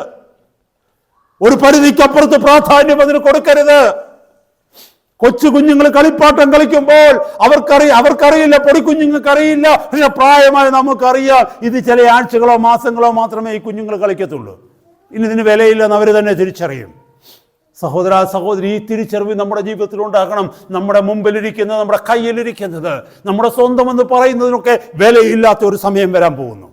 ഒരു പരിധിക്കപ്പുറത്ത് പ്രാധാന്യം അതിന് കൊടുക്കരുത്. കൊച്ചു കുഞ്ഞുങ്ങൾ കളിപ്പാട്ടം കളിക്കുമ്പോൾ അവർക്കറിയില്ല, പൊടിക്കുഞ്ഞുങ്ങൾക്കറിയില്ല. പിന്നെ പ്രായമായി നമുക്കറിയാം, ഇത് ചില ആഴ്ചകളോ മാസങ്ങളോ മാത്രമേ ഈ കുഞ്ഞുങ്ങൾ കളിക്കത്തുള്ളൂ. ഇനി ഇതിന് വിലയില്ലെന്ന് അവർ തന്നെ തിരിച്ചറിയും. സഹോദര സഹോദരി, ഈ തിരിച്ചറിവ് നമ്മുടെ ജീവിതത്തിൽ ഉണ്ടാക്കണം. നമ്മുടെ മുമ്പിലിരിക്കുന്നത്, നമ്മുടെ കയ്യിലിരിക്കുന്നത്, നമ്മുടെ സ്വന്തം എന്ന് പറയുന്നതിനൊക്കെ വിലയില്ലാത്ത ഒരു സമയം വരാൻ പോകുന്നു.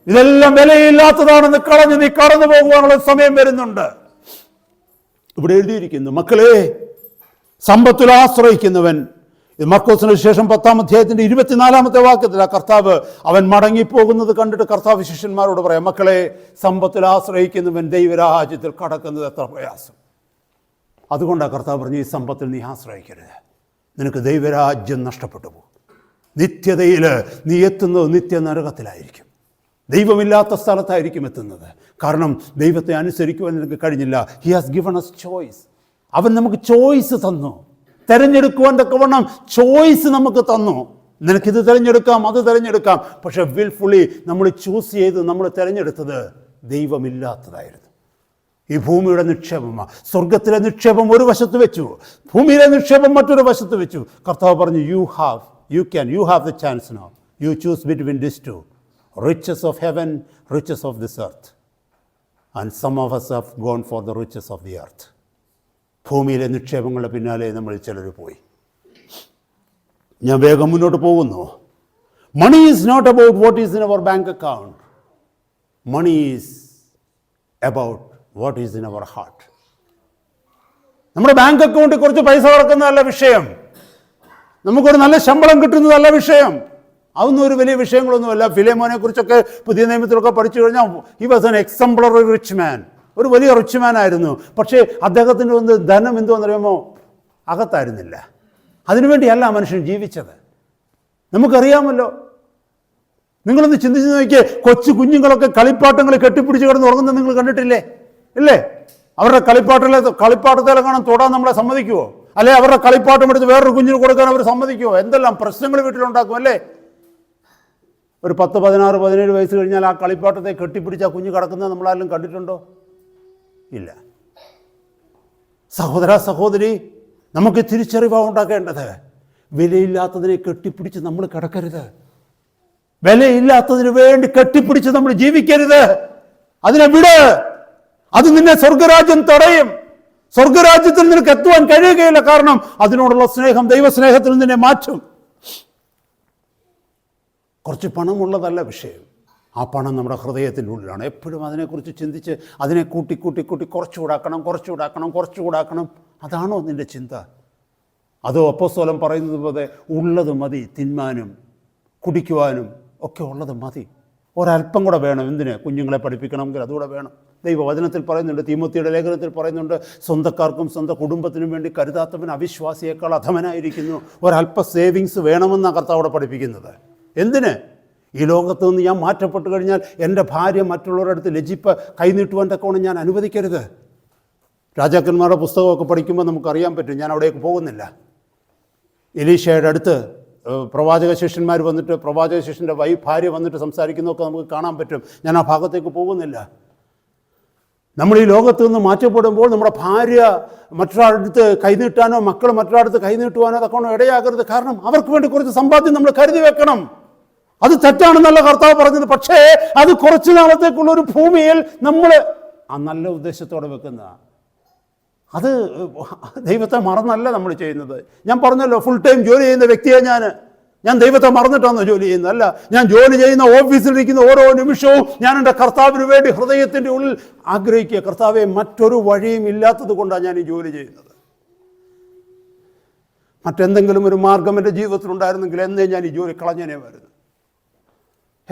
ഇതെല്ലാം വിലയില്ലാത്തതാണെന്ന് കളഞ്ഞ് നീ കടന്നു പോകുവാനുള്ള സമയം വരുന്നുണ്ട്. ഇവിടെ എഴുതിയിരിക്കുന്നു, മക്കളെ, സമ്പത്തിൽ ആശ്രയിക്കുന്നവൻ. മർക്കോസിന് ശേഷം 10-ാം അധ്യായത്തിന്റെ 24-ാമത്തെ വാക്യത്തിലാണ് കർത്താവ് അവൻ മടങ്ങിപ്പോകുന്നത് കണ്ടിട്ട് കർത്താവ് ശിഷ്യന്മാരോട് പറയാം, മക്കളെ, സമ്പത്തിൽ ആശ്രയിക്കുന്നവൻ ദൈവരാജ്യത്തിൽ കടക്കുന്നത് എത്ര പ്രയാസം. അതുകൊണ്ടാണ് കർത്താവ് പറഞ്ഞു, ഈ സമ്പത്തിൽ നീ ആശ്രയിക്കരുത്, നിനക്ക് ദൈവരാജ്യം നഷ്ടപ്പെട്ടു പോകും. നിത്യതയിൽ നീ എത്തുന്നത് നിത്യനരകത്തിലായിരിക്കും. ദൈവമില്ലാത്ത സ്ഥലത്തായിരിക്കും എത്തുന്നത്. കാരണം ദൈവത്തെ അനുസരിക്കുവാൻ നിനക്ക് കഴിഞ്ഞില്ല. He has given us choice. അവൻ നമുക്ക് ചോയ്സ് തന്നു, തിരഞ്ഞെടുക്കുവാൻ തക്കവണ്ണം ചോയ്സ് നമുക്ക് തന്നു. നിനക്കിത് തിരഞ്ഞെടുക്കാം, അത് തിരഞ്ഞെടുക്കാം. പക്ഷെ വിൽഫുള്ളി നമ്മൾ ചൂസ് ചെയ്ത് നമ്മൾ തിരഞ്ഞെടുത്തത് ദൈവമില്ലാത്തതായിരുന്നു. ഈ ഭൂമിയുടെ നിക്ഷേപമാണ്. സ്വർഗത്തിലെ നിക്ഷേപം ഒരു വശത്ത് വെച്ചു, ഭൂമിയിലെ നിക്ഷേപം മറ്റൊരു വശത്ത് വെച്ചു. കർത്താവ് പറഞ്ഞു, you have the chance now. You choose between this two, riches of heaven, riches of this earth. And some of us have gone for the riches of the earth. ഭൂമിയിലെ നിക്ഷേപങ്ങളുടെ പിന്നാലെ നമ്മൾ ചിലർ പോയി. ഞാൻ വേഗം മുന്നോട്ട് പോകുന്നു. Money is not about what is in our bank account. Money is about what is in our heart. നമ്മുടെ ബാങ്ക് അക്കൗണ്ടിൽ കുറച്ച് പൈസ കിടക്കുന്നതല്ല വിഷയം, നമുക്കൊരു നല്ല ശമ്പളം കിട്ടുന്നതല്ല വിഷയം. അതൊന്നും ഒരു വലിയ വിഷയങ്ങളൊന്നുമല്ല. ഫിലേമോനെ കുറിച്ചൊക്കെ പുതിയ നിയമത്തിലൊക്കെ പഠിച്ചു കഴിഞ്ഞാൽ he was an exemplary rich മാൻ, ഒരു വലിയ റിച്ച് മാൻ ആയിരുന്നു. പക്ഷേ അദ്ദേഹത്തിൻ്റെ ഒന്ന് ധനം എന്തുവെന്നറിയുമോ, അകത്തായിരുന്നില്ല. അതിനുവേണ്ടിയല്ല ആ മനുഷ്യൻ ജീവിച്ചത്. നമുക്കറിയാമല്ലോ. നിങ്ങളൊന്ന് ചിന്തിച്ച് നോക്കിയേ, കൊച്ചു കുഞ്ഞുങ്ങളൊക്കെ കളിപ്പാട്ടങ്ങൾ കെട്ടിപ്പിടിച്ച് കിടന്ന് ഉറങ്ങുന്നത് നിങ്ങൾ കണ്ടിട്ടില്ലേ? ഇല്ലേ? അവരുടെ കളിപ്പാട്ടത്തിലെങ്ങാനും തൊടാൻ നമ്മളെ സമ്മതിക്കുമോ? അല്ലെ അവരുടെ കളിപ്പാട്ടം എടുത്ത് വേറൊരു കുഞ്ഞിന് കൊടുക്കാൻ അവർ സമ്മതിക്കുമോ? എന്തെല്ലാം പ്രശ്നങ്ങൾ വീട്ടിലുണ്ടാക്കും അല്ലേ? ഒരു 10, 16, 17 വയസ്സ് കഴിഞ്ഞാൽ ആ കളിപ്പാട്ടത്തെ കെട്ടിപ്പിടിച്ച് ആ കുഞ്ഞ് കിടക്കുന്നത് നമ്മളാരും കണ്ടിട്ടുണ്ടോ? ഇല്ല. സഹോദര സഹോദരി, നമുക്ക് തിരിച്ചറിവാണ് ഉണ്ടാക്കേണ്ടത്. വിലയില്ലാത്തതിനെ കെട്ടിപ്പിടിച്ച് നമ്മൾ കിടക്കരുത്. വിലയില്ലാത്തതിന് വേണ്ടി കെട്ടിപ്പിടിച്ച് നമ്മൾ ജീവിക്കരുത്. അതിനെ വിട്. അത് നിന്നെ സ്വർഗരാജ്യം തടയും. സ്വർഗരാജ്യത്തിൽ നിനക്ക് എത്തുവാൻ കഴിയുകയില്ല. കാരണം അതിനോടുള്ള സ്നേഹം ദൈവസ്നേഹത്തിൽ നിന്നെ മാറ്റും. കുറച്ച് പണമുള്ളതല്ല വിഷയം, ആ പണം നമ്മുടെ ഹൃദയത്തിൻ്റെ ഉള്ളിലാണ്. എപ്പോഴും അതിനെക്കുറിച്ച് ചിന്തിച്ച് അതിനെ കൂട്ടി കുറച്ചുകൂടാക്കണം. അതാണോ നിൻ്റെ ചിന്ത? അതോ അപ്പോസ്തലൻ പറയുന്നത് പോലെ ഉള്ളത് മതി, തിന്മാനും കുടിക്കുവാനും ഒക്കെ ഉള്ളത് മതി, ഒരല്പം കൂടെ വേണം. എന്തിന്? കുഞ്ഞുങ്ങളെ പഠിപ്പിക്കണമെങ്കിൽ അതുകൂടെ വേണം. ദൈവവചനത്തിൽ പറയുന്നുണ്ട്, തീമോത്തിയുടെ ലേഖനത്തിൽ പറയുന്നുണ്ട്, സ്വന്തക്കാർക്കും സ്വന്തം കുടുംബത്തിനും വേണ്ടി കരുതാത്തവൻ അവിശ്വാസിയേക്കാൾ അധമനായിരിക്കുന്നു. ഒരല്പ സേവിങ്സ് വേണമെന്നാണ് കർത്താവ് പഠിപ്പിക്കുന്നത്. എന്തിന്? ഈ ലോകത്ത് നിന്ന് ഞാൻ മാറ്റപ്പെട്ട് കഴിഞ്ഞാൽ എൻ്റെ ഭാര്യ മറ്റുള്ളവരുടെ അടുത്ത് ലജ്ജിപ്പ് കൈനീട്ടുവാൻ തക്കവണ്ണം ഞാൻ അനുവദിക്കരുത്. രാജാക്കന്മാരുടെ പുസ്തകമൊക്കെ പഠിക്കുമ്പോൾ നമുക്കറിയാൻ പറ്റും. ഞാൻ അവിടേക്ക് പോകുന്നില്ല. എലീശയുടെ അടുത്ത് പ്രവാചക ശിഷ്യന്മാർ വന്നിട്ട്, പ്രവാചക ശിഷ്യൻ്റെ ഭാര്യ വന്നിട്ട് സംസാരിക്കുന്നതൊക്കെ നമുക്ക് കാണാൻ പറ്റും. ഞാൻ ആ ഭാഗത്തേക്ക് പോകുന്നില്ല. നമ്മൾ ഈ ലോകത്ത് നിന്ന് മാറ്റപ്പെടുമ്പോൾ നമ്മുടെ ഭാര്യ മറ്റൊരാളടുത്ത് കൈനീട്ടാനോ മക്കൾ മറ്റൊരാളടുത്ത് കൈനീട്ടുവാനോ തക്കവണ്ണം ഇടയാകരുത്. കാരണം അവർക്ക് വേണ്ടി കുറച്ച് സമ്പാദ്യം നമ്മൾ കരുതി വെക്കണം. അത് തെറ്റാണെന്നല്ല കർത്താവ് പറഞ്ഞത്. പക്ഷേ അത് കുറച്ചു നാളത്തേക്കുള്ള ഒരു ഭൂമിയിൽ നമ്മൾ ആ നല്ല ഉദ്ദേശത്തോടെ വെക്കുന്ന, അത് ദൈവത്തെ മറന്നല്ല നമ്മൾ ചെയ്യുന്നത്. ഞാൻ പറഞ്ഞല്ലോ, ഫുൾ ടൈം ജോലി ചെയ്യുന്ന വ്യക്തിയാണ് ഞാൻ ദൈവത്തെ മറന്നിട്ടാണോ ജോലി ചെയ്യുന്നത്? അല്ല. ഞാൻ ജോലി ചെയ്യുന്ന ഓഫീസിലിരിക്കുന്ന ഓരോ നിമിഷവും ഞാൻ എൻ്റെ കർത്താവിന് വേണ്ടി ഹൃദയത്തിൻ്റെ ഉള്ളിൽ ആഗ്രഹിക്കുക, കർത്താവെ മറ്റൊരു വഴിയും ഇല്ലാത്തത് കൊണ്ടാണ് ഞാൻ ഈ ജോലി ചെയ്യുന്നത്. മറ്റെന്തെങ്കിലും ഒരു മാർഗം എൻ്റെ ജീവിതത്തിലുണ്ടായിരുന്നെങ്കിൽ എന്നേ ഞാൻ ഈ ജോലി കളഞ്ഞേനെ വരുന്നത്.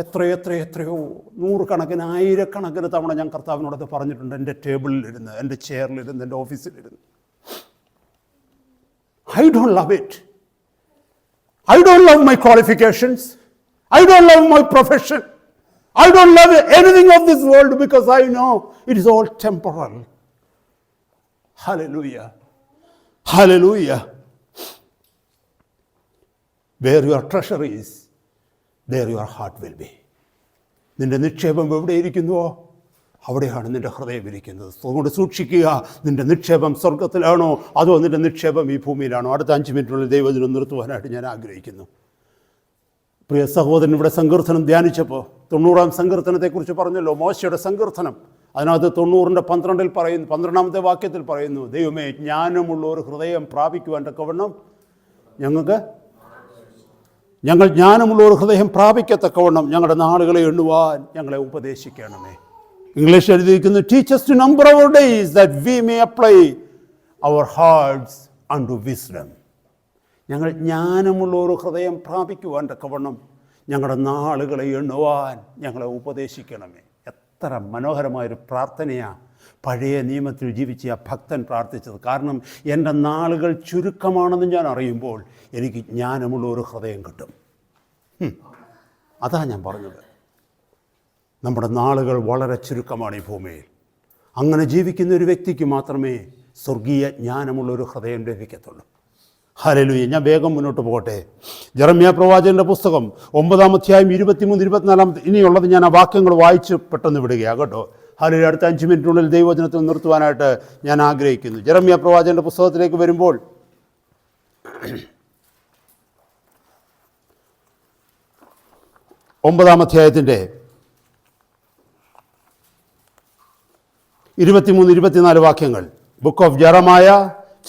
എത്രയോ നൂറുകണക്കിന് ആയിരക്കണക്കിന് തവണ ഞാൻ കർത്താവിനോടൊക്കെ പറഞ്ഞിട്ടുണ്ട്. എൻ്റെ ടേബിളിലിരുന്ന്, എൻ്റെ ചെയറിലിരുന്ന്, എൻ്റെ ഓഫീസിലിരുന്ന്. I don't love it. I don't love my qualifications. I don't love my profession. I don't love anything of this world because I know it is all temporal. Hallelujah. Hallelujah. Where your treasure is, there your heart will be. നിന്റെ നിക്ഷേപം എവിടെയിരിക്കുന്നുവോ അവിടെയാണ് നിന്റെ ഹൃദയം ഇരിക്കുന്നത്. അതുകൊണ്ട് സൂക്ഷിക്കുക, നിന്റെ നിക്ഷേപം സ്വർഗത്തിലാണോ അതോ നിന്റെ നിക്ഷേപം ഈ ഭൂമിയിലാണോ? അടുത്ത 5 മിനിറ്റിനുള്ളിൽ ദൈവദിനം നിർത്തുവാനായിട്ട് ഞാൻ ആഗ്രഹിക്കുന്നു. പ്രിയ സഹോദരൻ, ഇവിടെ സങ്കീർത്തനം ധ്യാനിച്ചപ്പോൾ 90-ാം സങ്കീർത്തനത്തെക്കുറിച്ച് പറഞ്ഞല്ലോ, മോശയുടെ സങ്കീർത്തനം. അതിനകത്ത് 90-ന്റെ 12-ാമത്തെ വാക്യത്തിൽ പറയുന്നു, ദൈവമേ ജ്ഞാനമുള്ള ഒരു ഹൃദയം പ്രാപിക്കുവാൻ തക്കവണ്ണം ഞങ്ങൾ ജ്ഞാനമുള്ള ഒരു ഹൃദയം പ്രാപിക്കത്തക്കവണ്ണം ഞങ്ങളുടെ നാളുകളെ എണ്ണുവാൻ ഞങ്ങളെ ഉപദേശിക്കണമേ. ഇംഗ്ലീഷ് എഴുതിയിരിക്കുന്നു, teach us to number our days that we may apply our hearts unto wisdom. ഞങ്ങൾ ജ്ഞാനമുള്ള ഒരു ഹൃദയം പ്രാപിക്കുവാൻ തക്കവണ്ണം ഞങ്ങളുടെ നാളുകളെ എണ്ണുവാൻ ഞങ്ങളെ ഉപദേശിക്കണമേ. എത്ര മനോഹരമായൊരു പ്രാർത്ഥനയാണ് പഴയ നിയമത്തിൽ ജീവിച്ച ആ ഭക്തൻ പ്രാർത്ഥിച്ചത്. കാരണം എൻ്റെ നാളുകൾ ചുരുക്കമാണെന്ന് ഞാൻ അറിയുമ്പോൾ എനിക്ക് ജ്ഞാനമുള്ള ഒരു ഹൃദയം കിട്ടും. അതാ ഞാൻ പറഞ്ഞത്. നമ്മുടെ നാളുകൾ വളരെ ചുരുക്കമാണ് ഈ ഭൂമിയിൽ. അങ്ങനെ ജീവിക്കുന്ന ഒരു വ്യക്തിക്ക് മാത്രമേ സ്വർഗീയ ജ്ഞാനമുള്ളൊരു ഹൃദയം ലഭിക്കത്തുള്ളൂ. ഹല്ലേലൂയ. ഞാൻ വേഗം മുന്നോട്ട് പോകട്ടെ. ജെറമ്യാ പ്രവാചകൻ്റെ പുസ്തകം 9-ാം അധ്യായം 23, 24 ഇനിയുള്ളത് ഞാൻ ആ വാക്യങ്ങൾ വായിച്ച് പെട്ടെന്ന് വിടുകയാണ് കേട്ടോ. ഹല്ലേലൂയ. അടുത്ത 5 മിനിറ്റിനുള്ളിൽ ദൈവവചനത്തിൽ നിർത്തുവാനായിട്ട് ഞാൻ ആഗ്രഹിക്കുന്നു. ജെറമ്യാ പ്രവാചകൻ്റെ പുസ്തകത്തിലേക്ക് വരുമ്പോൾ 9-ാം അധ്യായത്തിൻ്റെ 23, 24 വാക്യങ്ങൾ. Book of ജെറമായ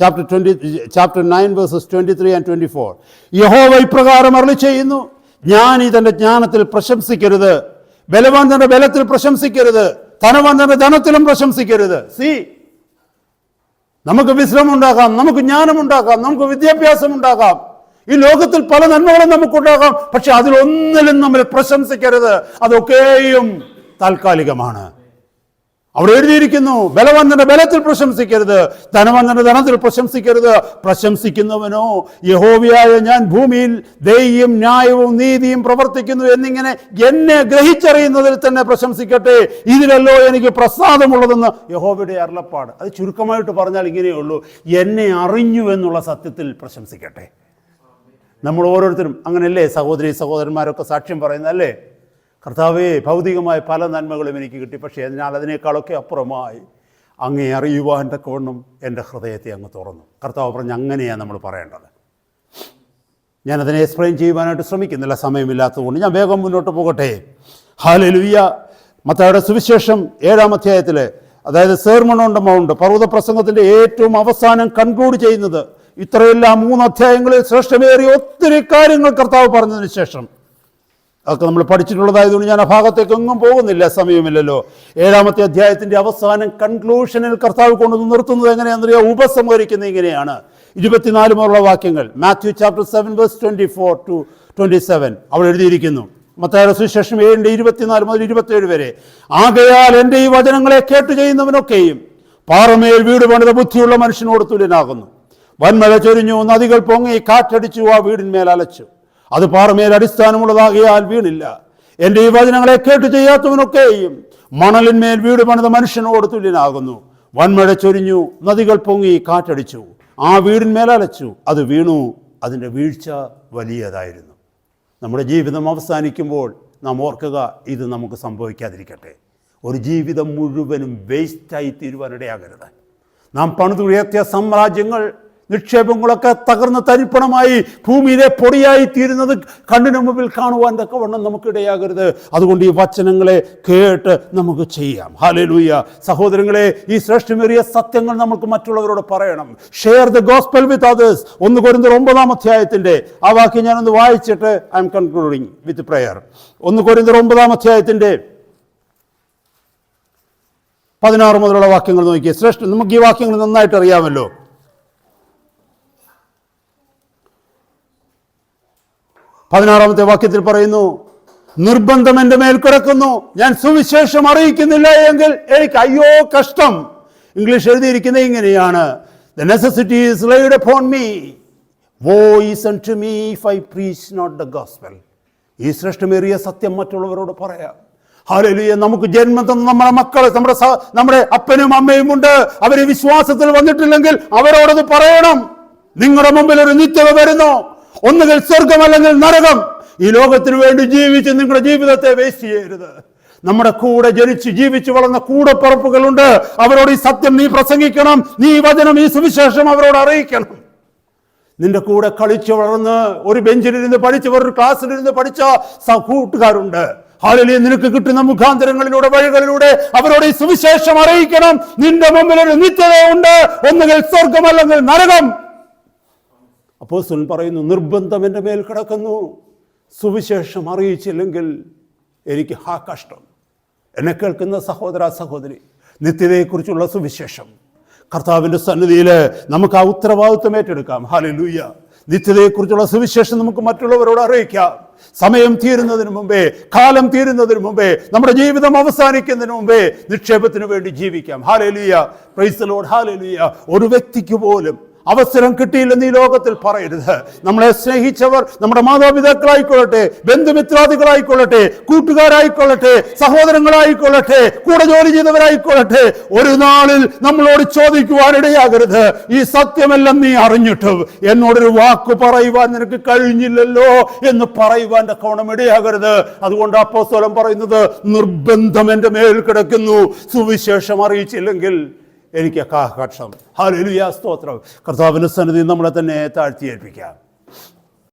chapter 9 verses 23 and 24. യഹോവ ഇപ്രകാരം അരുളിച്ചെയ്യുന്നു, ജ്ഞാനി തൻ്റെ ജ്ഞാനത്തിൽ പ്രശംസിക്കരുത്, ബലവാൻ തൻ്റെ ബലത്തിൽ പ്രശംസിക്കരുത്, ധനവാൻ തന്റെ ധനത്തിലും പ്രശംസിക്കരുത്. നമുക്ക് വിശ്രമം ഉണ്ടാകാം, നമുക്ക് ജ്ഞാനം ഉണ്ടാകാം, നമുക്ക് വിദ്യാഭ്യാസം ഉണ്ടാകാം, ഈ ലോകത്തിൽ പല നന്മകളും നമുക്കുണ്ടാകാം. പക്ഷെ അതിലൊന്നിലും നമ്മൾ പ്രശംസിക്കരുത്. അതൊക്കെയും താൽക്കാലികമാണ്. അവിടെ എഴുതിയിരിക്കുന്നു, ബലവാൻ തന്റെ ബലത്തിൽ പ്രശംസിക്കരുത്, ധനവാൻ തന്റെ ധനത്തിൽ പ്രശംസിക്കരുത്. പ്രശംസിക്കുന്നവനോ യഹോവയായ ഞാൻ ഭൂമിയിൽ ദയയും ന്യായവും നീതിയും പ്രവർത്തിക്കുന്നു എന്നിങ്ങനെ എന്നെ ഗ്രഹിച്ചറിയുന്നതിൽ തന്നെ പ്രശംസിക്കട്ടെ. ഇതിലല്ലോ എനിക്ക് പ്രസാദമുള്ളതെന്ന് യഹോവയുടെ അരുളപ്പാട്. അത് ചുരുക്കമായിട്ട് പറഞ്ഞാൽ ഇങ്ങനെയുള്ളൂ, എന്നെ അറിഞ്ഞു എന്നുള്ള സത്യത്തിൽ പ്രശംസിക്കട്ടെ. നമ്മൾ ഓരോരുത്തരും അങ്ങനെയല്ലേ സഹോദരി സഹോദരന്മാരൊക്കെ സാക്ഷ്യം പറയുന്നതല്ലേ? കർത്താവേ, ഭൗതികമായ പല നന്മകളും എനിക്ക് കിട്ടി, പക്ഷേ എന്നാൽ അതിനേക്കാളൊക്കെ അപ്പുറമായി അങ്ങേ അറിയുവാൻ തക്കവണ്ണം എൻ്റെ ഹൃദയത്തെ അങ്ങ് തുറന്നു. കർത്താവ് പറഞ്ഞ് അങ്ങനെയാണ് നമ്മൾ പറയേണ്ടത്. ഞാനതിനെ എക്സ്പ്ലെയിൻ ചെയ്യുവാനായിട്ട് ശ്രമിക്കുന്നില്ല, സമയമില്ലാത്തതുകൊണ്ട് ഞാൻ വേഗം മുന്നോട്ട് പോകട്ടെ. ഹല്ലേലൂയ. മത്തായിയുടെ സുവിശേഷം 7-ാം അധ്യായത്തിൽ, അതായത് സെർമൺ ഓൺ ദ മൗണ്ട്, പർവ്വത പ്രസംഗത്തിൻ്റെ ഏറ്റവും അവസാനം കൺക്ലൂഡ് ചെയ്യുന്നത് ഇത്രയെല്ലാം 3 അധ്യായങ്ങളിൽ ശ്രേഷ്ഠമേറിയ ഒത്തിരി കാര്യങ്ങൾ കർത്താവ് പറഞ്ഞതിന് ശേഷം, അതൊക്കെ നമ്മൾ പഠിച്ചിട്ടുള്ളതായതുകൊണ്ട് ഞാൻ ആ ഭാഗത്തേക്ക് ഒന്നും പോകുന്നില്ല, സമയമില്ലല്ലോ. 7-ാമത്തെ അധ്യായത്തിൻ്റെ അവസാനം കൺക്ലൂഷനിൽ കർത്താവ് കൊണ്ടു നിർത്തുന്നത് എങ്ങനെയാണെന്നറിയാം? ഉപസംഹരിക്കുന്നത് ഇങ്ങനെയാണ്. 24 മുതലുള്ള വാക്യങ്ങൾ, മാത്യു ചാപ്റ്റർ 7 വേഴ്സ് 24 to 27 അവിടെ എഴുതിയിരിക്കുന്നു. മത്തായിയുടെ സുവിശേഷം 7:24 മുതൽ 27 വരെ, ആകയാൽ എൻ്റെ ഈ വചനങ്ങളെ കേട്ടു ചെയ്യുന്നവനൊക്കെയും പാറമേൽ വീട് പണിത ബുദ്ധിയുള്ള മനുഷ്യനോട് തുല്യനാകുന്നു. വൻമഴ ചൊരിഞ്ഞു, നദികൾ പൊങ്ങി, കാറ്റടിച്ചു, ആ വീടിന്മേൽ അലച്ചു. അത് പാറമേൽ അടിസ്ഥാനമുള്ളതാകിയാൽ വീണില്ല. എൻ്റെ ഈ വചനങ്ങളെ കേട്ടു ചെയ്യാത്തവനൊക്കെയും മണലിന്മേൽ വീട് പണിത മനുഷ്യനോട് തുല്യനാകുന്നു. വൻമഴ ചൊരിഞ്ഞു, നദികൾ പൊങ്ങി, കാറ്റടിച്ചു, ആ വീടിന്മേൽ അലച്ചു, അത് വീണു, അതിൻ്റെ വീഴ്ച വലിയതായിരുന്നു. നമ്മുടെ ജീവിതം അവസാനിക്കുമ്പോൾ നാം ഓർക്കുക, ഇത് നമുക്ക് സംഭവിക്കാതിരിക്കട്ടെ. ഒരു ജീവിതം മുഴുവനും വേസ്റ്റായി തീരുവാനിടയാകരുത്. നാം പണിതുയർത്തിയ സാമ്രാജ്യങ്ങൾ, നിക്ഷേപങ്ങളൊക്കെ തകർന്ന് തരിപ്പണമായി ഭൂമിയിലെ പൊടിയായി തീരുന്നത് കണ്ണിന് മുമ്പിൽ കാണുവാൻ തക്കവണ്ണം നമുക്കിടയാകരുത്. അതുകൊണ്ട് ഈ വചനങ്ങളെ കേട്ട് നമുക്ക് ചെയ്യാം. ഹല്ലേലൂയ. സഹോദരങ്ങളെ, ഈ ശ്രേഷ്ഠമേറിയ സത്യങ്ങൾ നമുക്ക് മറ്റുള്ളവരോട് പറയണം. Share the gospel with others. 1 കൊരിന്ത്യർ 9-ാം അധ്യായത്തിൻ്റെ ആ വാക്യം ഞാനൊന്ന് വായിച്ചിട്ട് I'm concluding with prayer. 1 കൊരിന്ത്യർ 9-ാം അധ്യായത്തിൻ്റെ 16 മുതലുള്ള വാക്യങ്ങൾ നോക്കിയേ. നമുക്ക് ഈ വാക്യങ്ങൾ നന്നായിട്ട് അറിയാമല്ലോ. 16-ാമത്തെ വാക്യത്തിൽ പറയുന്നു, നിർബന്ധം എൻ്റെ മേൽ കിടക്കുന്നു, ഞാൻ സുവിശേഷം അറിയിക്കുന്നില്ല എങ്കിൽ എനിക്ക് അയ്യോ കഷ്ടം. ഇംഗ്ലീഷ് എഴുതിയിരിക്കുന്നത് ഇങ്ങനെയാണ്, the necessity is laid upon me, woe is unto me if I preach not the gospel. ഈ ശ്രേഷ്ഠമേറിയ സത്യം മറ്റുള്ളവരോട് പറയാം. ഹല്ലേലൂയ. നമുക്ക് ജന്മം തന്ന നമ്മുടെ മക്കൾ, നമ്മുടെ അപ്പനും അമ്മയും ഉണ്ട്. അവർ വിശ്വാസത്തിൽ വന്നിട്ടില്ലെങ്കിൽ അവരോടത് പറയണം. നിങ്ങളുടെ മുമ്പിൽ ഒരു നിത്യത വരുന്നു, ഒന്നുകിൽ സ്വർഗം അല്ലെങ്കിൽ നരകം. ഈ ലോകത്തിന് വേണ്ടി ജീവിച്ച് നിങ്ങളുടെ ജീവിതത്തെ വേസ്റ്റ് ചെയ്യരുത്. നമ്മുടെ കൂടെ ജനിച്ച് ജീവിച്ച് വളർന്ന കൂടപ്പിറപ്പുകളുണ്ട്. അവരോട് ഈ സത്യം നീ പ്രസംഗിക്കണം. നീ ഈ വചനം, ഈ സുവിശേഷം അവരോട് അറിയിക്കണം. നിന്റെ കൂടെ കളിച്ച് വളർന്ന് ഒരു ബെഞ്ചിലിരുന്ന് പഠിച്ച് വേറൊരു ക്ലാസ്സിലിരുന്ന് പഠിച്ച കൂട്ടുകാരുണ്ട്. ഹല്ലേലൂയ. നിനക്ക് കിട്ടുന്ന മുഖാന്തരങ്ങളിലൂടെ, വഴികളിലൂടെ അവരോട് ഈ സുവിശേഷം അറിയിക്കണം. നിന്റെ മുമ്പിൽ ഒരു നിത്യതയുണ്ട്, ഒന്നുകിൽ സ്വർഗം അല്ലെങ്കിൽ നരകം. അപ്പോസ്തലൻ പറയുന്നു, നിർബന്ധം എൻ്റെ മേൽ കിടക്കുന്നു, സുവിശേഷം അറിയിച്ചില്ലെങ്കിൽ എനിക്ക് കഷ്ടം. എന്നെ കേൾക്കുന്ന സഹോദര സഹോദരി, നിത്യതയെക്കുറിച്ചുള്ള സുവിശേഷം കർത്താവിൻ്റെ സന്നിധിയിൽ നമുക്ക് ആ ഉത്തരവാദിത്വം ഏറ്റെടുക്കാം. ഹല്ലേലൂയ. നിത്യതയെക്കുറിച്ചുള്ള സുവിശേഷം നമുക്ക് മറ്റുള്ളവരോട് അറിയിക്കാം. സമയം തീരുന്നതിന് മുമ്പേ, കാലം തീരുന്നതിന് മുമ്പേ, നമ്മുടെ ജീവിതം അവസാനിക്കുന്നതിന് മുമ്പേ നിക്ഷേപത്തിന് വേണ്ടി ജീവിക്കാം. Hallelujah. Praise the Lord. Hallelujah. ഒരു വ്യക്തിക്ക് പോലും അവസരം കിട്ടിയില്ലെന്ന് ഈ ലോകത്തിൽ പറയരുത്. നമ്മളെ സ്നേഹിച്ചവർ, നമ്മുടെ മാതാപിതാക്കളായിക്കൊള്ളട്ടെ, ബന്ധുമിത്രാദികളായിക്കൊള്ളട്ടെ, കൂട്ടുകാരായിക്കൊള്ളട്ടെ, സഹോദരങ്ങളായിക്കൊള്ളട്ടെ, കൂടെ ജോലി ചെയ്തവരായിക്കൊള്ളട്ടെ, ഒരു നാളിൽ നമ്മളോട് ചോദിക്കുവാനിടയാകരുത്, ഈ സത്യമെല്ലാം നീ അറിഞ്ഞിട്ടും എന്നോടൊരു വാക്ക് പറയുവാൻ നിനക്ക് കഴിഞ്ഞില്ലല്ലോ എന്ന് പറയുവാൻ കോണം ഇടയാകരുത്. അതുകൊണ്ട് അപ്പോസ്തലൻ പറയുന്നത്, നിർബന്ധം എൻ്റെ മേൽ കിടക്കുന്നു, സുവിശേഷം അറിയിച്ചില്ലെങ്കിൽ എനിക്ക് കഷ്ടം. ഹല്ലേലൂയ. സ്തോത്രം. കർത്താവിന്റെ സന്നിധിയിൽ നമ്മളെ തന്നെ താഴ്ത്തിയേൽപ്പിക്കാം.